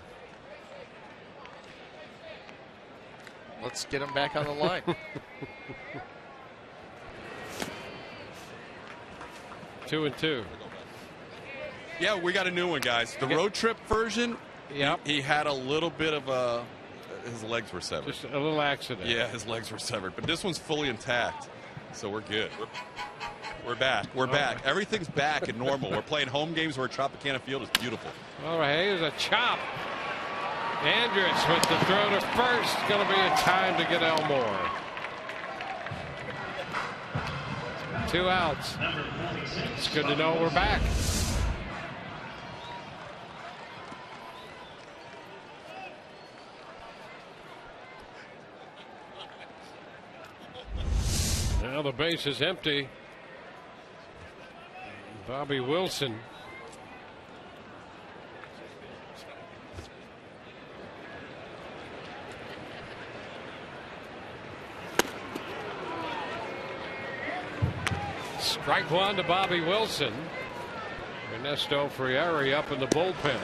Let's get him back on the line. 2-2. Yeah, we got a new one, guys. The road trip version. Yep. He had a little bit of his legs were severed. Just a little accident. Yeah, his legs were severed, but this one's fully intact, so we're good. We're back. We're back. Everything's back and normal. We're playing home games where Tropicana Field is beautiful. All right, here's a chop. Andrus with the throw to first. Going to be a time to get Elmore. 2 outs. It's good to know we're back. Now the base is empty. Bobby Wilson. Strike one to Bobby Wilson. Ernesto Frieri up in the bullpen.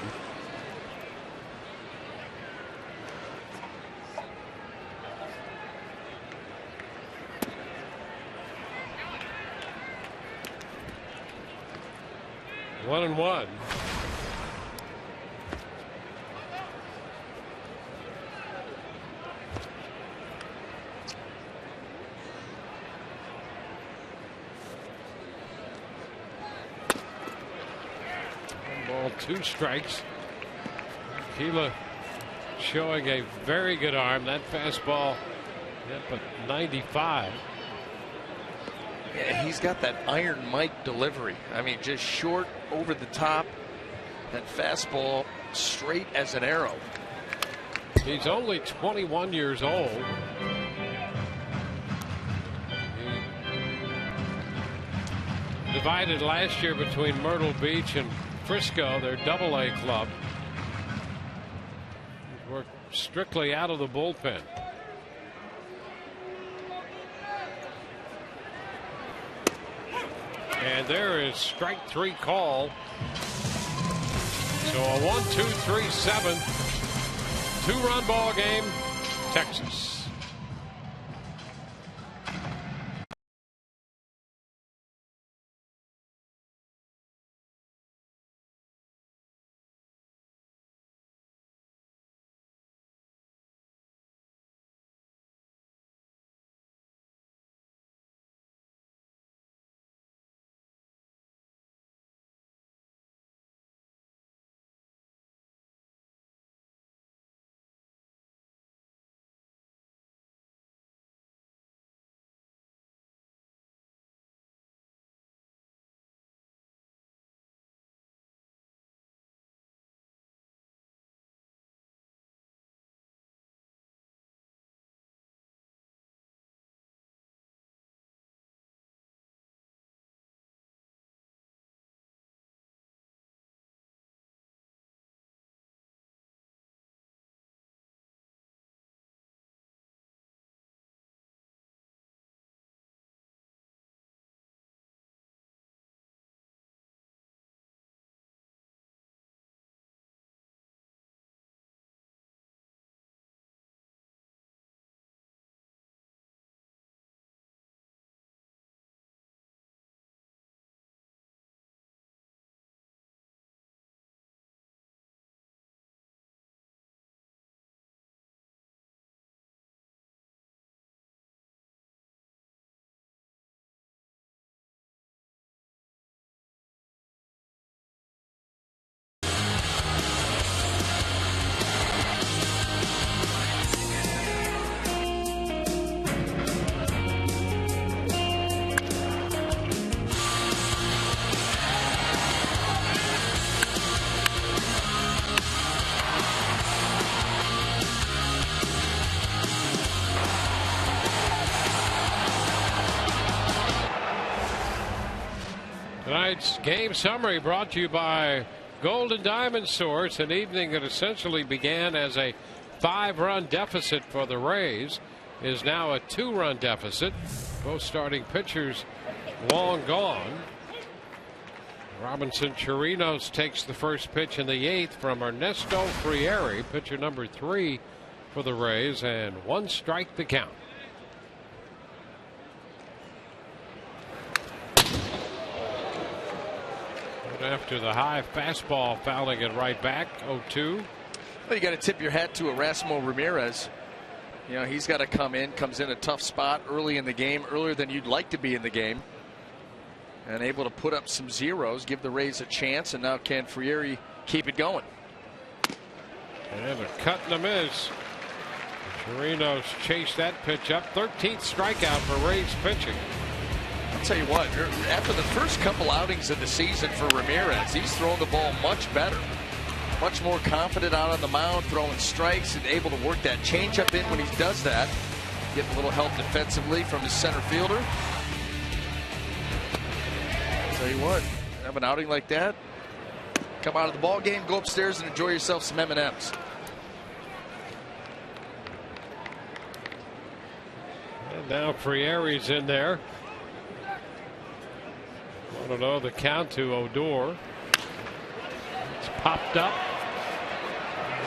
1-1. Ball, 2 strikes. Keela showing a very good arm. That fastball up at 95. Yeah, he's got that Iron Mike delivery. I mean, just short, over the top, and fastball straight as an arrow. He's only 21 years old. He divided last year between Myrtle Beach and Frisco, their Double-A club. He's worked strictly out of the bullpen. And there is strike 3 call. So a 1-2-3 7 2-run ball game, Texas. Tonight's game summary brought to you by Golden Diamond Source. An evening that essentially began as a 5-run deficit for the Rays is now a 2-run deficit. Both starting pitchers long gone. Robinson Chirinos takes the first pitch in the 8th from Ernesto Frieri, pitcher number 3 for the Rays, and 1 strike the count. After the high fastball, fouling it right back, 0-2. Well, you got to tip your hat to Erasmo Ramirez. You know, he's got to comes in a tough spot early in the game, earlier than you'd like to be in the game, and able to put up some zeros, give the Rays a chance, and now can Frieri keep it going? And a cut and a miss. Chirinos chased that pitch up. 13th strikeout for Rays pitching. I'll tell you what, after the first couple outings of the season for Ramirez, he's throwing the ball much better. Much more confident out on the mound, throwing strikes and able to work that changeup in when he does that. Getting a little help defensively from his center fielder. I'll tell you what, have an outing like that, come out of the ball game, go upstairs and enjoy yourself some M&Ms. And now Frieri's in there. 1-0 the count to Odor. It's popped up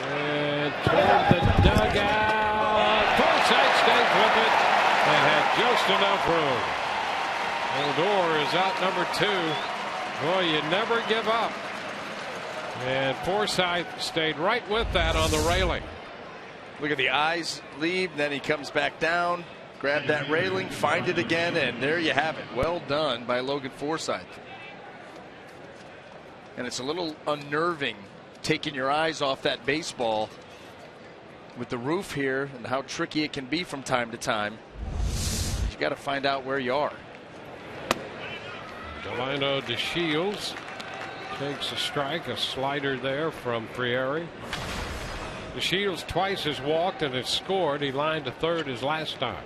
and toward the dugout. Forsythe stays with it and had just enough room. Odor is out number 2. Boy, you never give up. And Forsythe stayed right with that on the railing. Look at the eyes leave, then he comes back down. Grab that railing, find it again, and there you have it. Well done by Logan Forsythe. And it's a little unnerving taking your eyes off that baseball with the roof here and how tricky it can be from time to time. You got to find out where you are. Delino DeShields takes a strike, a slider there from Frieri. DeShields twice has walked and has scored. He lined to third his last time.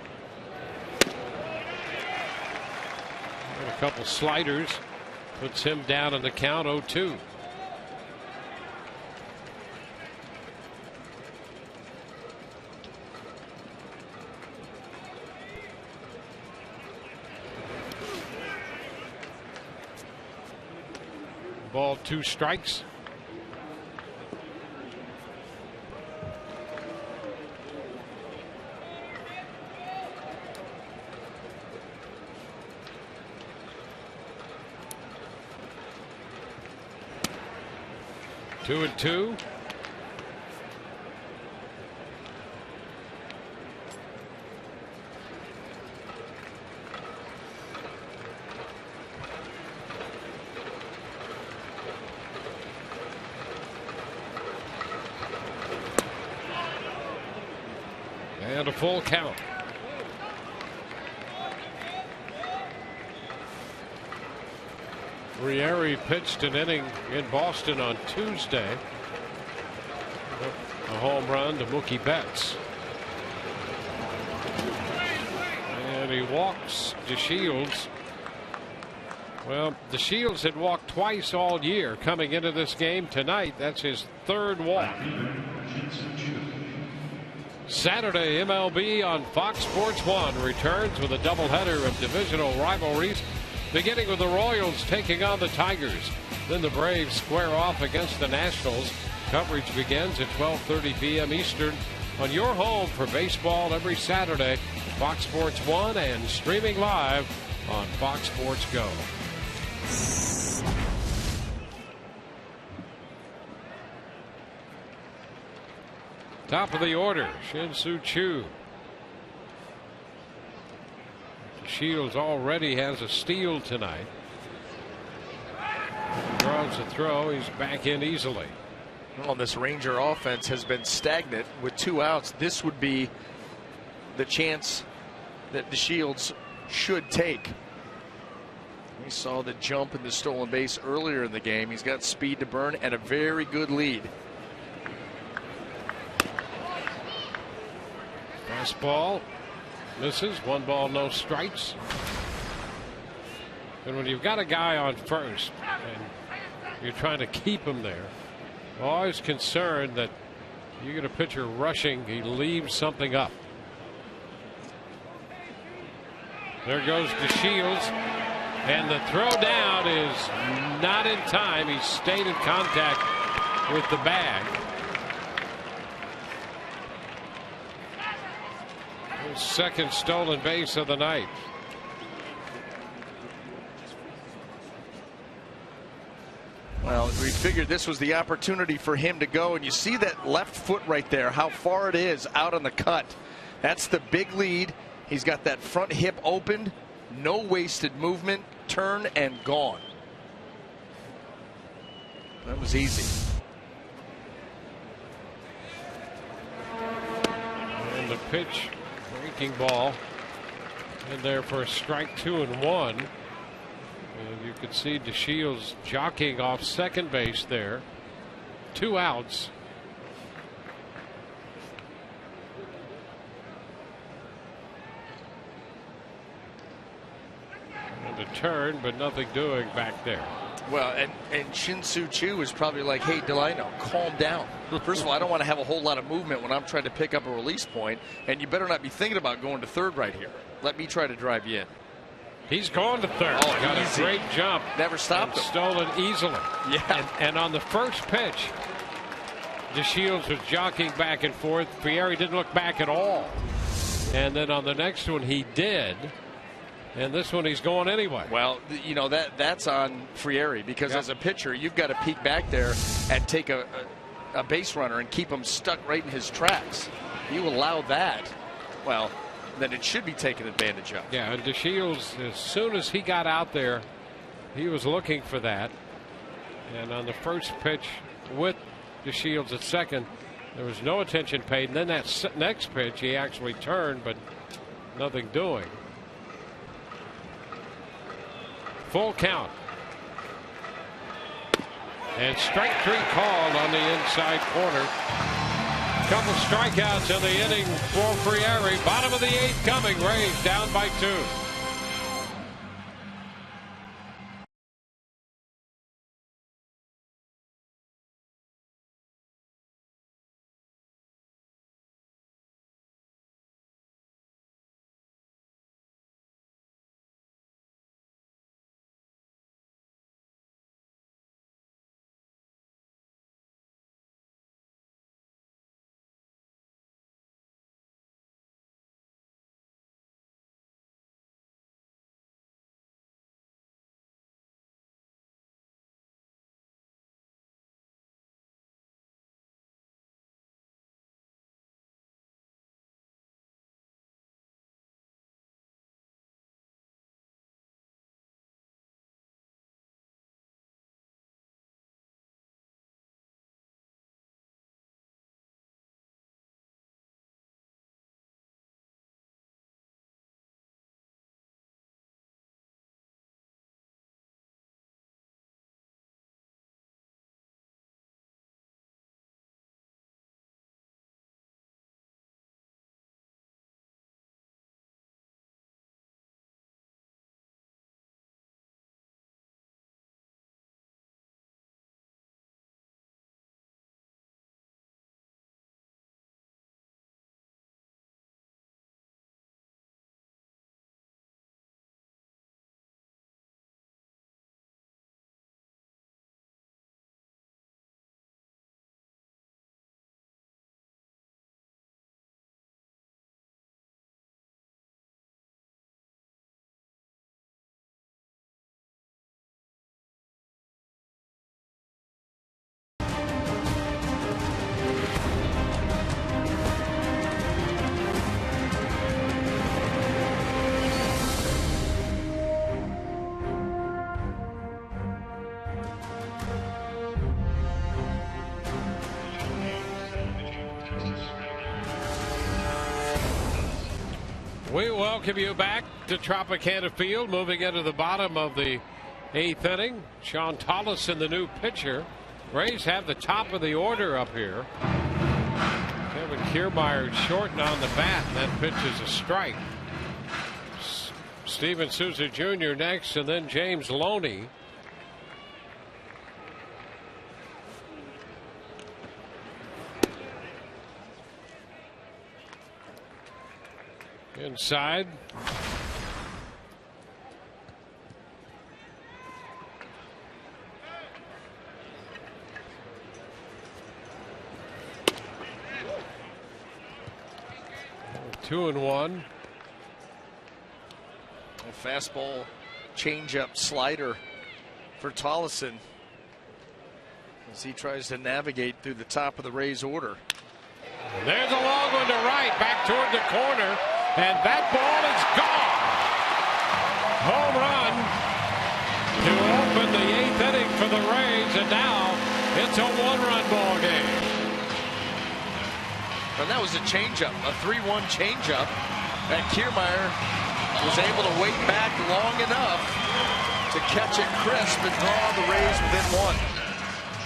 And a couple sliders puts him down in the count, 0-2. Ball, 2 strikes. Two and 2. And a full count. Frieri pitched an inning in Boston on Tuesday. A home run to Mookie Betts. And he walks DeShields. Well, DeShields had walked twice all year coming into this game tonight. That's his 3rd walk. Saturday, MLB on Fox Sports 1 returns with a doubleheader of divisional rivalries, beginning with the Royals taking on the Tigers. Then the Braves square off against the Nationals. Coverage begins at 12:30 p.m. Eastern on your home for baseball every Saturday. Fox Sports 1 and streaming live on Fox Sports Go. Top of the order, Shin-Soo Choo. Shields already has a steal tonight. Draws a throw. He's back in easily. Well, this Ranger offense has been stagnant with 2 outs. This would be the chance that the Shields should take. We saw the jump in the stolen base earlier in the game. He's got speed to burn and a very good lead. Fastball misses. 1 ball, no strikes. And when you've got a guy on first and you're trying to keep him there, always concerned that you get a pitcher rushing, he leaves something up. There goes DeShields, and the throw down is not in time. He stayed in contact with the bag. His second stolen base of the night. Well, we figured this was the opportunity for him to go, and you see that left foot right there, how far it is out on the cut. That's the big lead. He's got that front hip opened, no wasted movement, turn and gone. That was easy. And the pitch, breaking ball, in there for a strike 2 and 1. And you could see DeShields jockeying off second base there. 2 outs. And a turn, but nothing doing back there. Well, and Shin-Soo Choo is probably like, hey, Delino, calm down. First of all, I don't want to have a whole lot of movement when I'm trying to pick up a release point, and you better not be thinking about going to third right here. Let me try to drive you in. He's going to third. Oh, got easy. a great jump. Never stopped him. Stolen easily. Yeah. And on the first pitch, DeShields was jockeying back and forth. Frieri didn't look back at all. And then on the next one, he did. And this one, he's going anyway. Well, you know, that's on Frieri, because as a pitcher, you've got to peek back there and take a base runner and keep him stuck right in his tracks. You allow that, well, then it should be taken advantage of. Yeah, and DeShields, as soon as he got out there, he was looking for that. And on the first pitch with DeShields at second, there was no attention paid. And then that next pitch, he actually turned, but nothing doing. Full count. And strike 3 called on the inside corner. Couple strikeouts in the inning for Frieri. Bottom of the 8th coming. Rays down by 2. We welcome you back to Tropicana Field, moving into the bottom of the 8th inning. Sean Tollison, the new pitcher. Rays have the top of the order up here. Kevin Kiermaier shorting on the bat, and that pitch is a strike. Steven Souza Jr. next, and then James Loney. Inside. Two and one. A fastball, changeup, slider for Tollefson as he tries to navigate through the top of the Rays order. And there's a long one to right, back toward the corner, and that ball is gone. Home run to open the 8th inning for the Rays, and now it's a one-run ball game. And that was a changeup, a 3-1 changeup, and Kiermaier was able to wait back long enough to catch it crisp and draw the Rays within one.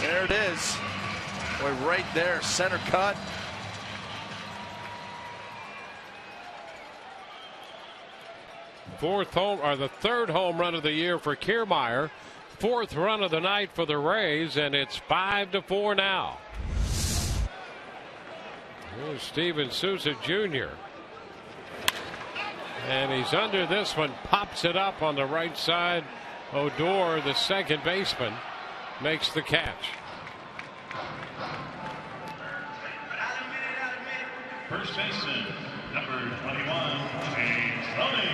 There it is. Boy, right there, center cut. The third home run of the year for Kiermaier. 4th run of the night for the Rays, and it's 5-4 now. Here's Steven Souza Jr. And he's under this one, pops it up on the right side. Odor, the second baseman, makes the catch. First baseman, number 21, James Loney.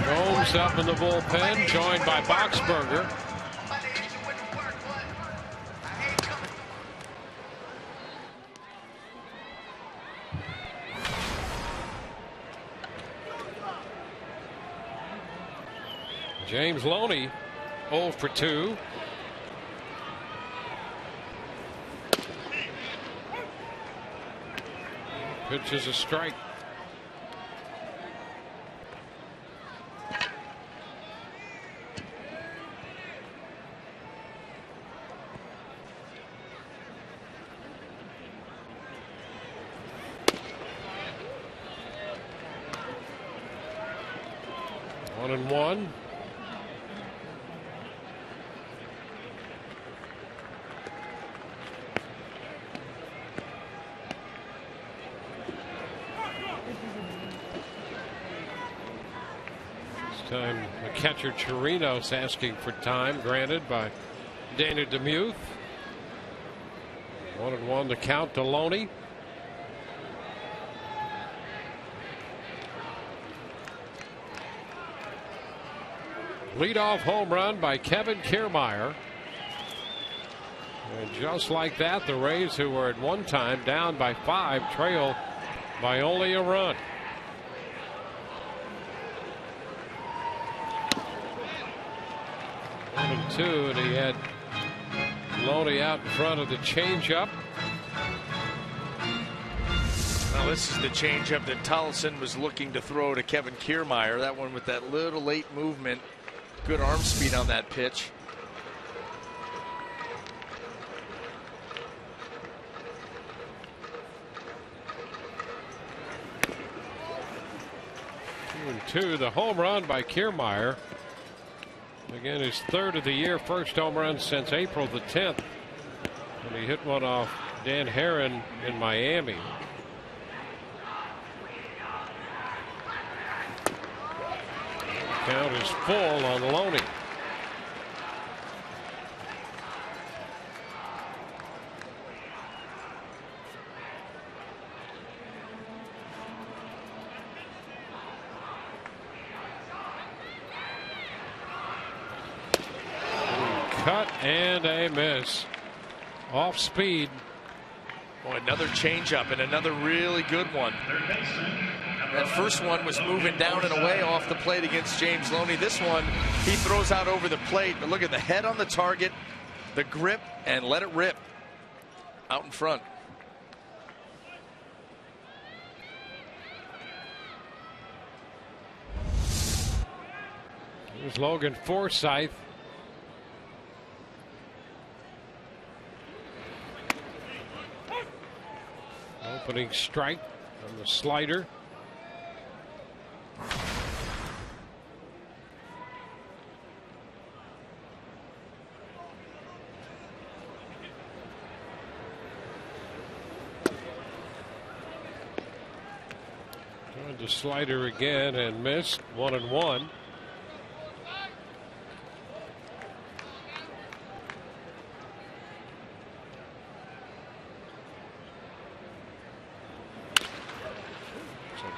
Gomes up in the bullpen, joined by Boxberger. James Loney 0 for 2. Pitch is a strike. One and one. Time the catcher Chirinos asking for time, granted by Dana DeMuth. 1-1 to count to Loney. Leadoff home run by Kevin Kiermaier. And just like that, the Rays, who were at one time down by 5, trail by only a run. And 2, and he had Loney out in front of the changeup. Now this is the changeup that Tollefson was looking to throw to Kevin Kiermaier. That one with that little late movement. Good arm speed on that pitch. Two and 2, the home run by Kiermaier. Again, his 3rd of the year, first home run since April the 10th. And he hit one off Dan Herron in Miami. Count is full on Loney. Cut and a miss. Off speed. Oh, another changeup and another really good one. That first one was moving down and away off the plate against James Loney. This one he throws out over the plate, but look at the head on the target, the grip, and let it rip out in front. Here's Logan Forsythe. Opening strike on the slider. Tried the slider again and missed. 1-1.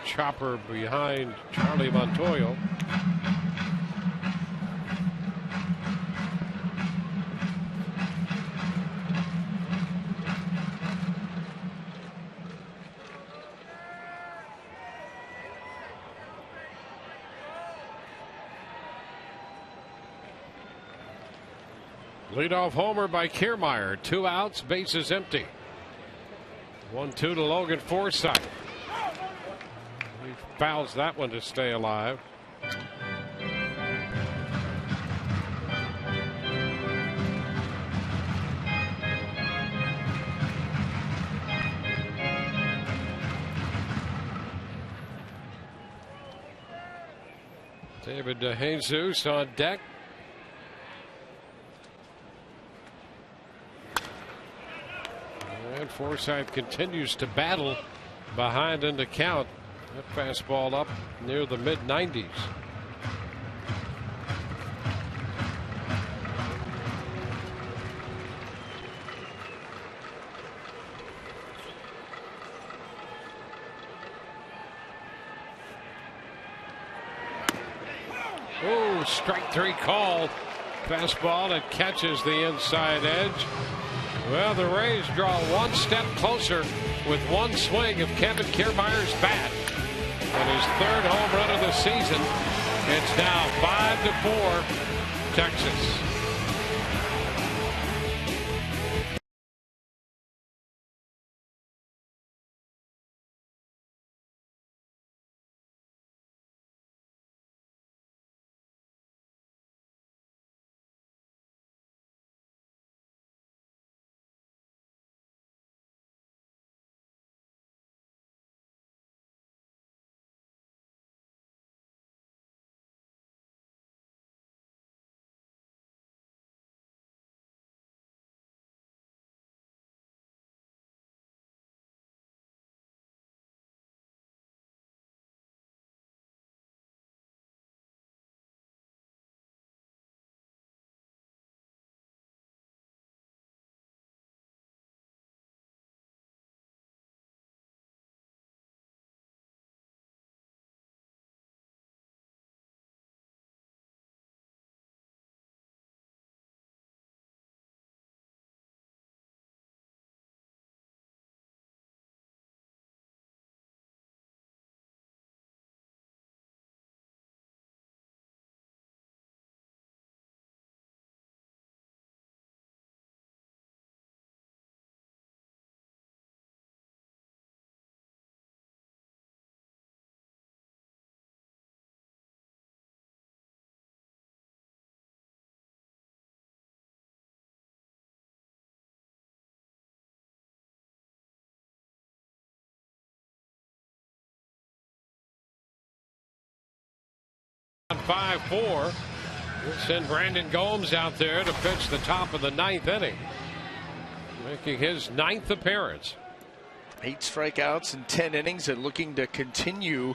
Chopper behind Charlie Montoyo. Leadoff homer by Kiermaier. 2 outs, bases empty. 1-2 to Logan Forsythe. He fouls that one to stay alive. David DeJesus on deck. And Forsythe continues to battle behind in the count. That fastball up near the mid-90s. Oh, strike 3 called. Fastball that catches the inside edge. Well, the Rays draw one step closer with one swing of Kevin Kiermaier's bat. And his 3rd home run of the season. It's now 5-4 Texas. On 5-4. We'll send Brandon Gomes out there to pitch the top of the 9th inning, making his 9th appearance. 8 strikeouts in 10 innings and looking to continue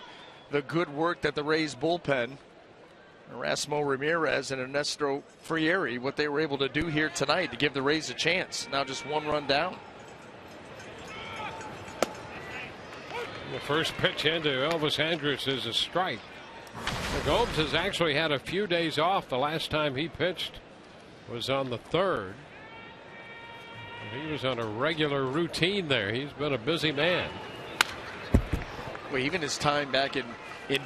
the good work that the Rays bullpen, Erasmo Ramirez and Ernesto Frieri, what they were able to do here tonight to give the Rays a chance. Now just 1 run down. The first pitch into Elvis Andrus is a strike. Gomes has actually had a few days off. The last time he pitched was on the 3rd. He was on a regular routine there. He's been a busy man. Well, even his time back in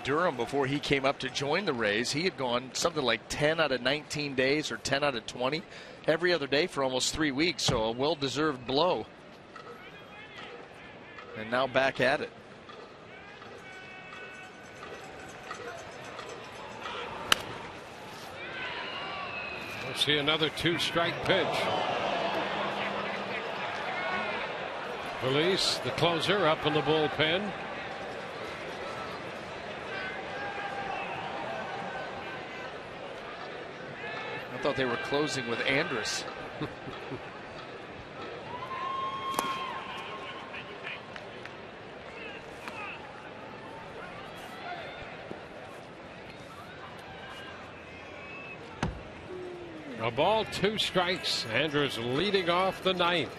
Durham before he came up to join the Rays, he had gone something like 10 out of 19 days or 10 out of 20 every other day for almost 3 weeks. So a well-deserved blow. And now back at it. We'll see another 2-strike pitch. Phillies, the closer, up in the bullpen. I thought they were closing with Andrus. A ball, 2 strikes. Andrus leading off the 9th.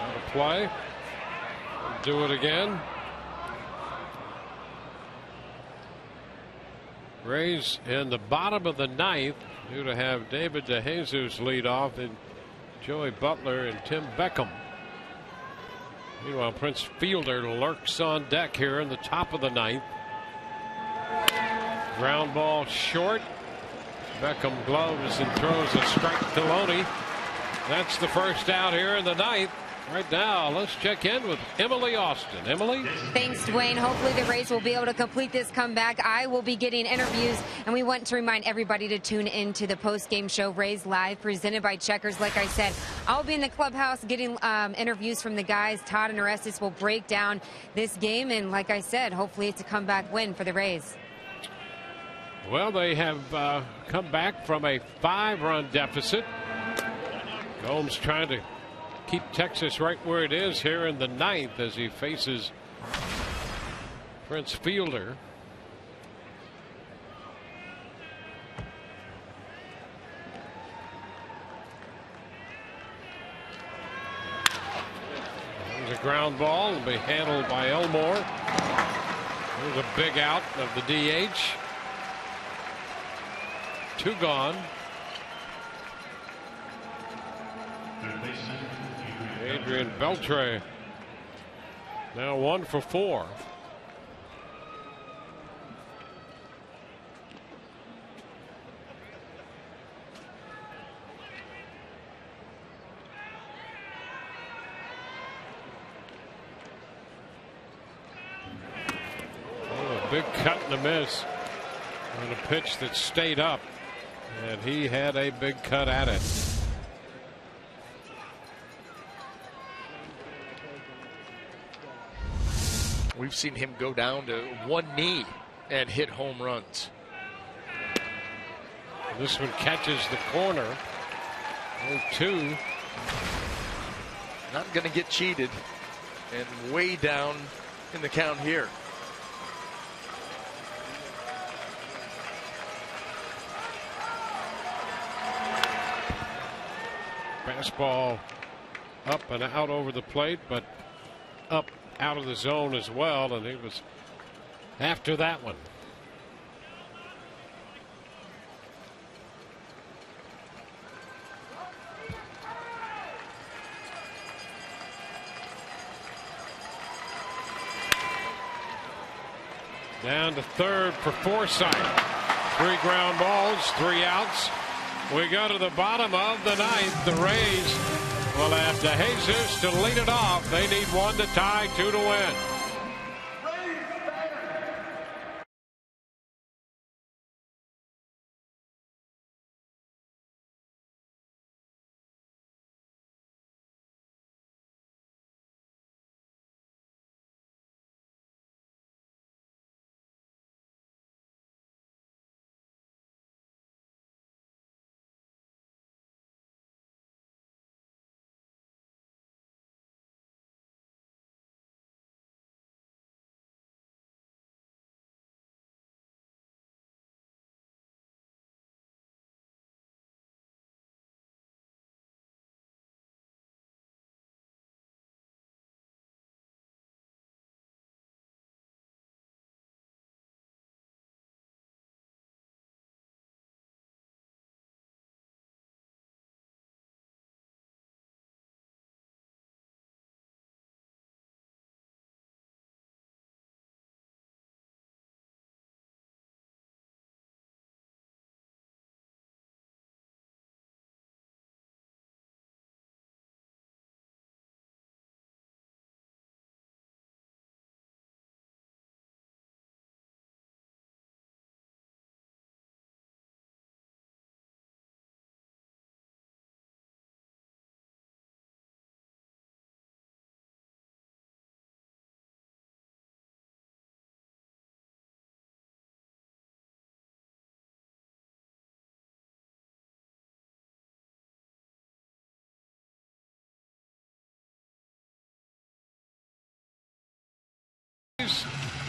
Out of play. Do it again. Rays in the bottom of the 9th, due to have David DeJesus lead off and Joey Butler and Tim Beckham. Meanwhile, Prince Fielder lurks on deck here in the top of the 9th. Ground ball short. Beckham gloves and throws a strike to Loney. That's the first out here in the 9th. Right now, let's check in with Emily Austin. Emily? Thanks, Dwayne. Hopefully the Rays will be able to complete this comeback. I will be getting interviews, and we want to remind everybody to tune in to the post-game show, Rays Live, presented by Checkers. Like I said, I'll be in the clubhouse getting interviews from the guys. Todd and Orestes will break down this game, and like I said, hopefully it's a comeback win for the Rays. Well, they have come back from a 5-run deficit. Gomes trying to keep Texas right where it is here in the 9th as he faces Prince Fielder. There's a ground ball. Will be handled by Elmore. There's a big out of the DH. 2 gone. Adrian Beltre now 1 for 4. A big cut and a miss on a pitch that stayed up, and he had a big cut at it. We've seen him go down to one knee and hit home runs. This one catches the corner. 0-2. Not going to get cheated, and way down in the count here. Fastball up and out over the plate, but up out of the zone as well, and he was after that one. Down to third for Forsythe. 3 ground balls, 3 outs. We go to the bottom of the 9th. The Rays will have DeJesus to lead it off. They need 1 to tie, 2 to win.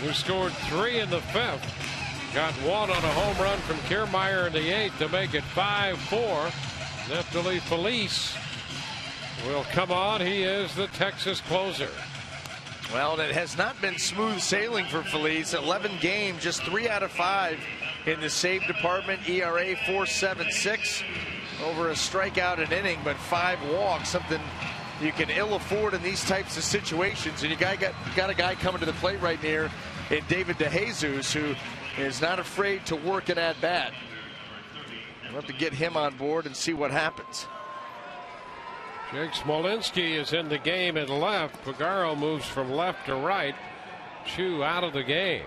who scored 3 in the 5th. Got 1 on a home run from Kiermaier in the 8th to make it 5-4. Neftali Feliz will come on. He is the Texas closer. Well, it has not been smooth sailing for Feliz. 11 games, just 3 out of 5 in the save department. ERA 4.76. Over a strikeout an inning, but 5 walks, something you can ill afford in these types of situations. And you got a guy coming to the plate right near in David DeJesus, who is not afraid to work an at bat. We'll have to get him on board and see what happens. Jake Smolinski is in the game at left. Pagaro moves from left to right. Chu out of the game.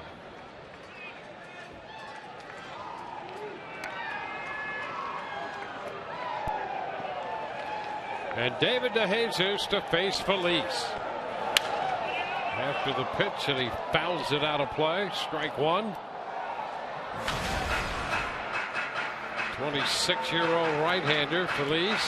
And David DeJesus to face Feliz. After the pitch, and he fouls it out of play. Strike 1. 26-year-old right-hander Feliz.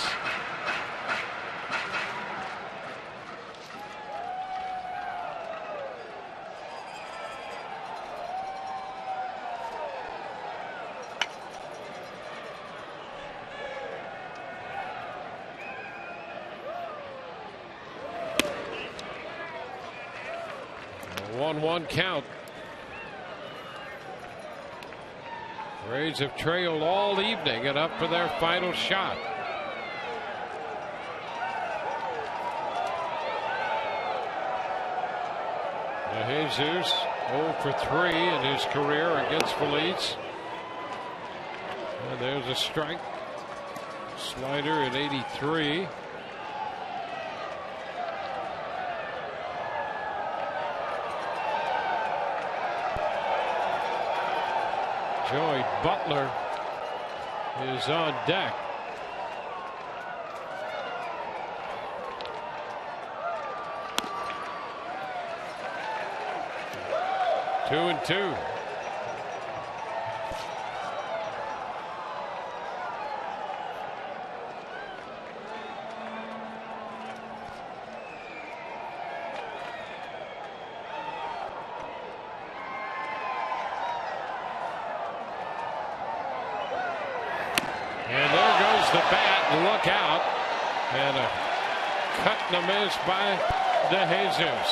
A 1-1 count. Rays have trailed all evening and up for their final shot. DeJesus 0 for 3 in his career against Feliz. And there's a strike. Slider at 83. Joey Butler is on deck. Two and two. Look out, and a cut and a miss by DeJesus.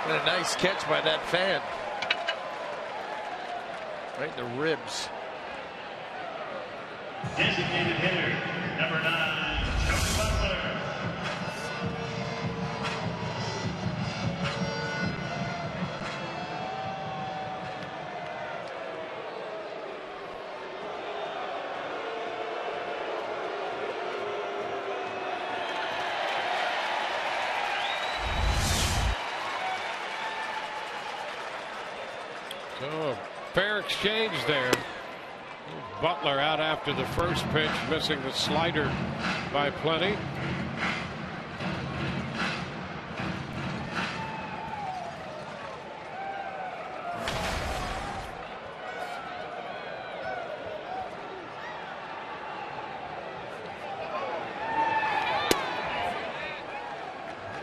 And a nice catch by that fan. Right in the ribs. Designated hitter, number 9, Joey Butler. So a fair exchange there. Butler out after the first pitch, missing the slider by plenty.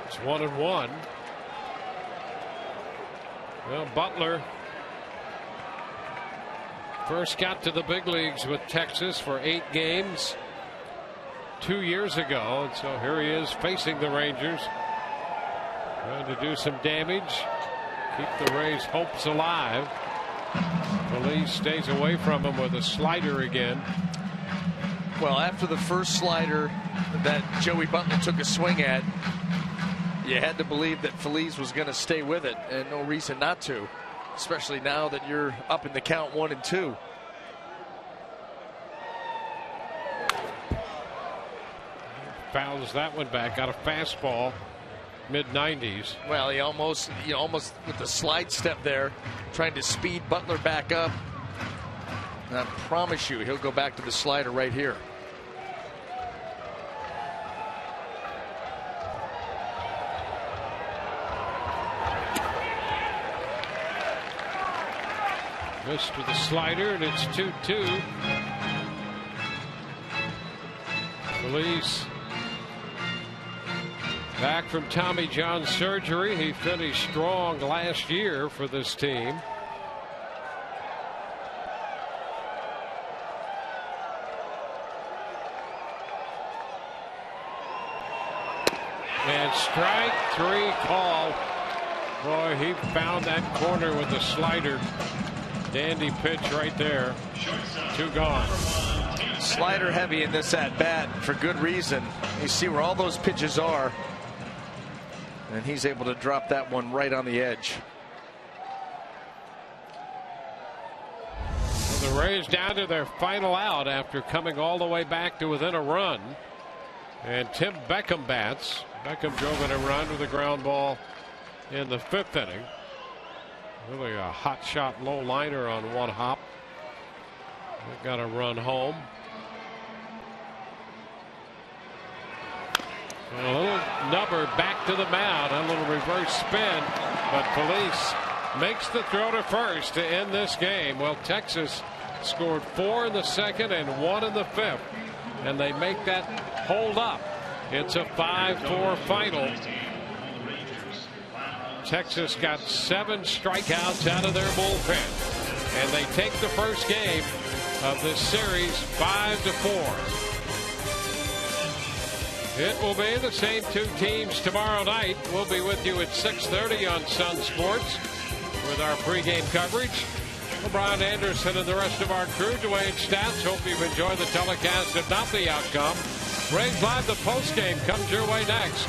It's 1-1. Well, Butler first got to the big leagues with Texas for 8 games 2 years ago, and so here he is facing the Rangers, trying to do some damage, keep the Rays' hopes alive. Feliz stays away from him with a slider again. Well, after the first slider that Joey Butler took a swing at, you had to believe that Feliz was going to stay with it, and no reason not to. Especially now that you're up in the count 1 and 2. Fouls that one back. Got a fastball, mid-90s. Well, he almost with the slide step there, trying to speed Butler back up. And I promise you, he'll go back to the slider right here. Missed with the slider, and it's 2-2. Feliz Back from Tommy John surgery. He finished strong last year for this team. And strike 3 call. Boy, he found that corner with the slider. Dandy pitch right there. 2 gone. Slider heavy in this at bat for good reason. You see where all those pitches are. And he's able to drop that one right on the edge. Well, the Rays down to their final out after coming all the way back to within a run. And Tim Beckham bats. Beckham drove in a run with a ground ball in the 5th inning. Really a hot shot low liner on one hop. They've got to run home. And a little nubber back to the mound. A little reverse spin. But Felice makes the throw to first to end this game. Well, Texas scored 4 in the 2nd and 1 in the 5th. And they make that hold up. It's a 5-4 final. Texas got 7 strikeouts out of their bullpen. And they take the first game of this series 5-4. It will be the same 2 teams tomorrow night. We'll be with you at 6:30 on Sun Sports with our pregame coverage. Brian Anderson and the rest of our crew, Dwayne Stats. Hope you've enjoyed the telecast, if not the outcome. Rays Live, the postgame comes your way next.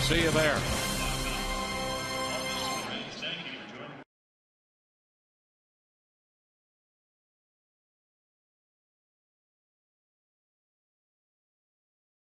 See you there.